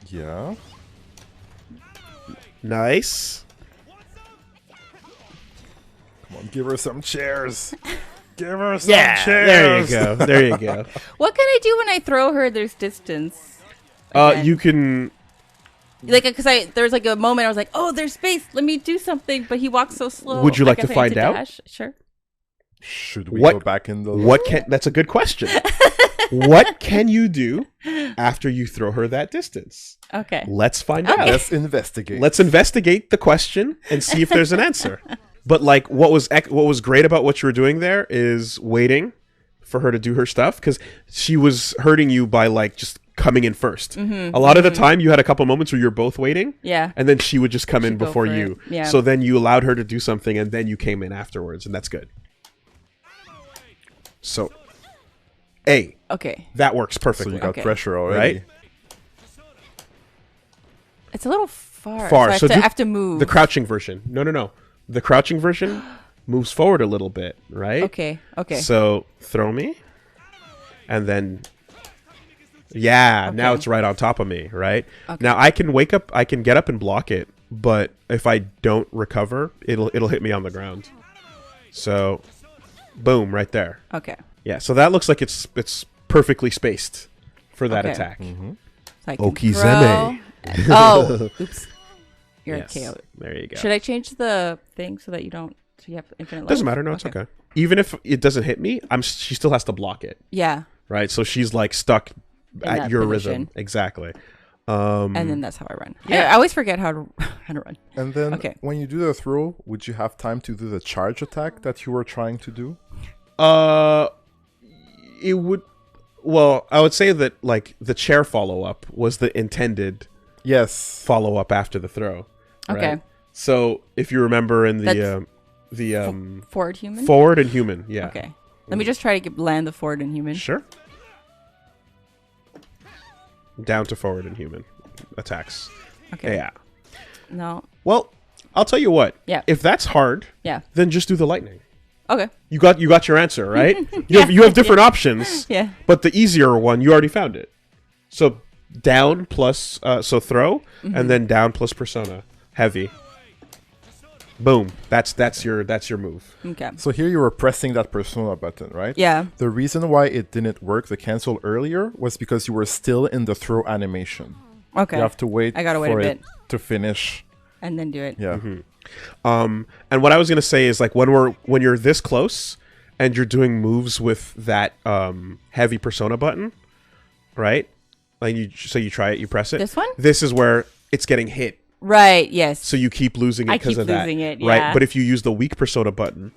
Yeah. Nice. Come on, give her some chairs. Give her some Yeah. chairs. There you go. There you go. What can I do when I throw her? There's distance. Again. You can. Like, because there's like a moment I was like, oh, there's space. Let me do something. But he walks so slow. Would you like guess to I need find out? dash. Sure. Should we What- go back in the... What can? That's a good question. What can you do after you throw her that distance? Okay. Let's find Okay. out. Let's investigate. Let's investigate the question and see if there's an answer. But like, what was great about what you were doing there is waiting for her to do her stuff, because she was hurting you by like just coming in 1st. A lot of the time, you had a couple moments where you're both waiting. Yeah. And then she would just come in She'd go before for you. it. Yeah. So then you allowed her to do something, and then you came in afterwards, and that's good. So, A, Okay. that works So perfectly. you got Okay. pressure already. Right? It's a little far. Far. So So I do have to move. The crouching version. No. The crouching version moves forward a little bit, right? Okay. Okay. So throw me, and then now it's right on top of me, right? Okay. Now I can get up and block it, but if I don't recover, it'll hit me on the ground. So, boom, right there. Okay. Yeah. So that looks like it's perfectly spaced for that Okay. attack. So I can Okizeme. throw- Oh, oops. You're Yes. a KO. There you go. Should I change the thing so that you don't? So you have infinite life? Doesn't matter. No, it's okay. Even if it doesn't hit me, she still has to block it. Yeah. Right, so she's like stuck at that your position. rhythm. Exactly. And then that's how I run. Yeah. I always forget how to run. And then Okay. when you do the throw, would you have time to do the charge attack that you were trying to do? It would. Well, I would say that like the chair follow up was the intended Yes. follow up after the throw. Right? Okay. So if you remember in That's- the Forward human. forward and human, yeah. Okay. Let me just try to land the forward and human. Sure. Down to forward and human attacks. Okay. Yeah. No. Well, I'll tell you what. Yeah. If that's hard, Yeah. then just do the lightning. Okay. You got your answer, right? You have different options. Yeah. But the easier one, you already found it. So down plus so throw, and then down plus persona. Heavy. Boom. That's your move. Okay. So here you were pressing that persona button, right? Yeah. The reason why it didn't work, the cancel earlier, was because you were still in the throw animation. Okay. You have to wait I gotta wait for a it bit. to finish. And then do it. Yeah. And what I was gonna say is like when you're this close and you're doing moves with that heavy persona button, right? Like you try it, you press it. This one? This is where it's getting hit. Right. Yes. So you keep losing it I because keep of that. losing it, Right. yeah. But if you use the weak persona button,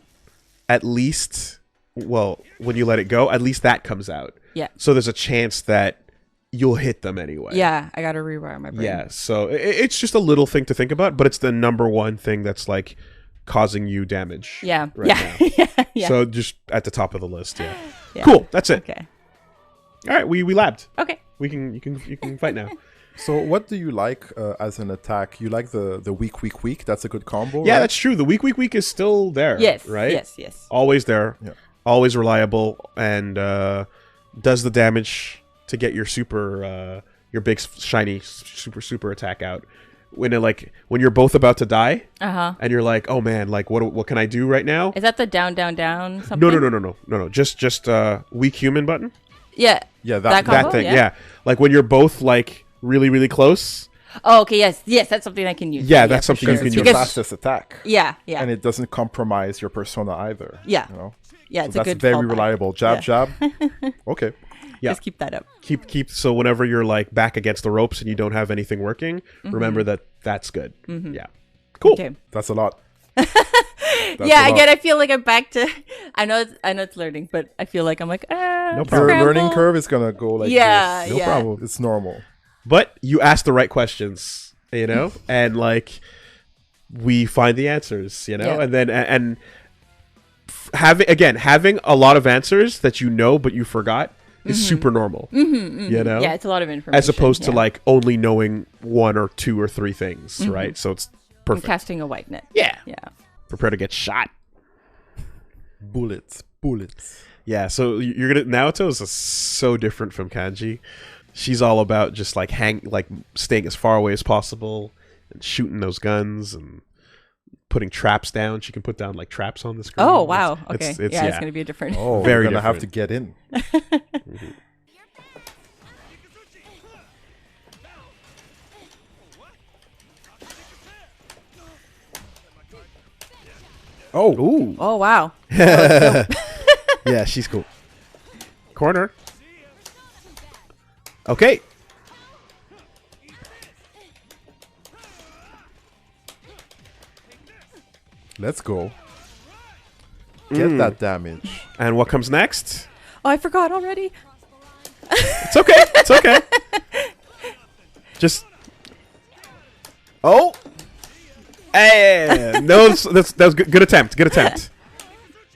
at least, well, when you let it go, at least that comes out. Yeah. So there's a chance that you'll hit them anyway. Yeah. I gotta rewire my brain. Yeah. So it's just a little thing to think about, but it's the number one thing that's like causing you damage. Yeah. Right Yeah. now. Yeah. So just at the top of the list. Yeah. Yeah. Cool. That's it. Okay. All right. We labbed. Okay. You can fight now. So what do you like as an attack? You like the weak. That's a good combo, Yeah, right? that's true. The weak is still there. Yes. Right. Yes. Always there. Yeah. Always reliable and does the damage to get your super your big shiny super attack out. When you're both about to die and you're like, oh man, like what can I do right now? Is that the down something? No. Just weak human button. Yeah. Yeah, That that combo? That thing. Yeah. Yeah. Like when you're both like really close. Oh, okay. Yes. That's something I can use. Yeah, that's for something you sure. can it's use. your Because- fastest attack. Yeah. And it doesn't compromise your persona either. Yeah. You know? Yeah. So It's a that's good. very fallback. reliable. Jab. Okay. Yeah. Just keep that up. Keep so whenever you're like back against the ropes and you don't have anything working, remember that's good. Yeah. Cool. Okay. That's a lot. Yeah. Again, I feel like I'm back to. I know it's learning, but I feel like I'm like No Your problem. learning curve is gonna go like Yeah, this. No yeah. problem. It's normal. But you ask the right questions, you know, and like we find the answers, you know, Yeah. and then and having a lot of answers that you know but you forgot is super normal, you know. Yeah, it's a lot of information. As opposed to yeah. like only knowing one or two or three things, right? So it's I'm perfect. casting a white net. Yeah. Yeah. Prepare to get shot. Bullets. Yeah, so you're gonna Naoto is so different from Kanji. She's all about just like staying as far away as possible and shooting those guns and putting traps down. She can put down like traps on the screen. Oh wow. Okay. It's It's gonna be a different. Oh, Very you're gonna have to different. get in. Oh, Ooh. Oh wow. Yeah, she's cool. Corner. Okay. let's go. Get that damage. And what comes next? Oh, I forgot already. It's okay. It's okay. Just. Oh. Hey. No, that was good attempt. Good attempt.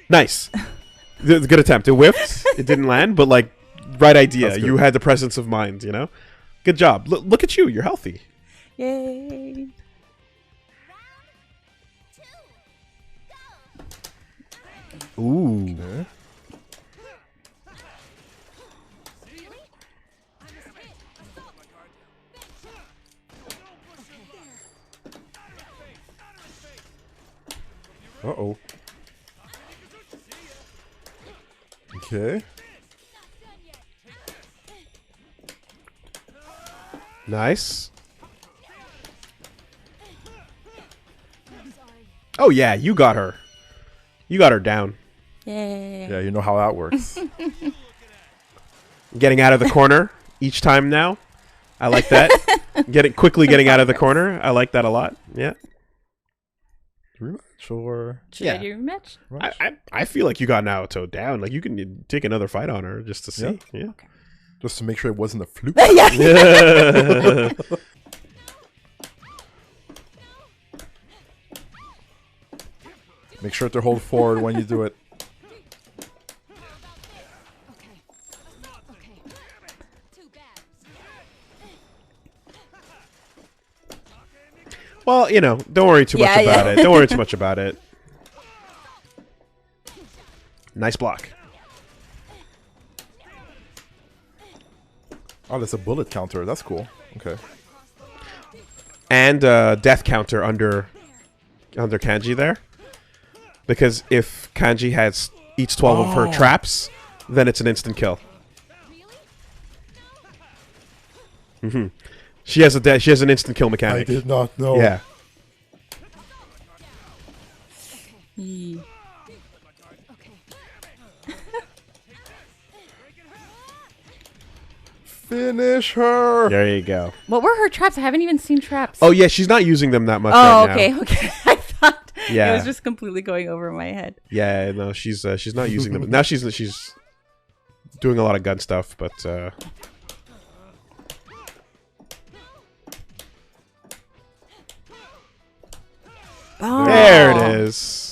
Nice. Good attempt. It whiffed. It didn't land, but like, right idea. That's You good. had the presence of mind. You know. Good job. Look at you. You're healthy. Yay. Ooh. Okay. Uh-oh. Okay. Nice. Oh yeah, you got her. You got her down. Yay. Yeah, you know how that works. Getting out of the corner each time now. I like that. Getting out of the corner. I like that a lot. Yeah. Rematch or Should Yeah. I do rematch? I feel like you got Naoto down. Like you can take another fight on her just to see. Yeah. just to make sure it wasn't a fluke. Yeah. Make sure to hold forward when you do it. Well, you know, don't worry too much Yeah, about yeah. it. Don't worry too much about it. Nice block. Oh, there's a bullet counter. That's cool. Okay. And death counter under Kanji there, because if Kanji eats 12 of her traps, then it's an instant kill. She has an instant kill I mechanic. did not know. Yeah. Yee. Finish her. There you go. What were her traps? I haven't even seen traps. Oh yeah, she's not using them that much Oh, right okay, now. okay. I thought Yeah. it was just completely going over my head. Yeah, no, she's not using them now. She's doing a lot of gun stuff, but Oh. there it is.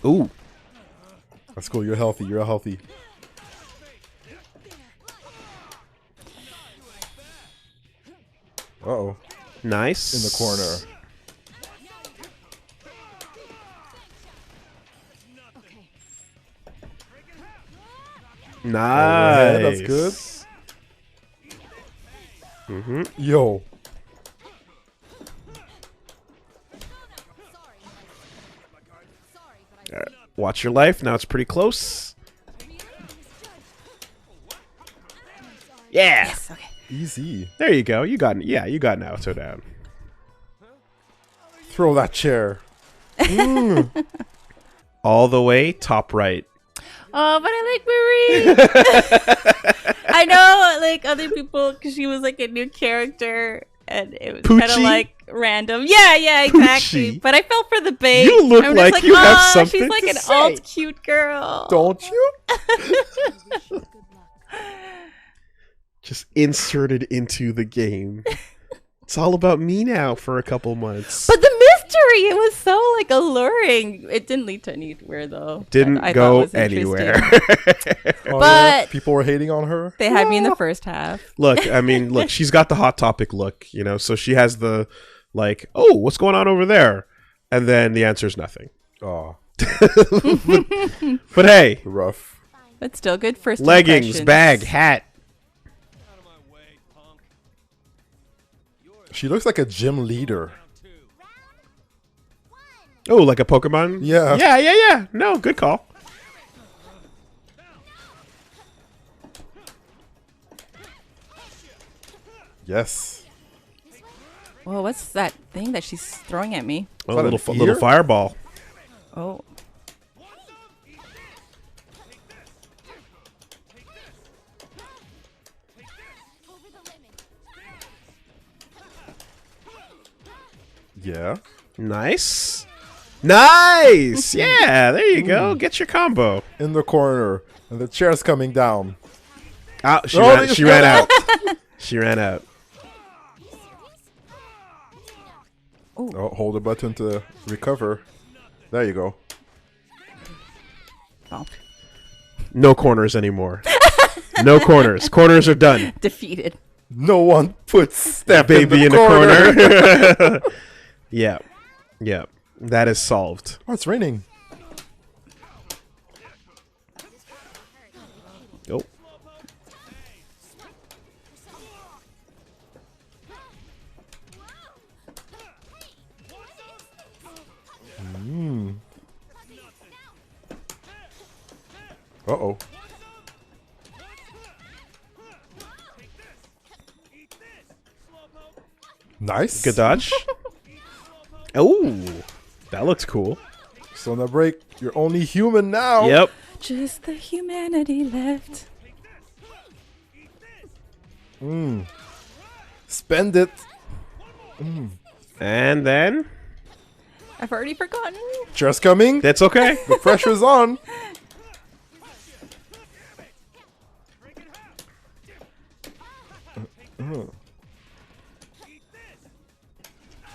Ooh, That's cool. You're healthy. You're healthy. Uh-oh. nice. In the corner. Nice. Overhead, that's good. Yo. Watch your life. Now it's pretty close. Yeah. Yes, okay. Easy. There you go. You got Naoto down. Throw that chair. All the way top right. Oh, but I like Marie. I know, like, other people, because she was, like, a new character, and it was kind of, Poochie? like, random. Yeah, exactly. Poochie. But I fell for the bait. You look I'm just like you have "Aw, something she's, like, to an say." alt cute girl. Don't you? Just inserted into the game. It's all about me now for a couple months. But the mystery, it was so, like, alluring. It didn't lead to anywhere, though. Didn't I thought go was interesting. anywhere. Oh, But- yeah? People were hating on her. They had me in the first half. Look, she's got the Hot Topic look, so she has the, like, oh, what's going on over there? And then the answer is nothing. Oh, But hey, rough. But still good first leggings, impressions. bag, hat. She looks like a gym leader. Oh, like a Pokemon? Yeah. Yeah. No, good call. Yes. Whoa, what's that thing that she's throwing at me? A that little an little ear? fireball. Oh. Yeah. Nice. Nice. Yeah, there you go. Get your combo. In the corner. And the chair's coming down. Ah, she Oh, ran, they she got ran out. out. She ran out. Oh, hold the button to recover. There you go. Oh. No corners anymore. No corners. Corners are done. Defeated. No one puts step Baby in in the corner. the corner. Yeah. Yeah. That is solved. Oh, it's raining. Oh. Uh-oh. Nice. Good dodge. Oh. That looks cool. So on the break, you're only human now. Yep. Just the humanity left. Spend it. And then I've already forgotten. Chair's coming. that's okay. The pressure's on.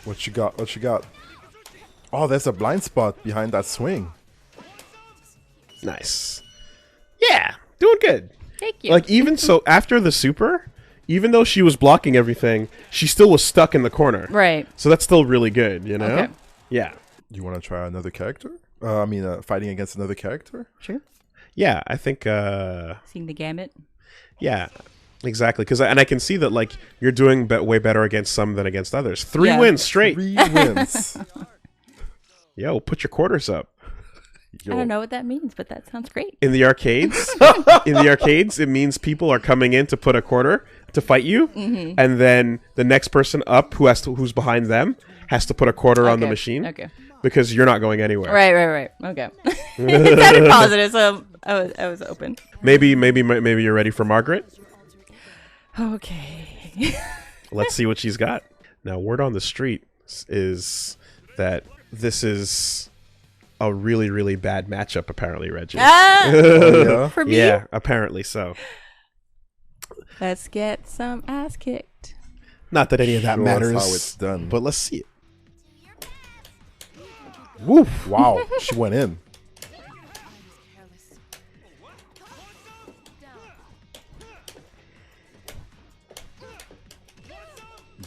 What you got? What you got? Oh, there's a blind spot behind that swing. Nice. Yeah. Doing good. Thank you. Like, even so, after the super, even though she was blocking everything, she still was stuck in the corner. Right. So that's still really good, you know? Okay. Yeah. You want to try another character? Fighting against another character? Sure. Yeah, I think, Seeing the gamut. yeah. Exactly, because and I can see that like you're doing way better against some than against others. 3 wins straight. 3 wins. Yo, put your quarters up. Yo. I don't know what that means, but that sounds great. In the arcades, it means people are coming in to put a quarter to fight you, and then the next person up who's behind them has to put a quarter on the machine. Okay. Because you're not going anywhere. Right. Okay. It sounded positive, so I was open. Maybe you're ready for Margaret. Okay. Let's see what she's got. Now, word on the street is that this is a really, really bad matchup, apparently, Reggie. Yeah. For me? Yeah, apparently so. Let's get some ass kicked. Not that any of that Sure, matters. that's how it's done. But let's see it. Woo! Wow, she went in.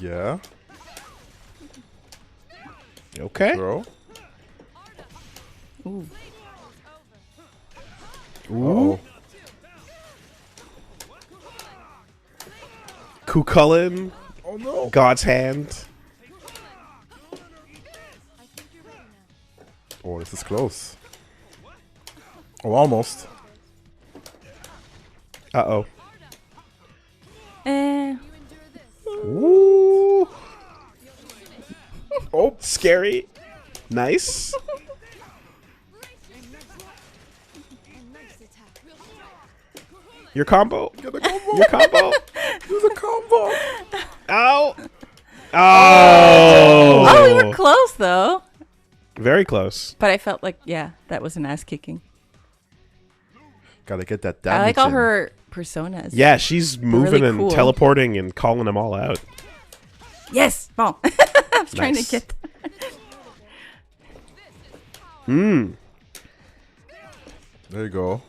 Yeah. Okay. Throw. Ooh. Ooh. Kukulin. Oh no. God's hand. Oh, this is close. Oh, almost. Uh-oh. Ooh. Oh, scary. Nice. Your combo. Get a combo. Your combo. Do the combo. Ow. Oh. Oh, we were close though. Very close. But I felt like, yeah, that was an ass kicking. Gotta get that I damage like all in. her personas. Yeah, she's moving really and cool. teleporting and calling them all out. Yes. Bon. I was trying to Nice. get. There you go.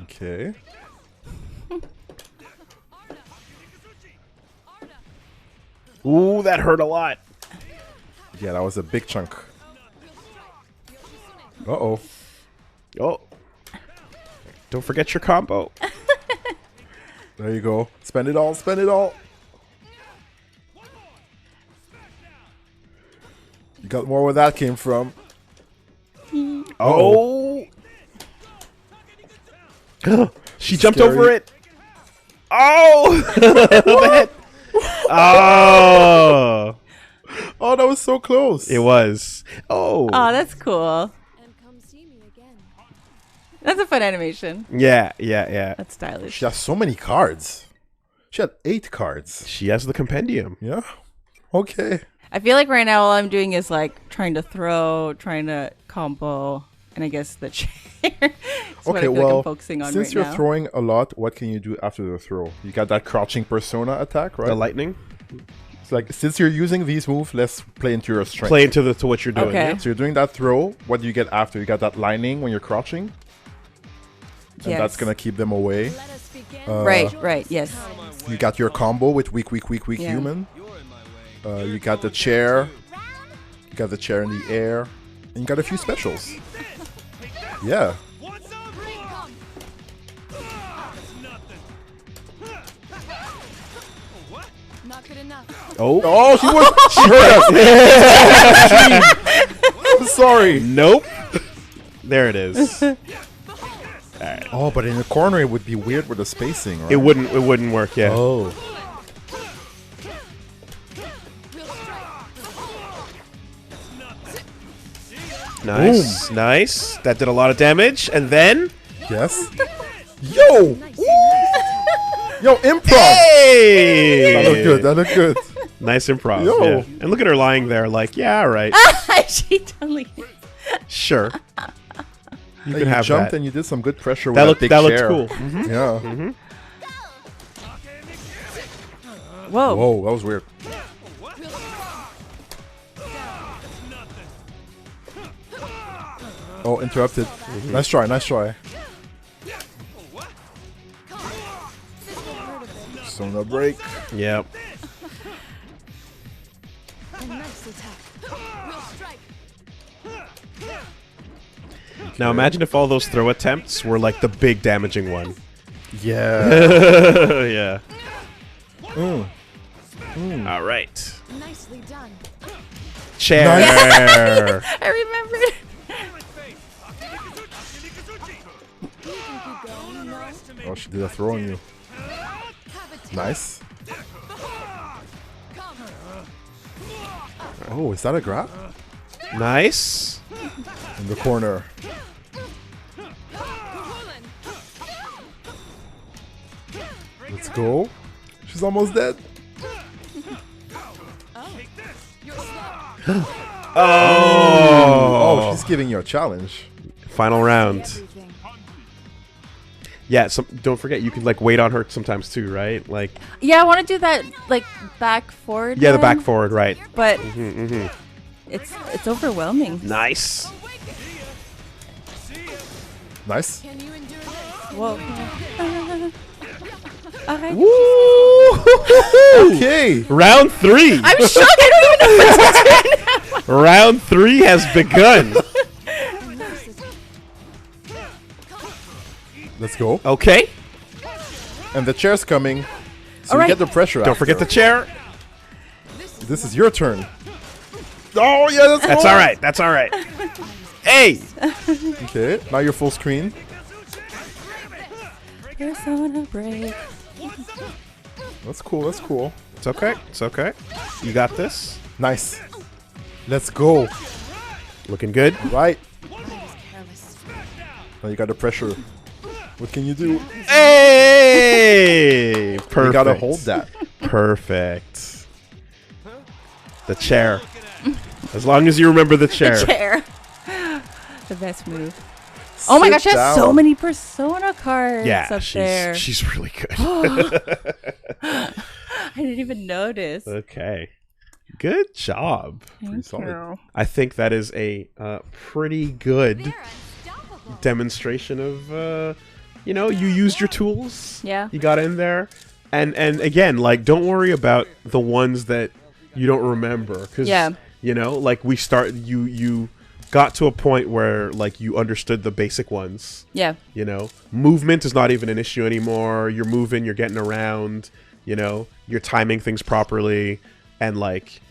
Okay. Ooh, that hurt a lot. Yeah, that was a big chunk. Uh-oh. Oh. Don't forget your combo. There you go. Spend it all. Spend it all. You got more where that came from. Oh. She jumped Scary. over it. Oh. That- oh. Oh, that was so close. It was. Oh. Oh, that's cool. And come see me again. That's a fun animation. Yeah. That's stylish. She has so many cards. She had 8 cards. She has the compendium. Yeah. Okay. I feel like right now all I'm doing is like trying to throw, trying to combo, and I guess the chair. That's what I Okay, feel well, like I'm focusing on since right you're now. throwing a lot, what can you do after the throw? You got that crouching persona attack, right? The lightning. It's like, since you're using these moves, let's play into your strength. Play into to what you're doing. Okay. Yeah? So you're doing that throw. What do you get after? You got that lightning when you're crouching, and Yes. that's gonna keep them away. Let us begin. Right, yes. You got your combo with weak Yeah. human. You got the chair. You got the chair in the air, and you got a few specials. Yeah. Not good enough. Oh. Oh, she was. She heard us. I'm sorry. Nope. There it is. Oh, but in the corner it would be weird with the spacing, right? It wouldn't work. Yeah. Oh. Nice. Nice. That did a lot of damage. And then. Yes. Yo. Yo, improv. Hey. That looked good. That looked good. Nice improv. Yo. Yeah. And look at her lying there, like, yeah, all right, She totally. sure. You Hey, can you have jumped that. and you did some good pressure with That that looked big that looked chair. cool. Mhm. Yeah. Whoa. Whoa, that was weird. Oh, interrupted. Nice try, nice try. So no break. Yep. A nice attack. Now imagine if all those throw attempts were like the big damaging one. Yeah. Yeah. Mm. All right. Nicely done. Chair. I remember. Oh, she did a throw on you. Nice. Oh, is that a grab? Nice. In the corner. Let's go. She's almost dead. Oh. Oh, she's giving you a challenge. Final round. Everything. Yeah, don't forget you can like wait on her sometimes too, right? Like Yeah, I want to do that like back forward. yeah, the one, back forward, right? But Mm-hmm. it's overwhelming. Nice. Nice. Can you endure this? Whoa. Okay. Woo! Okay. Round 3. I'm shocked. I don't even know what to do. Round 3 has begun. Let's go. Okay. And the chair's coming. So All you right. get the pressure. Don't forget the chair. This is your turn. Oh yeah, That's all right. That's all right. Hey. Okay, now you're full screen. Persona break. That's cool. That's cool. It's okay. It's okay. You got this. Nice. Let's go. Looking good. Right. Careless. Now you got the pressure. What can you do? Hey. Perfect. You gotta hold that. Perfect. The chair. As long as you remember the chair. Chair. The best move. Oh my Sit gosh, she has so down. many Persona cards Yeah, up there. she's really good. I didn't even notice. Okay. Good job. Thank solid. you. I think that is a pretty good They're unstoppable. demonstration of you used your tools. Yeah. You got in there. And again, like don't worry about the ones that you don't remember cuz Yeah. like you got to a point where like you understood the basic ones. Yeah. Movement is not even an issue anymore. You're moving, you're getting around, you're timing things properly, and like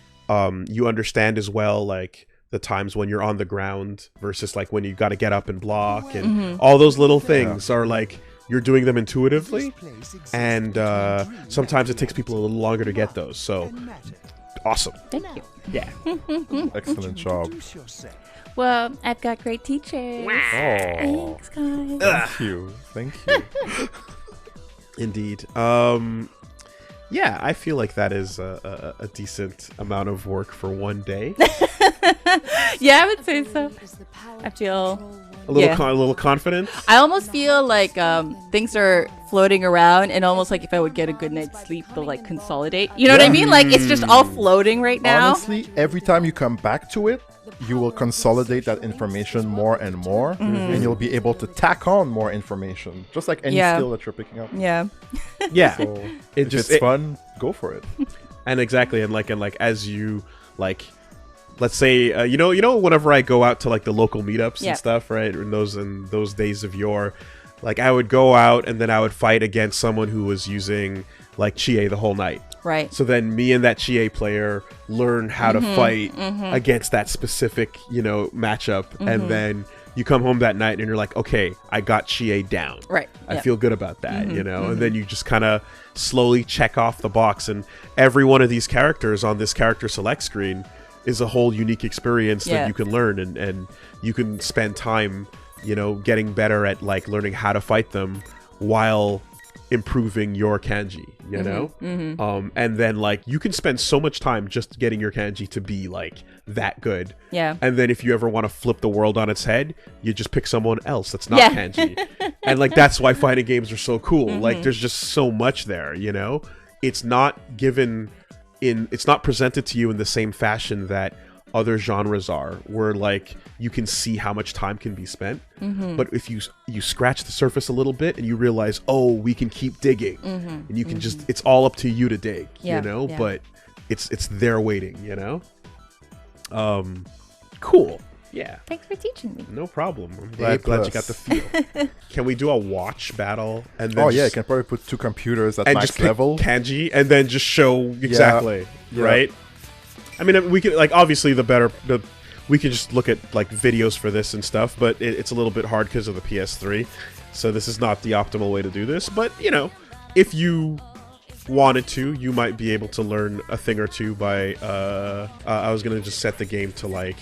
you understand as well like the times when you're on the ground versus like when you got to get up and block, and all those little things are like you're doing them intuitively, and sometimes it takes people a little longer to get those. So awesome. Thank you. Yeah. Excellent job. Well, I've got great teachers. Oh, Thanks, guys. thank you. Thank you. Indeed. Yeah, I feel like that is a decent amount of work for one day. Yeah, I would say so. Is the power I feel- to control one. A little, Yeah. a little confidence. I almost feel like things are floating around, and almost like if I would get a good night's sleep, they'll like consolidate. You know what I mean? Like it's just all floating right now. Honestly, every time you come back to it, you will consolidate that information more and more, and you'll be able to tack on more information, just like any Yeah. skill that you're picking up. Yeah. Yeah. So It if just- it's it- fun, go for it. And exactly, and like as you like, let's say whenever I go out to like the local meetups Yeah. and stuff, right? In those days of yore, like I would go out and then I would fight against someone who was using like Chie the whole night. Right. So then me and that Chie player learn how to fight against that specific, matchup, and then you come home that night and you're like, okay, I got Chie down. Right. I Yeah. feel good about that, and then you just kind of slowly check off the box, and every one of these characters on this character select screen is a whole unique experience Yeah. that you can learn, and you can spend time, getting better at like learning how to fight them while improving your kanji, and then like you can spend so much time just getting your kanji to be like that good. Yeah. And then if you ever want to flip the world on its head, you just pick someone else that's not Yeah. kanji. And like that's why fighting games are so cool. Like there's just so much there, It's not it's not presented to you in the same fashion that other genres are, where like you can see how much time can be spent. But if you scratch the surface a little bit and you realize, oh, we can keep digging, and you can just, it's all up to you to dig, Yeah, yeah. but it's there waiting, cool. Yeah. Thanks for teaching me. No problem. I'm glad you got the feel. Can we do a watch battle and then Oh yeah, you can probably put 2 computers at and max just pick level. Kanji and then just show exactly Yeah. right? I mean, we could like obviously we could just look at like videos for this and stuff, but it's a little bit hard because of the PS3. So this is not the optimal way to do this. But you know, if you wanted to, you might be able to learn a thing or two by. I was gonna just set the game to like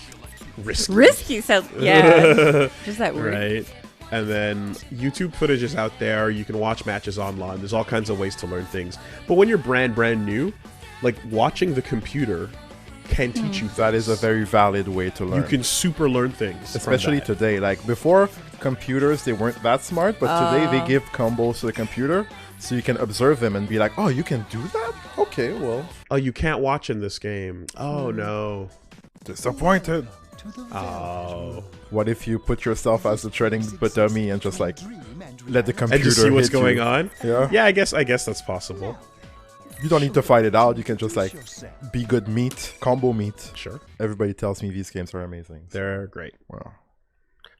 Risky, so yeah. Just that word. Right. And then YouTube footage is out there. You can watch matches online. There's all kinds of ways to learn things. But when you're brand new, like watching the computer can teach you. That is a very valid way to learn. You can super learn things. Especially today. Like before, computers, they weren't that smart, but today they give combos to the computer so you can observe them and be like, oh, you can do that? Okay, well. Oh, you can't watch in this game. Oh, no. Disappointed. Oh. What if you put yourself as the trading dummy and just like let the computer And just see what's hit you? going on? Yeah. Yeah, I guess that's possible. You don't need to fight it out. You can just like be good meat, combo meat. Sure. Everybody tells me these games are amazing. They're great. Wow.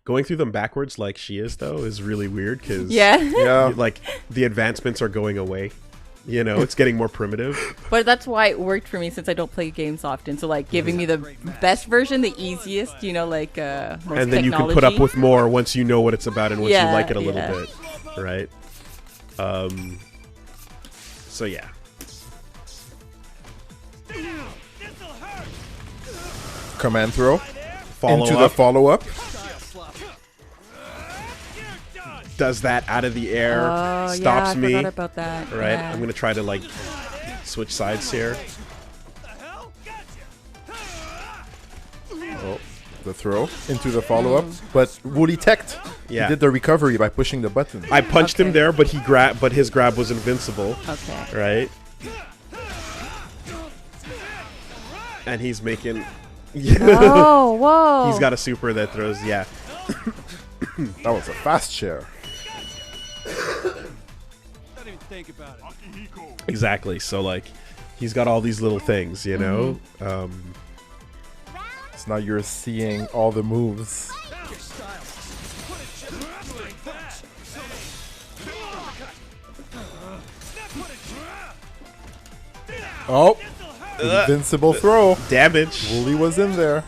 Going through them backwards like she is, though, is really weird because Yeah. like the advancements are going away. You know, it's getting more primitive. But that's why it worked for me since I don't play games often. So like giving me the best version, the easiest, you know, like most And then you can put up with more once you know what it's about and once you Yeah, like it a little yeah. bit. Right? So yeah. Command throw Follow into up. the follow-up. Does that out of the air. Oh, Stops yeah, I me. forgot about that. Right? Yeah. I'm going to try to like switch sides here. Oh, the throw into the follow-up. But Woolie teched. Yeah. He did the recovery by pushing the button. I punched him Okay. there, but his grab was invincible. Okay. Right? And he's making Oh, whoa. He's got a super that throws, yeah. That was a fast share. Exactly. So like he's got all these little things, you know? Mm-hmm. So now you're seeing all the moves. Oh, invincible throw. Damage. Woolie was in there.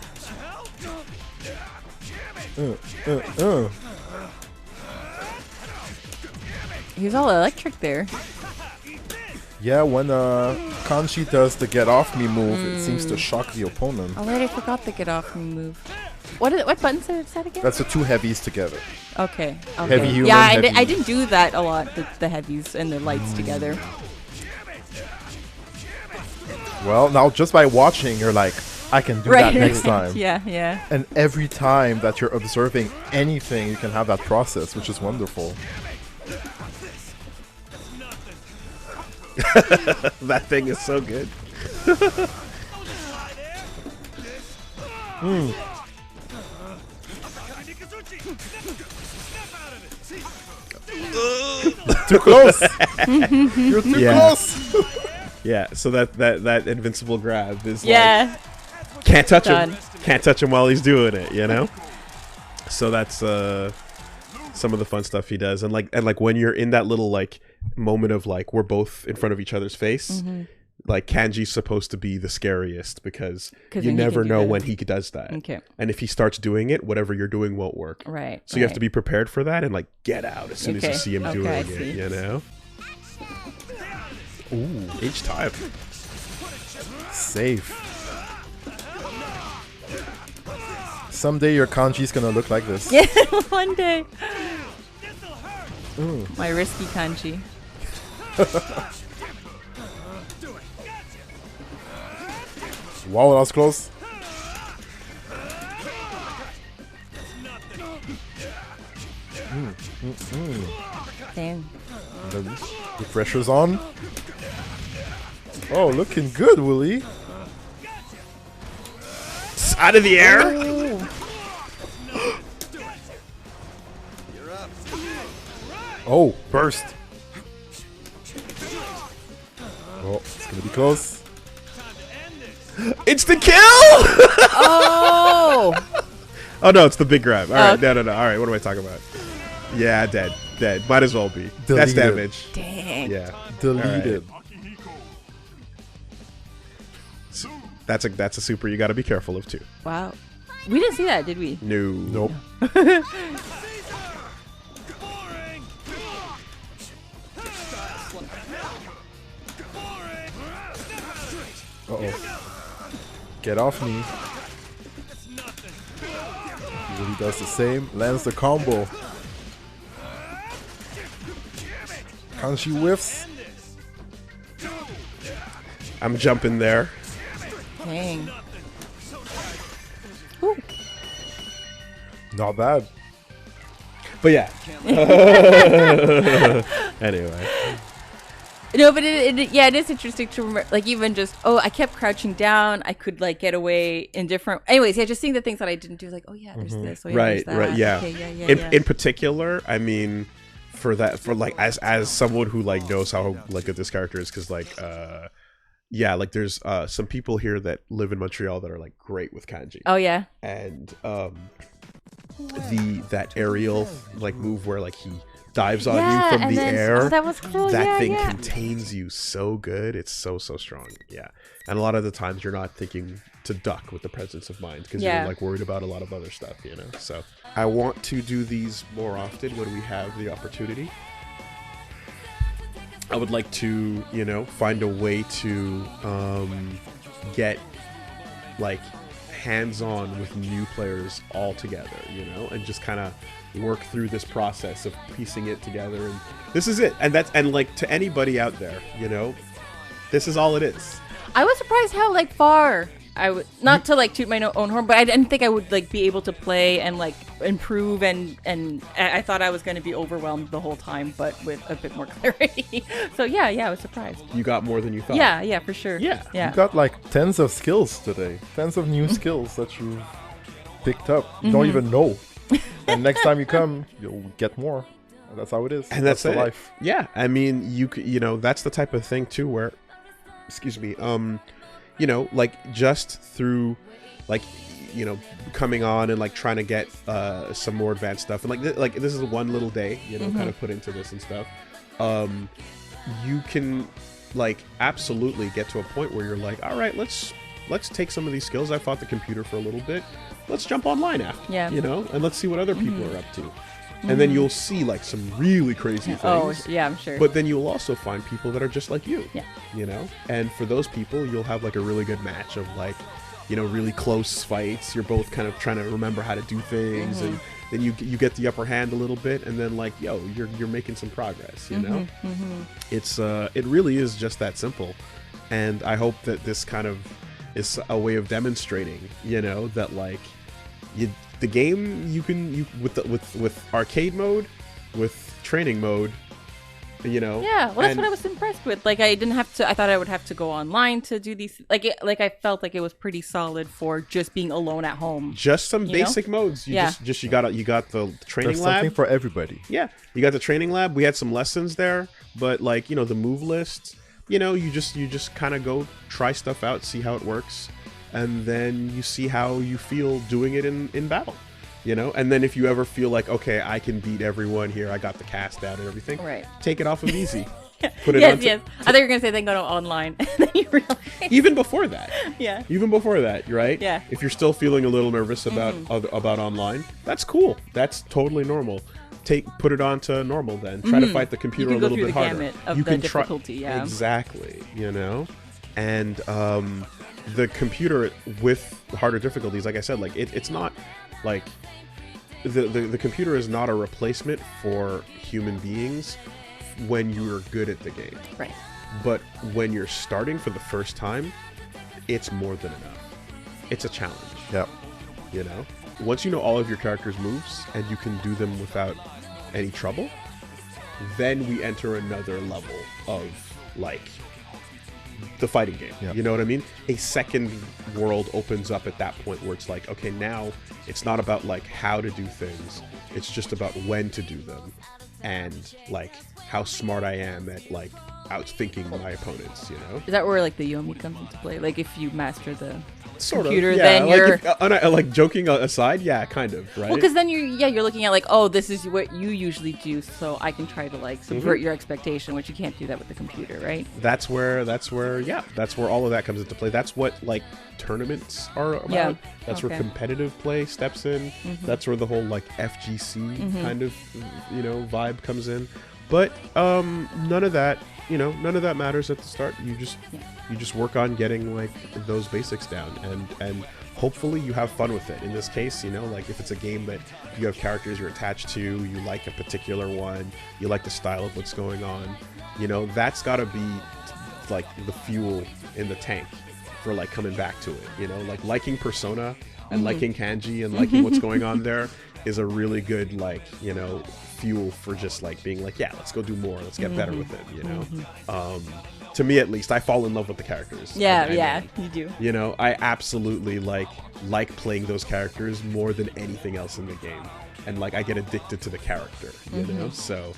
He's all electric there. Yeah, when Kanji does the get off me move, it seems to shock the opponent. Oh, wait, I forgot the get off me move. What buttons is that again? That's the 2 heavies together. Okay. Heavy human, yeah, heavy- I didn't do that a lot, the heavies and the lights together. Well, now just by watching, you're like, I can do that next time. Yeah. And every time that you're observing anything, you can have that process, which is wonderful. That thing is so good. Too close! You're too Yeah. close! Yeah, so that invincible grab is Yeah. like can't touch him. Done. Can't touch him while he's doing it, you know? So that's some of the fun stuff he does. And like when you're in that little like moment of like we're both in front of each other's face, like Kanji's supposed to be the scariest because 'Cause you then he never can do know that. when he does that. Okay. And if he starts doing it, whatever you're doing won't work. Right. So you have to be prepared for that and like get out as soon as you Okay. see him Okay, doing I it, see. you know? Ooh, each time. Safe. Someday your Kanji's gonna look like this. Yeah, one day. My risky kanji. Wow, that was close. Damn. The pressure's on. Oh, looking good, Woolie. It's out of the air. Oh, burst. Oh, it's gonna be close. It's the kill. Oh! Oh no, it's the big grab. All right, Oh. no. All right, what am I talking about? Yeah, dead. Might as well be. That's Deleted. damage. Dang. Yeah, Deleted. that's a super you got to be careful of too. Wow. We didn't see that, did we? No. Nope. Uh-oh. Get off me. He really does the same. Lands the combo. Kanji whiffs. I'm jumping there. Dang. Ooh. Not bad. But yeah. Anyway. No, but it is interesting to remember, like, even just, I kept crouching down. I could, like, get away in different... Anyways, yeah, just seeing the things that I didn't do, like, oh, yeah, there's this. Oh, yeah, Right, there's that. right, yeah. Okay, yeah. In particular, I mean, for like as someone who like knows how like good this character is, because like yeah, like there's some people here that live in Montreal that are like great with kanji. Oh, yeah. And that aerial like move where like he dives on you from and the then, air. that was cool. That thing yeah. contains you so good. It's so strong. Yeah. And a lot of the times you're not thinking to duck with the presence of mind because you're like worried about a lot of other stuff, you know? So I want to do these more often when we have the opportunity. I would like to, you know, find a way to get like hands-on with new players all together, you know, and just kind of work through this process of piecing it together. And this is it. And like to anybody out there, you know, this is all it is. I was surprised how, like, far I would, not to like toot my own horn, but I didn't think I would like be able to play and like improve, and I thought I was going to be overwhelmed the whole time, but with a bit more clarity. So yeah, I was surprised. You got more than you thought. Yeah, for sure. Yeah. You got like tens of skills today. Tens of new skills that you picked up. You don't even know. And next time you come, you'll get more. That's how it is. And that's the it. life. Yeah, I mean, you know, that's the type of thing too where, excuse me, you know, like just through like, you know, coming on and like trying to get some more advanced stuff, and like this is one little day, you know, kind of put into this and stuff. You can like absolutely get to a point where you're like, all right, let's take some of these skills I fought the computer for a little bit, let's jump online after, Yeah. you know, and let's see what other people are up to. And then you'll see like some really crazy things. Oh, yeah, I'm sure. But then you'll also find people that are just like you. Yeah. You know? And for those people, you'll have like a really good match of like, you know, really close fights. You're both kind of trying to remember how to do things, and then you get the upper hand a little bit, and then like, yo, you're making some progress, you know? It's it really is just that simple. And I hope that this kind of is a way of demonstrating, you know, that like the game you with arcade mode, with training mode, you know. Yeah, well, that's what I was impressed with. Like, I didn't have to. I thought I would have to go online to do these. Like, I felt like it was pretty solid for just being alone at home. Just some You basic modes. You you got the training There's lab. something for everybody. Yeah, you got the training lab. We had some lessons there, but like, you know, the move lists. You know, you just kind of go try stuff out, see how it works, and then you see how you feel doing it in battle. You know, and then if you ever feel like, okay, I can beat everyone here, I got the cast out and everything, Right. take it off of easy. Put it Yes. I thought you were gonna say then go to online. And then you realize. Even before that. Yeah. Even before that, right? Yeah. If you're still feeling a little nervous about online, that's cool. That's totally normal. Put it on to normal then. Try to fight the computer You a can go little through bit the harder. gamut of You the can difficulty, yeah. Exactly. You know? And the computer with harder difficulties, like I said, like it's not like the computer is not a replacement for human beings when you're good at the game. Right. But when you're starting for the first time, it's more than enough. It's a challenge. Yeah. You know? Once you know all of your character's moves and you can do them without any trouble, then we enter another level of like the fighting game. Yeah. You know what I mean? A second world opens up at that point where it's like, okay, now it's not about like how to do things. It's just about when to do them, and like how smart I am at like outthinking my opponents, you know. Is that where like the Yomi comes into play? Like if you master the Sort computer, of, yeah. then like you're like joking aside, yeah, kind of, right? well, because then you're looking at like, oh, this is what you usually do, so I can try to like subvert your expectation, which you can't do that with the computer, right? That's where all of that comes into play. That's what like tournaments are about. Yeah. That's where competitive play steps in. That's where the whole like FGC kind of vibe comes in. But none of that matters at the start. You just work on getting like those basics down, and hopefully you have fun with it. In this case, like if it's a game that you have characters you're attached to, you like a particular one, you like the style of what's going on, that's got to be like the fuel in the tank for like coming back to it. Like liking Persona and liking Kanji and liking what's going on there is a really good like fuel for just like being like, yeah, let's go do more, let's get better with it. To me at least, I fall in love with the characters. Yeah, you do. I absolutely like playing those characters more than anything else in the game, and like I get addicted to the character, so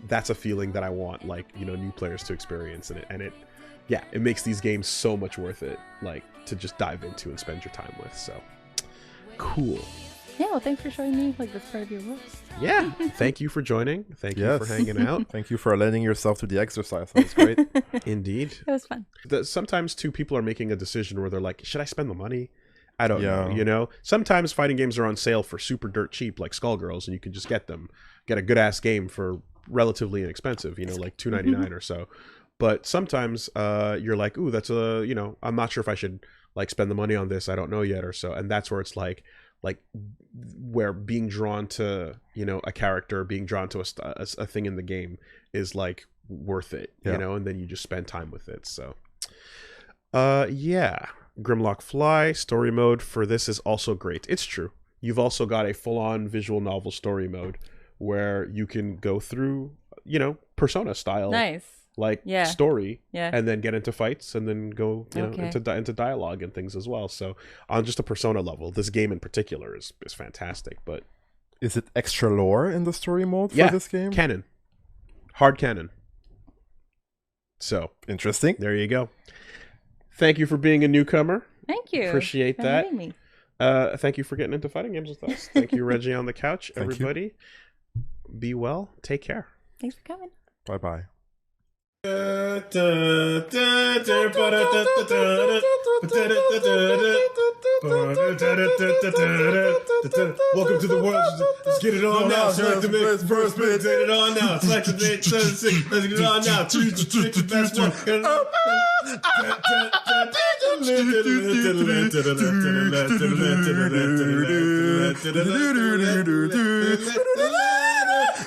that's a feeling that I want like new players to experience, and it makes these games so much worth it, like to just dive into and spend your time with. So cool. Yeah, well, thanks for showing me like this part of your works. Yeah, thank you for joining. Thank you for hanging out. Thank you for lending yourself to the exercise. That was great. Indeed. It was fun. Sometimes too, people are making a decision where they're like, should I spend the money? I don't know. Sometimes fighting games are on sale for super dirt cheap, like Skullgirls, and you can just get a good ass game for relatively inexpensive, like $2.99 or so. But sometimes you're like, ooh, that's I'm not sure if I should like spend the money on this. I don't know yet or so. And that's where it's like where being drawn to a character, being drawn to a thing in the game is like worth it, and then you just spend time with it. So Grimlock Fly story mode for this is also great. It's true, you've also got a full-on visual novel story mode where you can go through Persona style story, and then get into fights, and then go into dialogue and things as well. So on just a Persona level, this game in particular is fantastic. But is it extra lore in the story mode for this game? Canon, hard canon. So interesting. There you go. Thank you for being a newcomer. Thank you. Appreciate for that. having me. Thank you for getting into fighting games with us. Thank you, Reggie on the couch. Everybody, be well. Take care. Thanks for coming. Bye bye. Welcome to the world. Let's get it on now. Select the mix. First pick. Get it on now. Select the date. 76. Let's get it on now. Choose the best one. Get it on.